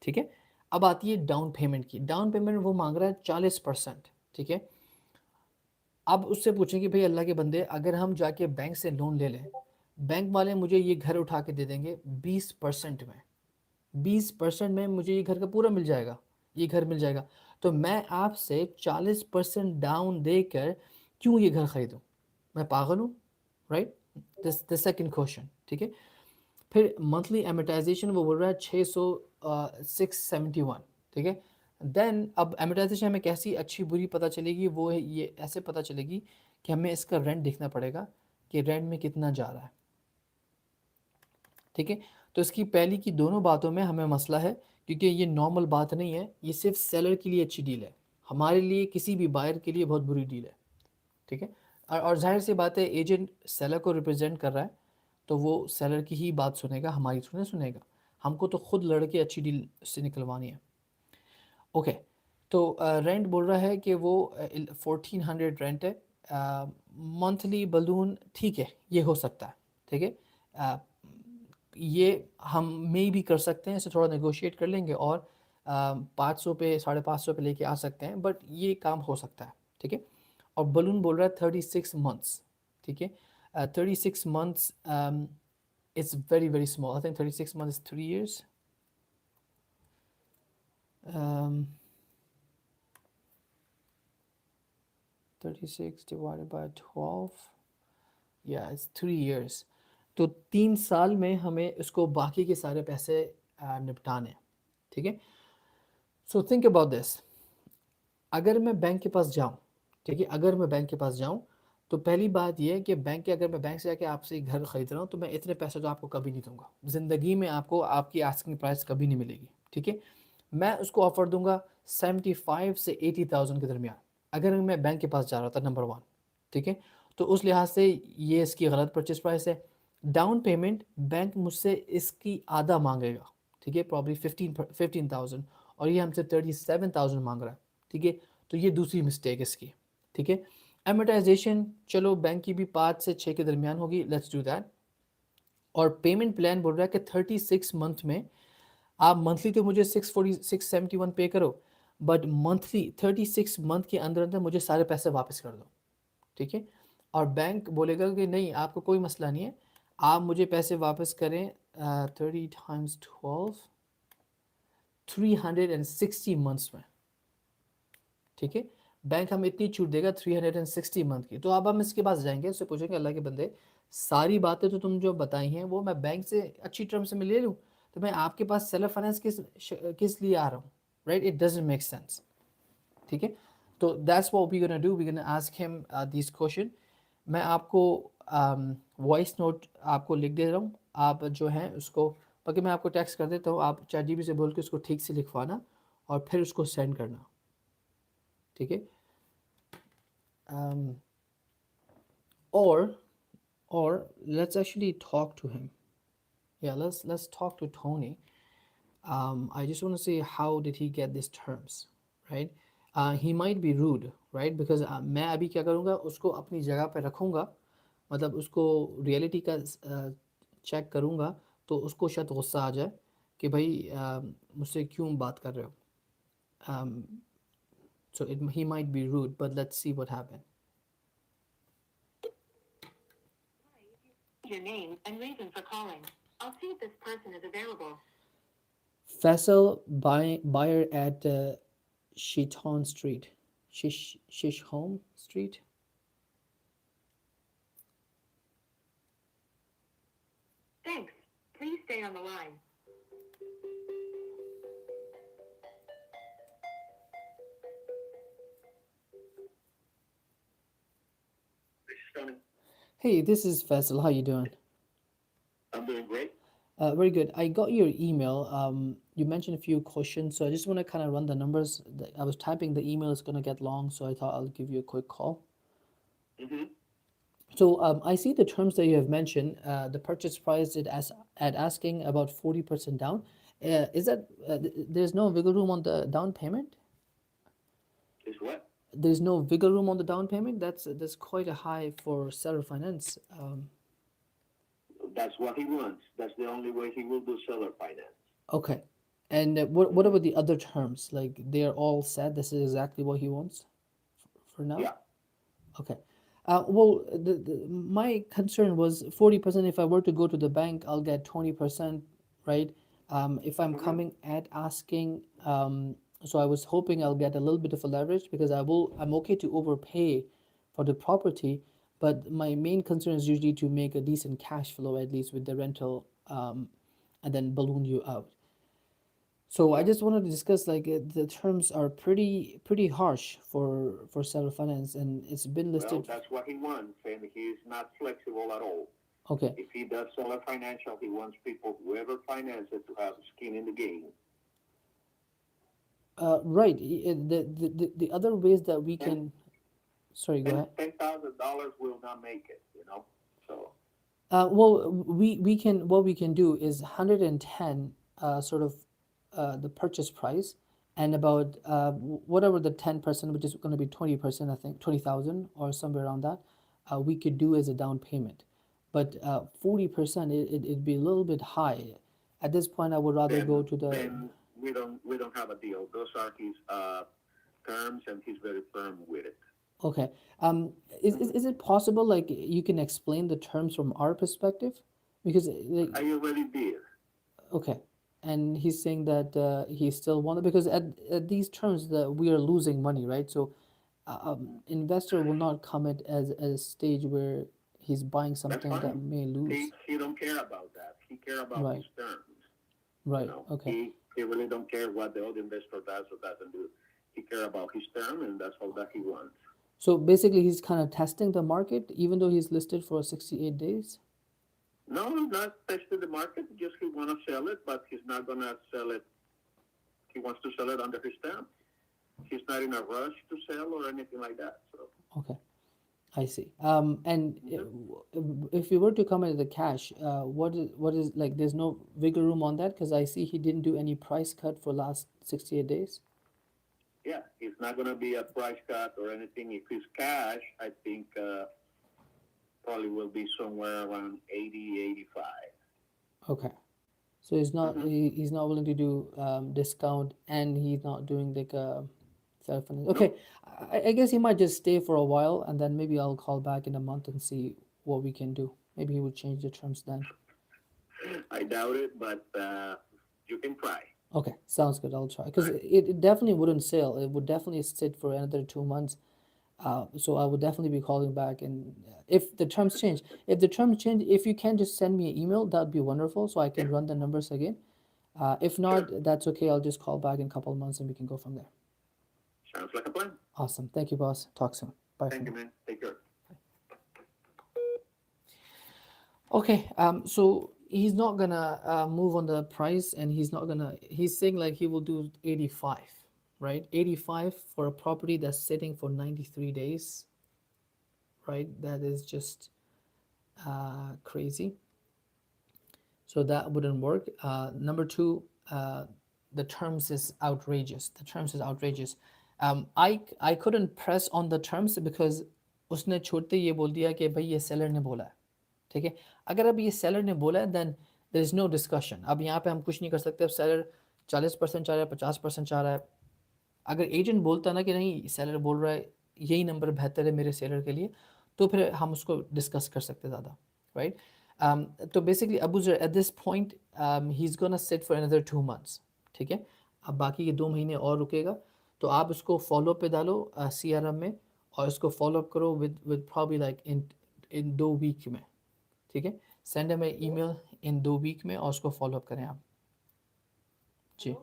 ٹھیک ہے، اب آتی ہے ڈاؤن پیمنٹ کی. ڈاؤن پیمنٹ وہ مانگ رہا ہے 40%. ٹھیک ہے، اب اس سے پوچھیں کہ بھئی اللہ کے بندے اگر ہم جا کے بینک سے لون لے لیں، بینک والے مجھے یہ گھر اٹھا کے دے دیں گے 20% میں. 20% میں مجھے یہ گھر کا پورا مل جائے گا، یہ گھر مل جائے گا. تو میں آپ سے 40% ڈاؤن دے کر کیوں یہ گھر خریدوں؟ میں پاگل ہوں؟ Right, the second question. ٹھیک ہے، پھر منتھلی ایمورٹائزیشن وہ بول رہا ہے 671. ٹھیک ہے، دین اب ایمورٹائزیشن ہمیں کیسی اچھی بری پتہ چلے گی، وہ یہ ایسے پتہ چلے گی کہ ہمیں اس کا رینٹ دیکھنا پڑے گا کہ رینٹ میں کتنا جا رہا ہے. ٹھیک ہے، تو اس کی پہلی کی دونوں باتوں میں ہمیں مسئلہ ہے کیونکہ یہ نارمل بات نہیں ہے، یہ صرف سیلر کے لیے اچھی ڈیل ہے، ہمارے لیے کسی بھی بائر کے لیے بہت بری ڈیل ہے. ٹھیک ہے، اور ظاہر سی بات ہے ایجنٹ سیلر کو ریپرزینٹ کر رہا ہے تو وہ سیلر کی ہی بات سنے گا، ہماری تھوڑی نہ سنے گا. ہم کو تو خود لڑ کے اچھی ڈیل سے نکلوانی ہے. اوکے، تو رینٹ بول رہا ہے کہ وہ 1400 رینٹ ہے. منتھلی بلون ٹھیک ہے یہ ہو سکتا ہے. ٹھیک ہے، یہ ہم میں بھی کر سکتے ہیں، اسے تھوڑا نیگوشیٹ کر لیں گے اور 500 پہ 550 پہ لے کے آ سکتے ہیں، بٹ یہ کام ہو سکتا ہے. ٹھیک ہے، اور بلون بول رہا ہے 36 months. ٹھیک ہے، 36 months it's very very small. I think 36 months is 3 years. 36 divided by 12. Yeah, it's 3 years. تو 3 سال میں ہمیں اس کو باقی کے سارے پیسے نپٹانے. ٹھیک ہے، سو تھنک اباؤٹ دس. اگر میں بینک کے پاس جاؤں، ٹھیک ہے، اگر میں بینک کے پاس جاؤں تو پہلی بات یہ ہے کہ اگر میں بینک سے جا کے آپ سے گھر خرید رہا ہوں تو میں اتنے پیسے تو آپ کو کبھی نہیں دوں گا زندگی میں، آپ کو آپ کی آسکنگ پرائس کبھی نہیں ملے گی. ٹھیک ہے، میں اس کو آفر دوں گا 75 سے 80,000 کے درمیان اگر میں بینک کے پاس جا رہا تھا. نمبر 1. ٹھیک ہے، تو اس لحاظ سے یہ اس کی غلط پرچیز پرائس ہے. ڈاؤن پیمنٹ بینک مجھ سے اس کی آدھا مانگے گا. ٹھیک ہے، پرابلی 15,000 اور یہ ہم سے 37,000 مانگ رہا ہے. ٹھیک ہے، تو یہ دوسری مسٹیک اس کی. ٹھیک ہے، ایمورٹائزیشن چلو بینک کی بھی 5 سے 6 کے درمیان ہوگی، لیٹس ڈو دیٹ. اور پیمنٹ پلان بول رہا ہے کہ 36 منتھ میں آپ منتھلی تو مجھے 671 پے کرو، بٹ منتھلی 36 منتھ کے اندر اندر مجھے سارے پیسے واپس کر دو. ٹھیک ہے، اور بینک بولے گا کہ نہیں آپ کو کوئی مسئلہ نہیں ہے، آپ مجھے پیسے واپس کریں 30 × 12 360 منتھس میں. ٹھیک ہے، بینک ہم اتنی چھوٹ دے گا 360 منتھ کی. تو اب ہم اس کے پاس جائیں گے، اس سے پوچھیں گے اللہ کے بندے ساری باتیں تو تم جو بتائی ہیں وہ میں بینک سے اچھی ٹرم سے میں لے لوں تو میں آپ کے پاس سیلف فائنینس کس لیے آ رہا ہوں؟ Right, it doesn't make sense. ٹھیک ہے، تو that's what we gonna do, we gonna ask ہم دیس کوشچن. میں آپ کو وائس نوٹ آپ کو لکھ دے رہا ہوں، آپ جو ہیں اس کو باقی میں آپ کو ٹیکسٹ کر دیتا ہوں، آپ چیٹ جی پی سے بول کے اس کو ٹھیک سے لکھوانا اور پھر اس کو سینڈ کرنا. ٹھیک ہے، or let's actually talk to him. Yeah, let's talk to Tony. I just want to see how did he get these terms, right? he might be rude, right? Because मैं अभी क्या करूँगा, उसको अपनी जगह पे रखूँगा, मतलब उसको रियलिटी का चेक करूँगा, तो उसको शायद गुस्सा आ जाए कि भाई मुझसे क्यों बात कर रहे हो. So he might be rude, but let's see what happens. Your name and reason for calling. I'll see if this person is available. Faisal, buyer at Shiton Street, Shishholm Street. Thanks. Please stay on the line. Hey, this is Faisal. How you doing? I'm doing great. Very good. I got your email. You mentioned a few questions, so I just want to kind of run the numbers. I was typing the email; it's gonna get long, so I thought I'll give you a quick call. Mm-hmm. So I see the terms that you have mentioned. The purchase price it as at asking about 40% down. Is that there's no wiggle room on the down payment? Is what? There's no wiggle room on the down payment. That's quite a high for seller finance. That's what he wants. That's the only way he will do seller finance. Okay. And what about the other terms? Like they're all set. This is exactly what he wants for now. Yeah. Okay. Well, my concern was 40%. If I were to go to the bank, I'll get 20%, right? If I'm Mm-hmm. coming at asking, so I was hoping I'll get a little bit of a leverage because I'm okay to overpay for the property, but my main concern is usually to make a decent cash flow at least with the rental, and then balloon you out. So I Yeah. just wanted to discuss like the terms are pretty harsh for seller finance, and it's been Well, listed. that's what he wants, and he's not flexible at all. Okay, If he does seller financial, he wants people, whoever finances, to have skin in the game. right. The other ways that we And can. Sorry, go ahead. $10,000 will not make it, you know. So Well, we can what we can do is 110 sort of the purchase price, and about whatever the 10%, which is going to be 20%, I think 20,000 or somewhere around that, we could do as a down payment. But 40%, it'd be a little bit high. At this point, I would rather go to the. then we don't have a deal. Those are his terms, and he's very firm with it. Okay. Is it possible like you can explain the terms from our perspective? Because like, I already did. okay, and he's saying that he still wanted because at these terms that we are losing money, right? So, investor will not come at as a stage where he's buying That's something that fine. may lose. He don't care about that. He care about his Right, terms. You right, know, okay. he really don't care what the other investor does or doesn't do. He care about his term, and that's all that he wants. So basically, he's kind of testing the market, even though he's listed for 68 days. No, not testing the market. Just he want to sell it, but he's not gonna sell it. He wants to sell it under his term. He's not in a rush to sell or anything like that. So Okay, I see. And if we were to come at the cash, what is like? There's no wiggle room on that because I see he didn't do any price cut for last 68 days. yeah, it's not gonna be a price cut or anything. If it's cash, I think probably will be somewhere around 80, 85. Okay, so he's not Mm-hmm. he's not willing to do discount, and he's not doing like a self finance. Okay, Nope. I guess he might just stay for a while, and then maybe I'll call back in a month and see what we can do. Maybe he would change the terms then. I doubt it, but you can try. Okay, sounds good. I'll try because it definitely wouldn't sell. It would definitely sit for another 2 months. So I would definitely be calling back, and if the terms change, if you can just send me an email, that'd be wonderful, so I Yeah, can run the numbers again. If sure. not, that's okay. I'll just call back in a couple of months and we can go from there. Sounds like a plan. Awesome. Thank you, boss. Talk soon. Bye for Thank you, now. man. Take care. Okay. So he's not gonna move on the price, and he's not gonna. He's saying like he will do 85, right? 85 for a property that's sitting for 93 days, right? That is just crazy. So that wouldn't work. Number two, the terms is outrageous. The terms is outrageous. I couldn't press on the terms because उसने छोड़ते ये बोल दिया कि भाई ये seller ने बोला है, ठीक है. अगर अब ये सेलर ने बोला है then there is no discussion. अब यहाँ पे हम कुछ नहीं कर सकते. अब सेलर 40% चाह रहा है, 50% चाह रहा है. अगर एजेंट बोलता ना कि नहीं सेलर बोल रहा है यही नंबर बेहतर है मेरे सेलर के लिए, तो फिर हम उसको डिस्कस कर सकते ज़्यादा, राइट. तो बेसिकली अबू जर at this point he is gonna sit for another 2 months, ठीक है. अब बाकी के 2 महीने और रुकेगा, तो आप उसको फॉलो पे डालो CRM में, और इसको फॉलो अप करो with probably like in 2 week में, ठीक है. सेंड में ईमेल इन 2 वीक में और उसको फॉलो अप करें आप. जी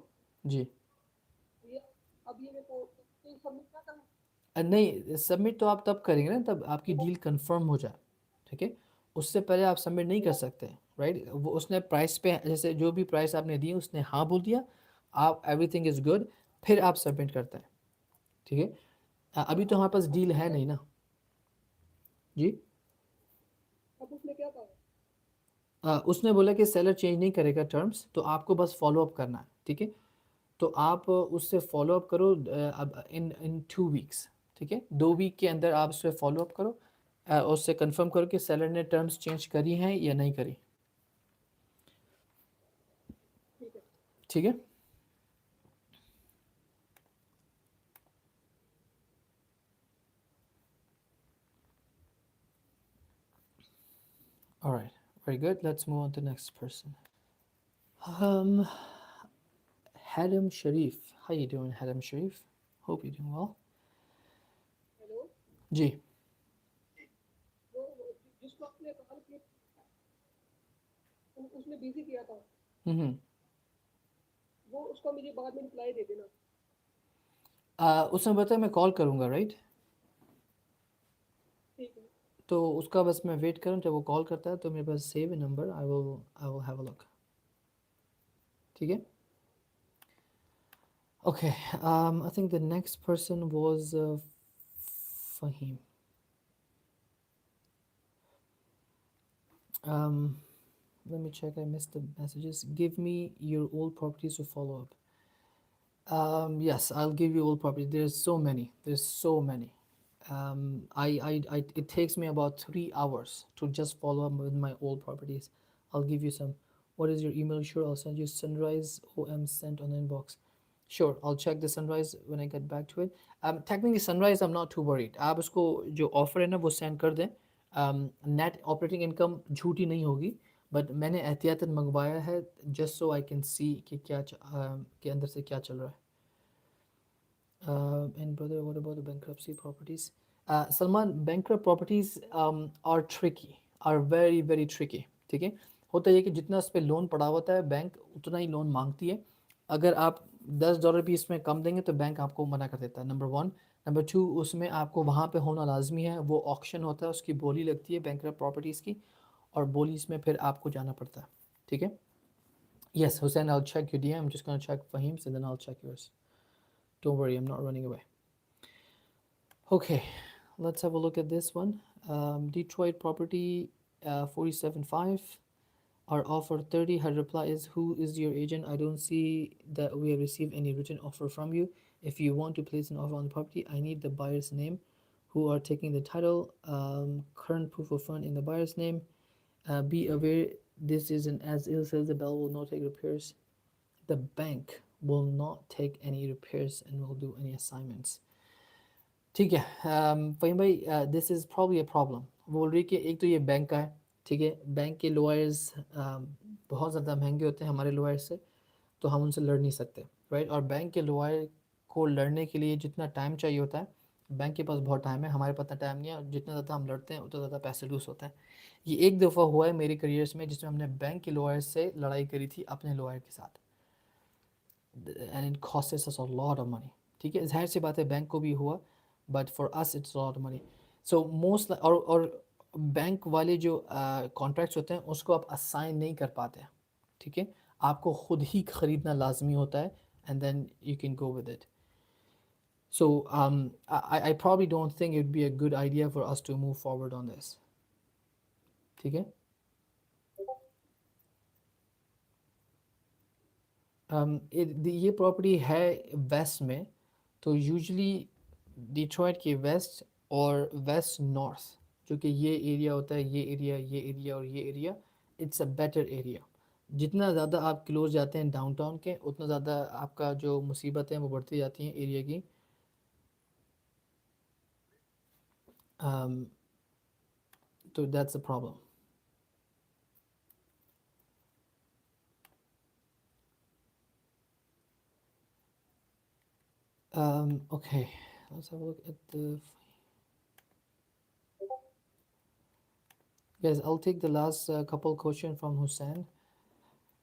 जी. ये अब ये मेरे को सबमिट क्या करना नहीं, सबमिट तो आप तब करेंगे ना तब आपकी डील कंफर्म हो जाए, ठीक है. उससे पहले आप सबमिट नहीं कर सकते, राइट. वो उसने प्राइस पे जैसे जो भी प्राइस आपने दी उसने हाँ बोल दिया, आप एवरीथिंग इज़ गुड, फिर आप सबमिट करते हैं, ठीक है. अभी तो हमारे पास डील है नहीं ना. जी. अब उसने क्या कहा उसने बोला कि सेलर चेंज नहीं करेगा टर्म्स, तो आपको बस फॉलो अप करना है, ठीक है. तो आप उससे फॉलो अप करो अब इन 2 वीक्स, ठीक है. 2 वीक के अंदर आप उससे फॉलो अप करो और उससे कंफर्म करो कि सेलर ने टर्म्स चेंज करी हैं या नहीं करी, ठीक है ठीक है. All right, very good. Let's move on to the next person. Um, Hadam Sharif. How you doing, Hadam Sharif? Hope you're doing well. Hello ji. वो जिसको आपने कॉल किया उसने बिजी किया था हम्म. वो उसको मुझे बाद में रिप्लाई दे देना उसने बताया मैं कॉल करूँगा, राइट. ठीक है तो उसका बस मैं वेट करूँ जब वो कॉल करता है, तो मेरे पास सेव है number, I will have a look, ठीक है. Okay, I think the next person was Fahim. Let me check. I missed the messages. Give me your old properties to follow up. Yes, I'll give you old properties. There's so many. There's so many. It takes me about 3 hours to just follow up with my old properties. I'll give you some. What is your email? Sure, I'll send you Sunrise OM sent on inbox. Sure, I'll check the Sunrise when I get back to it. Technically Sunrise, I'm not too worried. आप उसको जो offer है ना वो send कर दें. Net operating income झूठी नहीं होगी, but मैंने एहतियातन मंगवाया है just so I can see कि क्या के अंदर से क्या चल रहा है. And brother, what about the bankruptcy properties? Salman, bankrupt properties are tricky, are very very tricky. ठीक है. होता है कि जितना उस पर लोन पड़ा होता है बैंक उतना ही लोन मांगती है. अगर आप $10 भी इसमें कम देंगे तो बैंक आपको मना कर देता है, नंबर 1. नंबर 2, उसमें आपको वहाँ पे होना लाजमी है. वो ऑक्शन होता है, उसकी बोली लगती है बैंकरप्ट प्रॉपर्टीज़ की, और बोली इसमें फिर आपको जाना पड़ता है, ठीक है. Yes, Hussein, I'll check your DM. I'm just going to check Fahim's and then I'll check yours. Don't worry, I'm not running away. Okay, let's have a look at this one. Detroit property 47.5. Our offer 30. Her reply is, who is your agent? I don't see that we have received any written offer from you. If you want to place an offer on the property, I need the buyer's name, who are taking the title, current proof of fund in the buyer's name. Be aware this is an as-is sales. The bell will not take repairs. The bank will not take any repairs and will do any assignments. ठीक है. फ़हीम भाई, this is probably a problem. वो बोल रही है कि एक तो ये बैंक का है, ठीक है. बैंक के लॉयर्स बहुत ज़्यादा महंगे होते हैं हमारे लॉयर से, तो हम उनसे लड़ नहीं सकते, राइट. और बैंक के लॉयर को लड़ने के लिए जितना टाइम चाहिए होता है, बैंक के पास बहुत टाइम है, हमारे पास इतना टाइम नहीं है. और जितना ज़्यादा हम लड़ते हैं उतना ज़्यादा पैसे लूज़ होते हैं. ये एक दफ़ा हुआ है मेरे करियर्स में जिसमें हमने बैंक के लॉयर से लड़ाई करी थी अपने लॉयर के साथ, and it cost us a lot of money. ठीक है, जाहिर सी बात है बैंक को भी हुआ, but for us it's lot of money. So most और बैंक वाले जो कॉन्ट्रैक्ट्स होते हैं उसको आप असाइन नहीं कर पाते हैं, ठीक है. आपको ख़ुद ही ख़रीदना लाजमी होता है, and then you can go with it. So I probably don't think it would be a good idea for us to move forward on this. ठीक है. ये प्रॉपर्टी है वेस्ट में, تو یوزلی ڈیٹرائٹ کے ویسٹ اور ویسٹ نارتھ جو کہ یہ ایریا ہوتا ہے، یہ ایریا اور یہ area, it's a better area. جتنا زیادہ آپ کلوز جاتے ہیں ڈاؤن ٹاؤن کے، اتنا زیادہ آپ کا جو مصیبت ہیں وہ بڑھتی جاتی ہیں ایریا کی. تو that's a problem. Okay, let's have a look at the. Guys, I'll take the last couple questions from Hussein,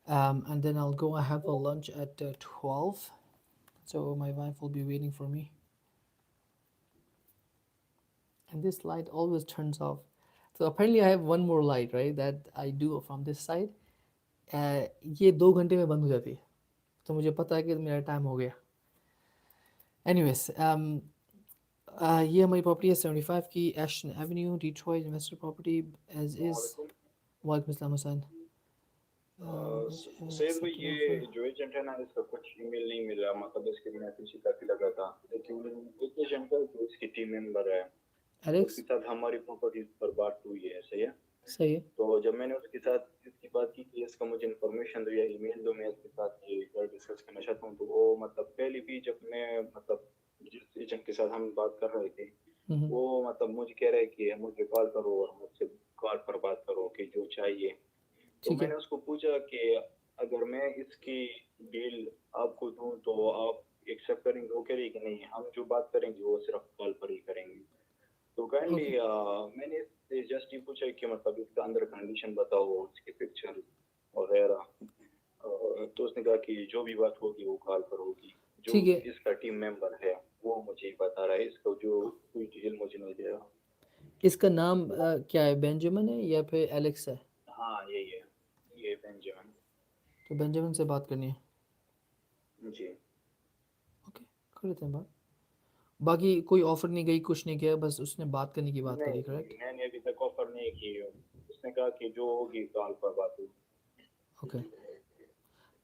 and then I'll go and have a lunch at 12. So my wife will be waiting for me. And this light always turns off. So apparently I have one more light, right, that I do from this side. یہ 2 گھنٹے میں بند ہو جاتی ہے، تو مجھے پتہ ہے کہ میرا ٹائم ہو گیا. اینیویز، یہ ہماری پراپرٹی ہے 75 کی Ashton avenue, Detroit investor property as is. وعلیکم السلام حسین. سید بھائی یہ جو ایجنٹ ہے نا اس کا کچھ ای میل نہیں ملا، مطلب اس کے بنا پیچھے کافی لگا تھا، لیکن ایک ایجنٹ ہے جو اس کی ٹیم ممبر ہے، اس کے ساتھ ہماری پراپرٹی پر بات ہوئی ہے. صحیح ہے؟ صحیح ہے. تو جب میں نے اس کے ساتھ اس کی بات کی کہ اس کا مجھے انفارمیشن دو یا ای میل دو، میں اس کے ساتھ یہ ڈسکس کرنا چاہتا ہوں، تو وہ مطلب پہلے بھی جب میں مطلب جس ایجنٹ کے ساتھ ہم بات کر رہے تھے وہ مطلب مجھے کہہ رہے کہ مجھے کال کرو اور مجھ سے کال پر بات کرو کہ جو چاہیے. تو میں نے اس کو پوچھا کہ اگر میں اس کی ڈیل آپ کو دوں تو آپ ایکسیپٹ کریں گے؟ وہ کہہ رہی کہ نہیں، ہم جو بات کریں گے وہ صرف کال پر ہی کریں گے. تو کائنڈلی میں نے اس سے جسٹ یہ پوچھا کہ مطلب اس کا اندر کنڈیشن بتاؤ، اس کے پکچر وغیرہ. تو اس نے کہا کہ جو بھی بات ہوگی وہ کال پر ہوگی. جو اس کا ٹیم ممبر ہے وہ مجھے بتا رہا ہے، اس کو جو کوئی ڈیل مجھے نہیں دے رہا. اس کا نام کیا ہے، بینجامن ہے یا پھر ایلیکس ہے؟ ہاں یہی ہے، یہ بینجامن. تو بینجامن سے بات کرنی ہے. جی اوکے، کر لیتے ہیں بات. باقی کوئی آفر نہیں گئی، کچھ نہیں کیا، بس اس نے بات کرنے کی بات کری، کریکٹ؟ میں نے ابھی تک آفر نہیں کی. اس نے کہا کہ جو ہوگی کال پر بات ہوگی. اوکے،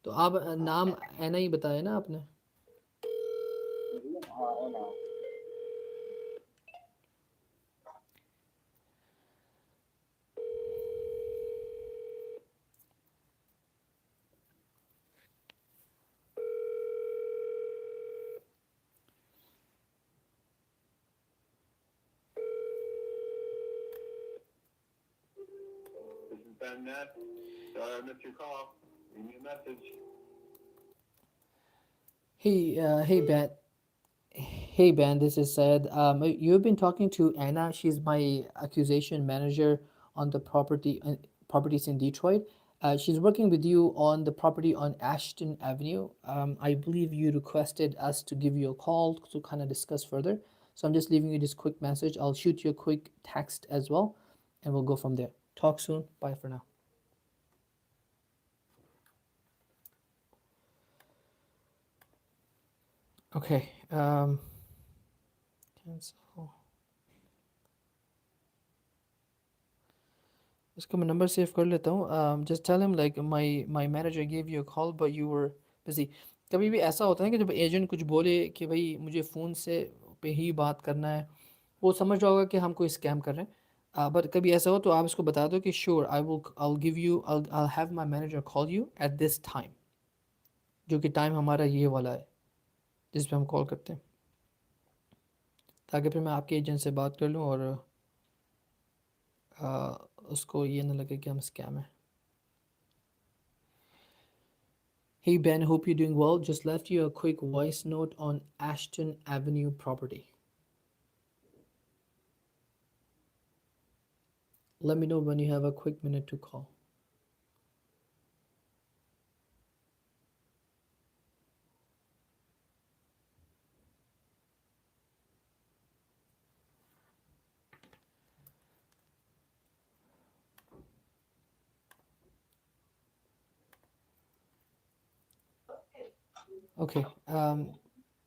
تو آپ نام اینا ہی بتایا نا آپ نے؟ ہاں ہے نا. Ben Nett. Sorry I missed your call. Leave me a message. Hey Ben. Hey Ben, this is Syed. You've been talking to Anna. She's my acquisition manager on the properties in Detroit. She's working with you on the property on Ashton Avenue. I believe you requested us to give you a call to kind of discuss further. So I'm just leaving you this quick message. I'll shoot you a quick text as well, and we'll go from there. Talk soon. Bye for now. Okay. Cancel. اس کا میں number save کر لیتا ہوں. Just tell ہم like my manager give you a call but you were busy. کبھی بھی ایسا ہوتا ہے کہ جب ایجنٹ کچھ بولے کہ بھائی مجھے فون سے پہ ہی بات کرنا ہے، وہ سمجھ رہا ہوگا کہ ہم کوئی اسکیم کر رہے ہیں. بٹ کبھی ایسا ہو تو آپ اس کو بتا دو کہ sure I'll give you I'll have my manager call you at this time، جو کہ ٹائم ہمارا یہ والا ہے جس پہ ہم کال کرتے ہیں، تاکہ پھر میں آپ کے ایجنٹ سے بات کر لوں اور اس کو یہ نہ لگے کہ ہم اسکیم ہیں. Hey Ben, hope you're doing well. Just left you a quick voice note on Ashton Avenue property. Let me know when you have a quick minute to call. Okay,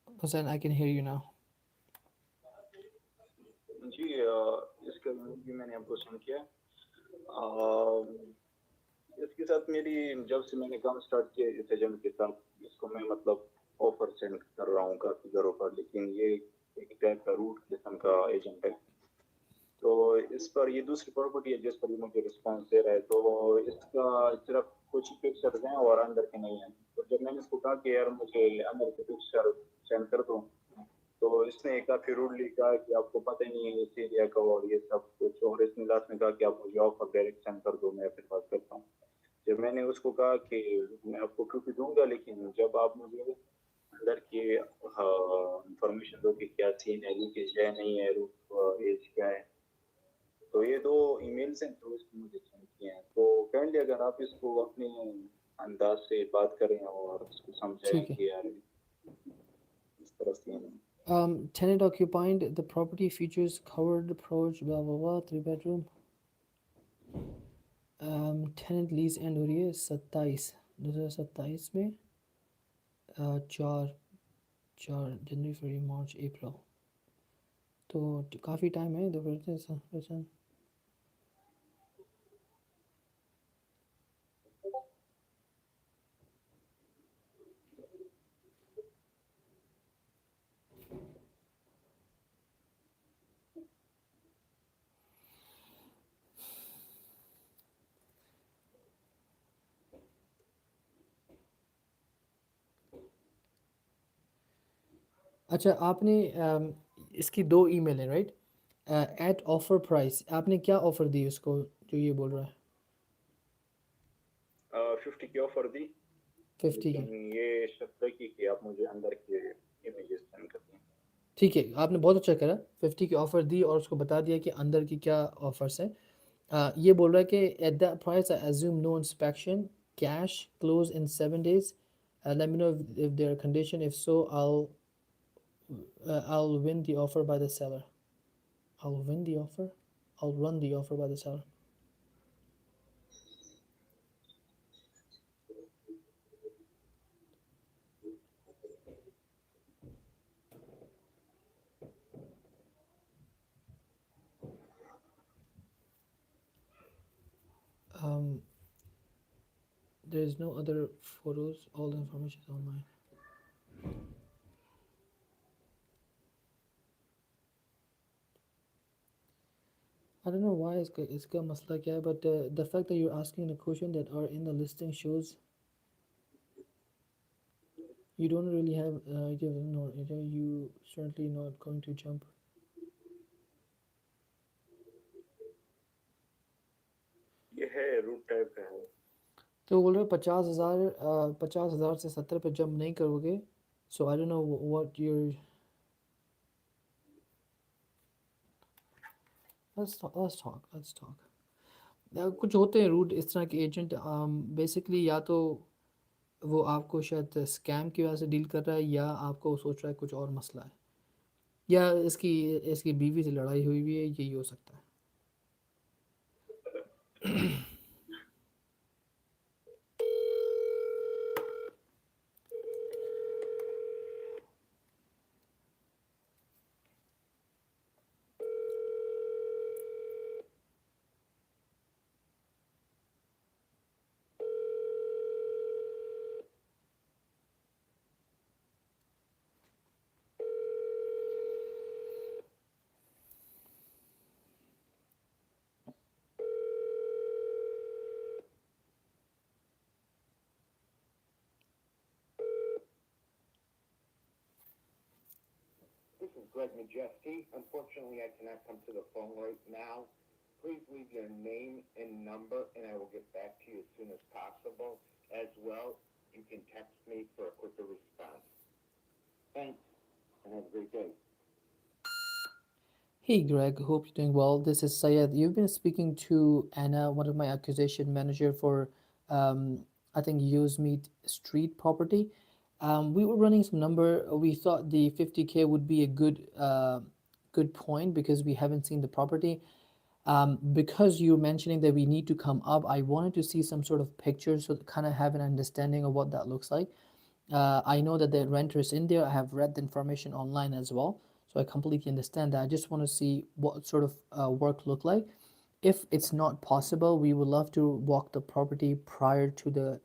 Hussein, I can hear you now. جی اس کا بھی میں نے آپ کو سن کیا. اس کے ساتھ میری جب سے میں نے کام سٹارٹ کیا اس ایجنٹ کے ساتھ، اس کو میں مطلب ऑफर सेंड कर रहा हूँ काफ़ी घरों पर, लेकिन ये एक टाइप का रूट किस्म का एजेंट है। तो इस पर ये दूसरी प्रॉपर्टी है जिस पर ये मुझे रिस्पांस दे रहा है, तो इसका सिर्फ कुछ पिक्चर्स हैं और अंदर के नहीं हैं। तो जब मैंने इसको कहा कि यार मुझे अंदर के पिक्चर सेंड कर दो, तो इसने काफ़ी रूडली कहा कि आपको पता ही नहीं है इस एरिया का और ये सब कुछ, और इसने लास्ट में कहा कि आप मुझे ऑफर डायरेक्ट सेंड कर दो, मैं फिर बात करता हूँ। जब मैंने उसको कहा कि मैं आपको क्योंकि दूंगा, लेकिन जब आप मुझे अंदर की इंफॉर्मेशन दो कि क्या सीन है, लीकेज है नहीं है, रूफ एज क्या है, तो ये दो ईमेल्स हैं तो इसको मुझे सेंड किए हैं। तो काइंडली अगर आप इसको अपने अंदाज से बात करें और उसको समझाएं ठीक है। कि यार इस तरह सीन है। Tenant occupied, the property features covered approach, blah blah blah, 3 bedroom. Tenant lease end हो रही है 27 में, 4 जनवरी, फरवरी, मार्च, अप्रैल, तो काफ़ी टाइम है। तो फिर अच्छा, आपने इसकी 2 ईमेल है, राइट? एट ऑफर प्राइस, आपने क्या ऑफ़र दी उसको जो ये बोल रहा है? 50 की ऑफर दी, 50 की। लेकिन ये शर्त है कि आप मुझे अंदर के इमेजेस सेंड कर दें। ठीक है, आपने बहुत अच्छा करा, 50 की ऑफ़र दी और उसको बता दिया कि अंदर की क्या ऑफ़र्स हैं। ये बोल रहा है कि at that price I assume no inspection, cash, close in 7 days, let me know if there are condition, if so I'll win the offer by the seller. I'll win the offer, I'll run the offer by the seller. um, there is no other photos, all the information is online. I don't know why इसका मसला क्या है, but the fact that you're asking the question that are in the listing shows you don't really have you certainly not going to jump. ये है root type का है। तो बोल रहे 50,000 से 70 पे जंप नहीं करोगे, so I don't know what you're. Let's talk. कुछ होते हैं रूट इस तरह के एजेंट, बेसिकली या तो वो आपको शायद स्कैम की वजह से डील कर रहा है, या आपको सोच रहा है कुछ और मसला है, या इसकी इसकी बीवी से लड़ाई हुई है, यही हो सकता है। This is Greg Majeski. Unfortunately, I cannot come to the phone right now. Please leave your name and number, and I will get back to you as soon as possible. As well, you can text me for a quicker response. Thanks, and have a great day. Hey Greg, hope you're doing well. This is Sayed. You've been speaking to Anna, one of my acquisition manager for, I think, Use Meet Street property. We were running some number. We thought the 50K would be a good point because we haven't seen the property. Because you're mentioning that we need to come up, I wanted to see some sort of pictures so kind of have an understanding of what that looks like. I know that the renter is in there. I have read the information online as well, so I completely understand that. I just want to see what sort of work look like. If it's not possible, we would love to walk the property prior to the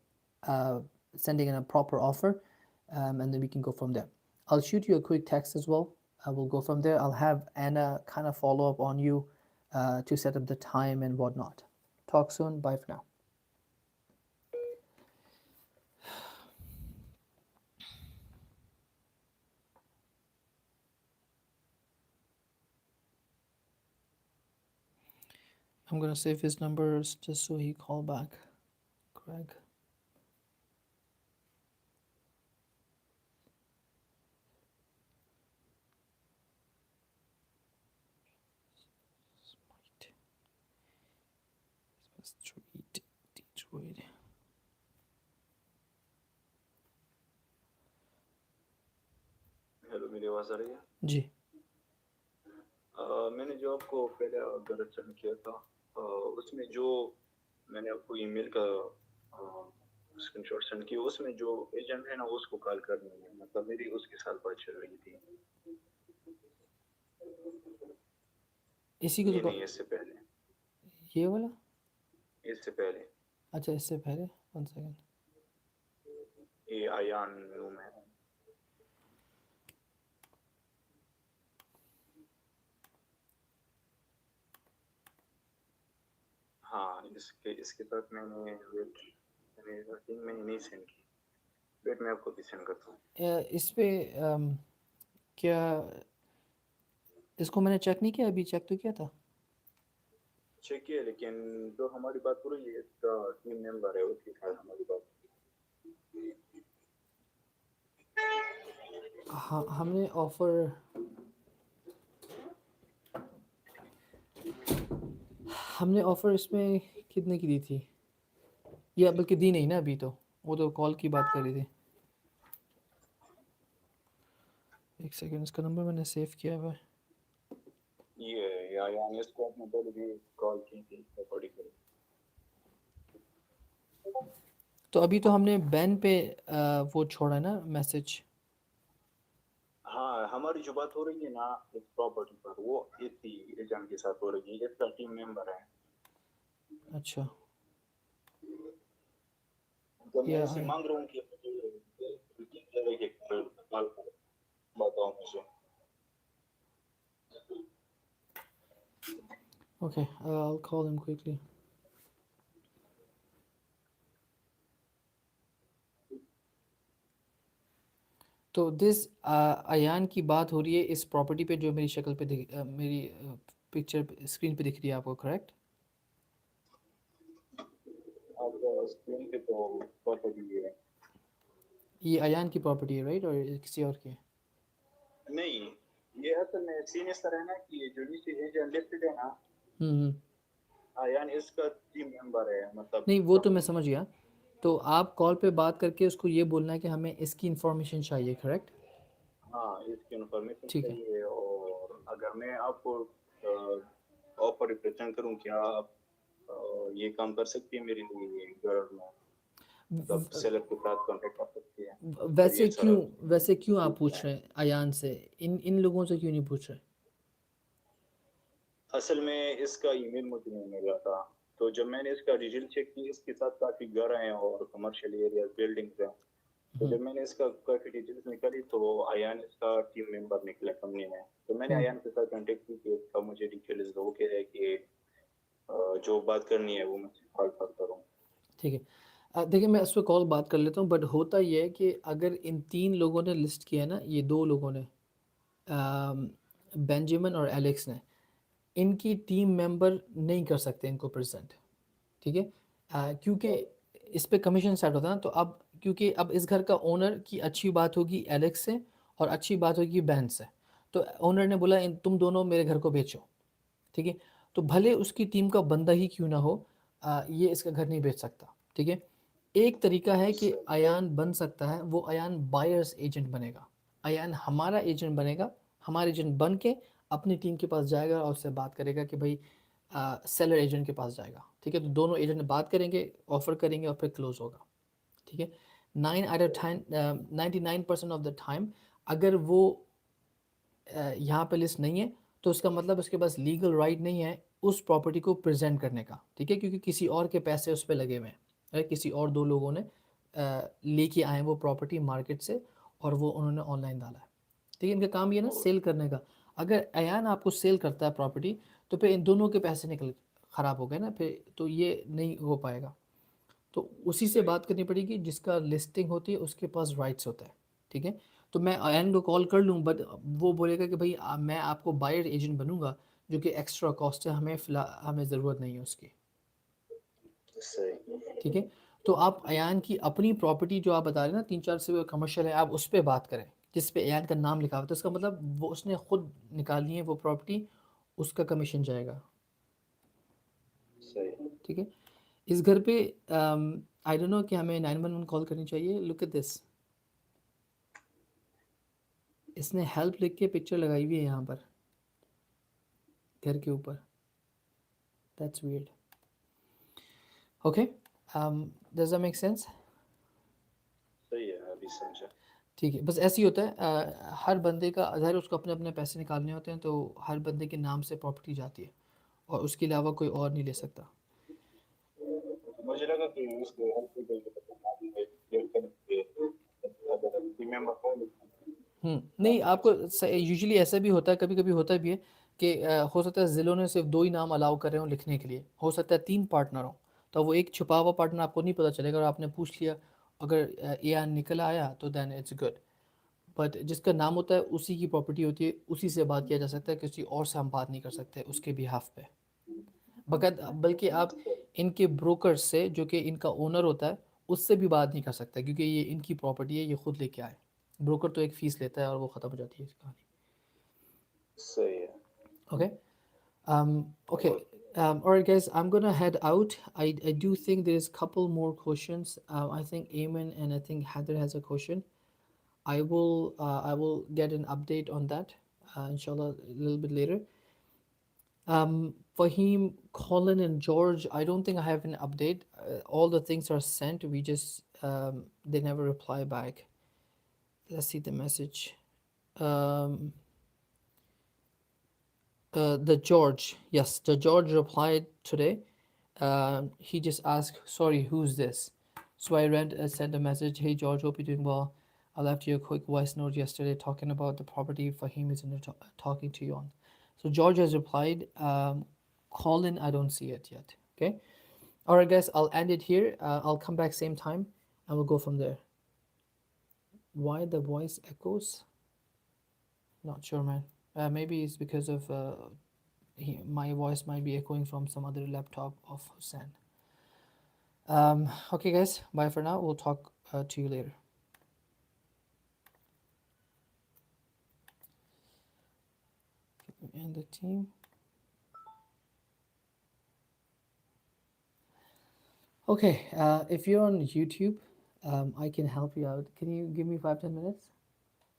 sending in a proper offer. and then we can go from there. I'll shoot you a quick text as well. I will go from there. I'll have Anna kind of follow up on you to set up the time and whatnot. Talk soon. Bye for now. I'm gonna save his numbers just so he call back. Greg. Street, Detroit. Hello, मेरी आवाज़ आ रही है? जी. मैंने जो आपको पहले गलत send किया था, उसमें जो मैंने आपको ईमेल का स्क्रीनशॉट सेंड किया, उसमें जो एजेंट है ना, उसको कॉल करनी है, मतलब मेरी उसके साथ बात चल रही थी. इसी को ये तो नहीं, इससे पहले. ये वाला? इससे पहले. अच्छा, इससे पहले. 1 सेकंड. ये आयान रूम है. हाँ, इसके साथ मैंने नहीं सेंड की. वेट, मैं आपको भी सेंड करता हूँ. इस पे क्या इसको मैंने चेक नहीं किया? अभी चेक तो किया था. चेक किया, लेकिन जो हमारी बात हो रही है, इसका टीम मेंबर है, उसके साथ हमारी बात. हाँ, हमने ऑफर इसमें कितने की दी थी? या बल्कि दी नहीं ना अभी, तो वो तो कॉल की बात कर रही थी. एक सेकंड, इसका नंबर मैंने सेव किया हुआ है. ये आयान, इसको आपने पहले भी कॉल की थी पर्टिकुलर. तो अभी तो हमने बैन पे वो छोड़ा ना मैसेज. हाँ, हमारी जो बात हो रही है ना इस प्रॉपर्टी पर, वो इसी एजेंट के साथ हो रही है, इसका टीम मेंबर है. अच्छा. तो मैं या इसे मांग रहा हूँ कि मुझे कॉल बताओ मुझे. Okay, I'll call him quickly. तो दिस अयान की बात हो रही है इस प्रॉपर्टी पे जो मेरी शक्ल पे मेरी पिक्चर स्क्रीन पे दिख रही है आपको, करेक्ट? आप स्क्रीन पे तो प्रॉपर्टी है. ये अयान की प्रॉपर्टी है, राइट? और किसी और की? नहीं, ये असल में सीन इस तरह है ना कि जो नीचे एजेंट लिस्टेड है ना, आयान इसका टीम मेंबर है, मतलब. नहीं, वो तो मैं समझ गया. तो आप कॉल पे बात करके उसको ये बोलना है कि हमें इसकी इंफॉर्मेशन चाहिए, करेक्ट? हाँ, इसकी इंफॉर्मेशन ठीक है. चाहिए. और अगर मैं आपको ऑफर रिप्रेजेंट करूं, क्या आप ये काम कर सकती है मेरे लिए? घर में मतलब सेलर के साथ कांटेक्ट कर सकती है. वैसे क्यों आप पूछ रहे हैं अयान से? इन लोगों से क्यों नहीं पूछ रहे? असल में इसका ईमेल मुझे नहीं मिला था, तो जब मैंने इसका डिटेल चेक की, इसके साथ काफी घर हैं और कमर्शियल एरिया बिल्डिंग्स हैं. तो जब मैंने इसका काफी डिटेल्स निकाली, तो आयान इसका टीम मेंबर निकला कंपनी में. तो मैंने आयान के साथ कांटेक्ट की कि इसका मुझे डिटेल्स दो, के है कि जो बात करनी है वो मुझसे कॉल करता रहूं. ठीक है. देखिए, मैं इस पर कॉल बात कर लेता हूँ, बट होता ये है कि अगर इन 3 लोगों ने लिस्ट किया है ना, ये 2 लोगों ने, बेंजामिन और एलेक्स ने, इनकी टीम मेंबर नहीं कर सकते इनको प्रेजेंट. ठीक है. क्योंकि इस पे कमीशन सेट होता है ना, तो अब क्योंकि अब इस घर का ओनर की अच्छी बात होगी एलेक्स से और अच्छी बात होगी बहन से, तो ओनर ने बोला तुम दोनों मेरे घर को बेचो. ठीक है. तो भले उसकी टीम का बंदा ही क्यों ना हो, ये इसका घर नहीं बेच सकता. ठीक है. एक तरीका है कि अयान बन सकता है, वो अयान बायर्स एजेंट बनेगा. अयान हमारा एजेंट बनेगा, हमारा एजेंट बन के अपनी टीम के पास जाएगा और उससे बात करेगा कि भाई सेलर एजेंट के पास जाएगा. ठीक है. तो दोनों एजेंट बात करेंगे, ऑफर करेंगे और फिर क्लोज होगा. ठीक है. 99% ऑफ द टाइम अगर वो यहाँ पे लिस्ट नहीं है, तो उसका मतलब उसके पास लीगल राइट नहीं है उस प्रॉपर्टी को प्रेजेंट करने का. ठीक है. क्योंकि किसी और के पैसे उस पर लगे हुए हैं, किसी और 2 लोगों ने लेके आए वो प्रॉपर्टी मार्केट से اور وہ انہوں نے آن لائن ڈالا ہے. ٹھیک ہے, ان کا کام یہ ہے نا سیل کرنے کا. اگر ایان آپ کو سیل کرتا ہے پراپرٹی تو پھر ان دونوں کے پیسے نکل خراب ہو گئے نا, پھر تو یہ نہیں ہو پائے گا. تو اسی سے بات کرنی پڑے گی جس کا لسٹنگ ہوتی ہے, اس کے پاس رائٹس ہوتا ہے. ٹھیک ہے, تو میں ایان کو کال کر لوں, بٹ وہ بولے گا کہ بھائی میں آپ کو بائر ایجنٹ بنوں گا, جو کہ ایکسٹرا کاسٹ ہے, ہمیں ضرورت نہیں ہے اس کی. صحیح. ٹھیک ہے, تو آپ ایان کی اپنی پراپرٹی جو آپ بتا رہے ہیں نا 3-4 سے کمرشل ہے, آپ اس پہ بات کریں جس پہ ایان کا نام لکھا ہوا ہے. تو اس کا مطلب وہ اس نے خود نکالنی ہے وہ پراپرٹی, اس کا کمیشن جائے گا. صحیح. ٹھیک ہے, اس گھر پہ آئی ڈونٹ نو کہ ہمیں 911 کال کرنی چاہیے. لک ایٹ دس, اس نے ہیلپ لکھ کے پکچر لگائی ہوئی ہے یہاں پر گھر کے اوپر. That's weird. Okay, does that make sense? صحیح ہے, ابھی سمجھا. ٹھیک ہے, بس ایسے ہی ہوتا ہے. ہر بندے کا ظاہر اس کو اپنے اپنے پیسے نکالنے ہوتے ہیں, تو ہر بندے کے نام سے پراپرٹی جاتی ہے اور اس کے علاوہ کوئی اور نہیں لے سکتا. مجھے لگا کہ اس کو ہر کوئی نہیں, آپ کو یوزلی ایسا بھی ہوتا ہے, کبھی کبھی ہوتا بھی ہے کہ ہو سکتا ہے ضلعوں نے صرف 2 ہی نام الاؤ کر رہے ہوں لکھنے کے لیے, ہو سکتا ہے 3 پارٹنر ہوں, تو وہ ایک چھپا ہوا پارٹنر آپ کو نہیں پتہ چلے گا, اور آپ نے پوچھ لیا, اگر ایان نکل آیا تو دین اٹس گڈ. بٹ جس کا نام ہوتا ہے اسی کی پراپرٹی ہوتی ہے, اسی سے بات کیا جا سکتا ہے, کسی اور سے ہم بات نہیں کر سکتے اس کے بیہاف پہ. بلکہ آپ ان کے بروکر سے, جو کہ ان کا اونر ہوتا ہے, اس سے بھی بات نہیں کر سکتے, کیونکہ یہ ان کی پراپرٹی ہے, یہ خود لے کے آئے. بروکر تو ایک فیس لیتا ہے اور وہ ختم ہو جاتی ہے اس کہانی. صحیح ہے. Okay. Okay. All right, guys. I'm gonna head out. I do think there's a couple more questions. I think Eamon and I think Heather has a question. I will get an update on that, inshallah, a little bit later. Fahim, Colin, and George, I don't think I have an update. All the things are sent. We just they never reply back. Let's see the message. The George, yes, the George replied today. He just asked, "Sorry, who's this?" So I sent a message. Hey George, hope you're doing well. I left you a quick voice note yesterday talking about the property Fahim is talking to you on. So George has replied. Colin, I don't see it yet. Okay. All right, guys, I'll end it here. I'll come back same time and we'll go from there. Why the voice echoes? Not sure, man. Maybe it's because of my voice might be echoing from some other laptop of Hussein. Okay, guys, bye for now. We'll talk to you later. And the team. Okay, if you're on YouTube, I can help you out. Can you give me 5-10 minutes?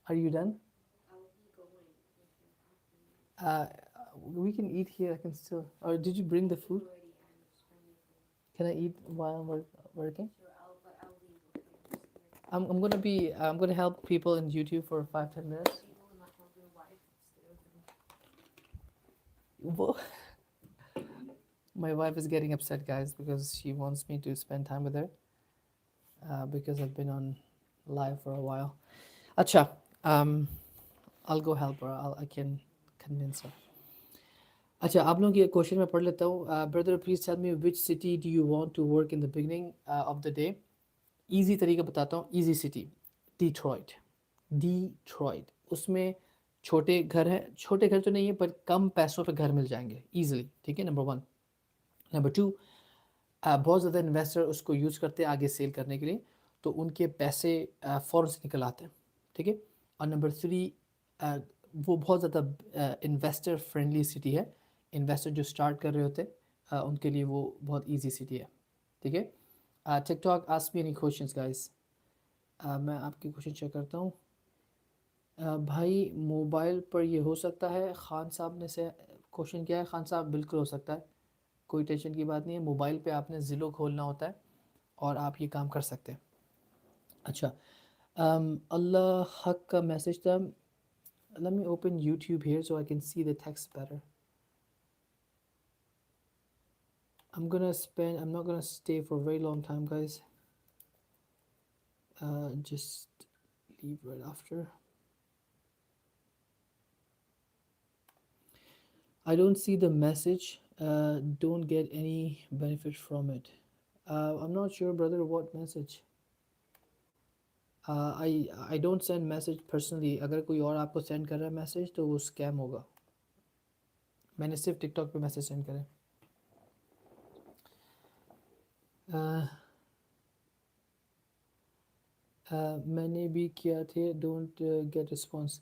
Are you done? We can eat here. I can still. Or did you bring the food? Can I eat while I'm working? I'm gonna help people in YouTube for 5-10 minutes. My wife is getting upset, guys, because she wants me to spend time with her. Because I've been on live for a while. Acha, I'll go help her. I can convince her. اچھا, آپ لوگوں کی ایک question میں پڑھ لیتا ہوں. Brother please tell me which city do you want to work in the beginning of the day. Easy طریقہ بتاتا ہوں. Easy city, Detroit. اس میں چھوٹے گھر ہیں, چھوٹے گھر تو نہیں ہے پر کم پیسوں پہ گھر مل جائیں گے ایزیلی. ٹھیک ہے, نمبر 1. نمبر 2, بہت زیادہ انویسٹر اس کو یوز کرتے ہیں آگے سیل کرنے کے لیے, تو ان کے پیسے فوراً سے نکل آتے ہیں. ٹھیک ہے. اور نمبر 3, وہ بہت زیادہ انویسٹر فرینڈلی سٹی ہے. انویسٹر جو اسٹارٹ کر رہے ہوتے ہیں ان کے لیے وہ بہت ایزی سٹی ہے. ٹھیک ہے. TikTok ask me any questions guys. میں آپ کی کوشچن چیک کرتا ہوں. بھائی موبائل پر یہ ہو سکتا ہے؟ خان صاحب نے سے کوشچن کیا ہے. خان صاحب بالکل ہو سکتا ہے, کوئی ٹینشن کی بات نہیں ہے. موبائل پہ آپ نے زیلو کھولنا ہوتا ہے اور آپ یہ کام کر سکتے ہیں. اچھا, اللہ حق کا میسج تھا. Let me open YouTube here so I can see the text better. I'm not gonna stay for a very long time, guys. Just leave right after. I don't see the message. Don't get any benefit from it. I'm not sure, brother, what message. I don't send message personally. अगर कोई और आपको send कर रहा है message तो वो scam होगा. मैंने सिर्फ TikTok पे message send करे. मैंने भी किया थे. Don't get response.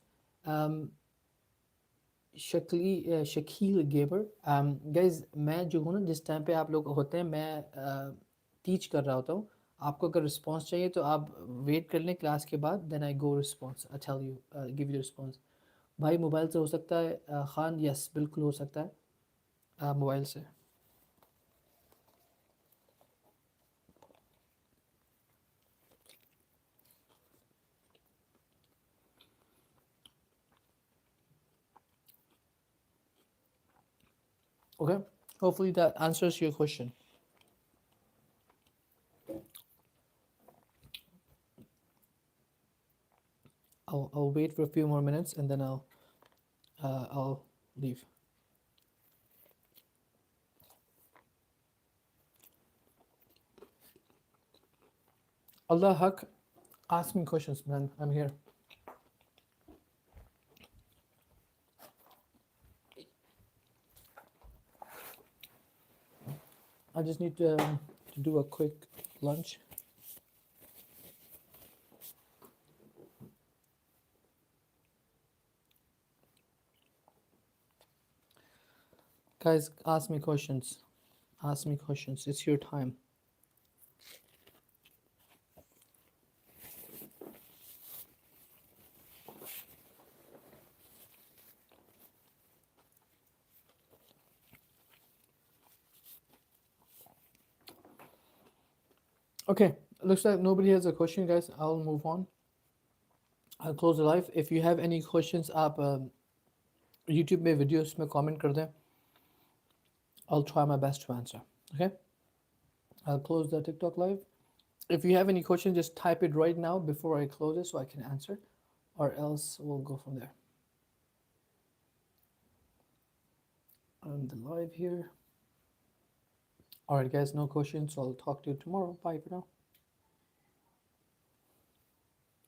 शकील गेबर. गाइज मैं जो हूँ ना, जिस टाइम पे आप लोग होते हैं मैं टीच कर रहा होता हूँ. आपको अगर रिस्पांस चाहिए तो आप वेट कर लें क्लास के बाद. Then I go response. I tell you, give you response. भाई मोबाइल से हो सकता है खान? यस बिल्कुल हो सकता है मोबाइल से. Okay, hopefully that answers your question. I'll wait for a few more minutes and then I'll leave. Allah Haq, ask me questions, man. I'm here. I just need to do a quick lunch. Guys, ask me questions. Ask me questions. It's your time. Okay, looks like nobody has a question, guys. I'll move on. I'll close the live. If you have any questions, आप YouTube में videos में comment कर दें. I'll try my best to answer. Okay, I'll close the TikTok live. If you have any questions, just type it right now before I close it so I can answer, or else we'll go from there. I'm the live here. All right, guys, no questions. So I'll talk to you tomorrow. Bye for now.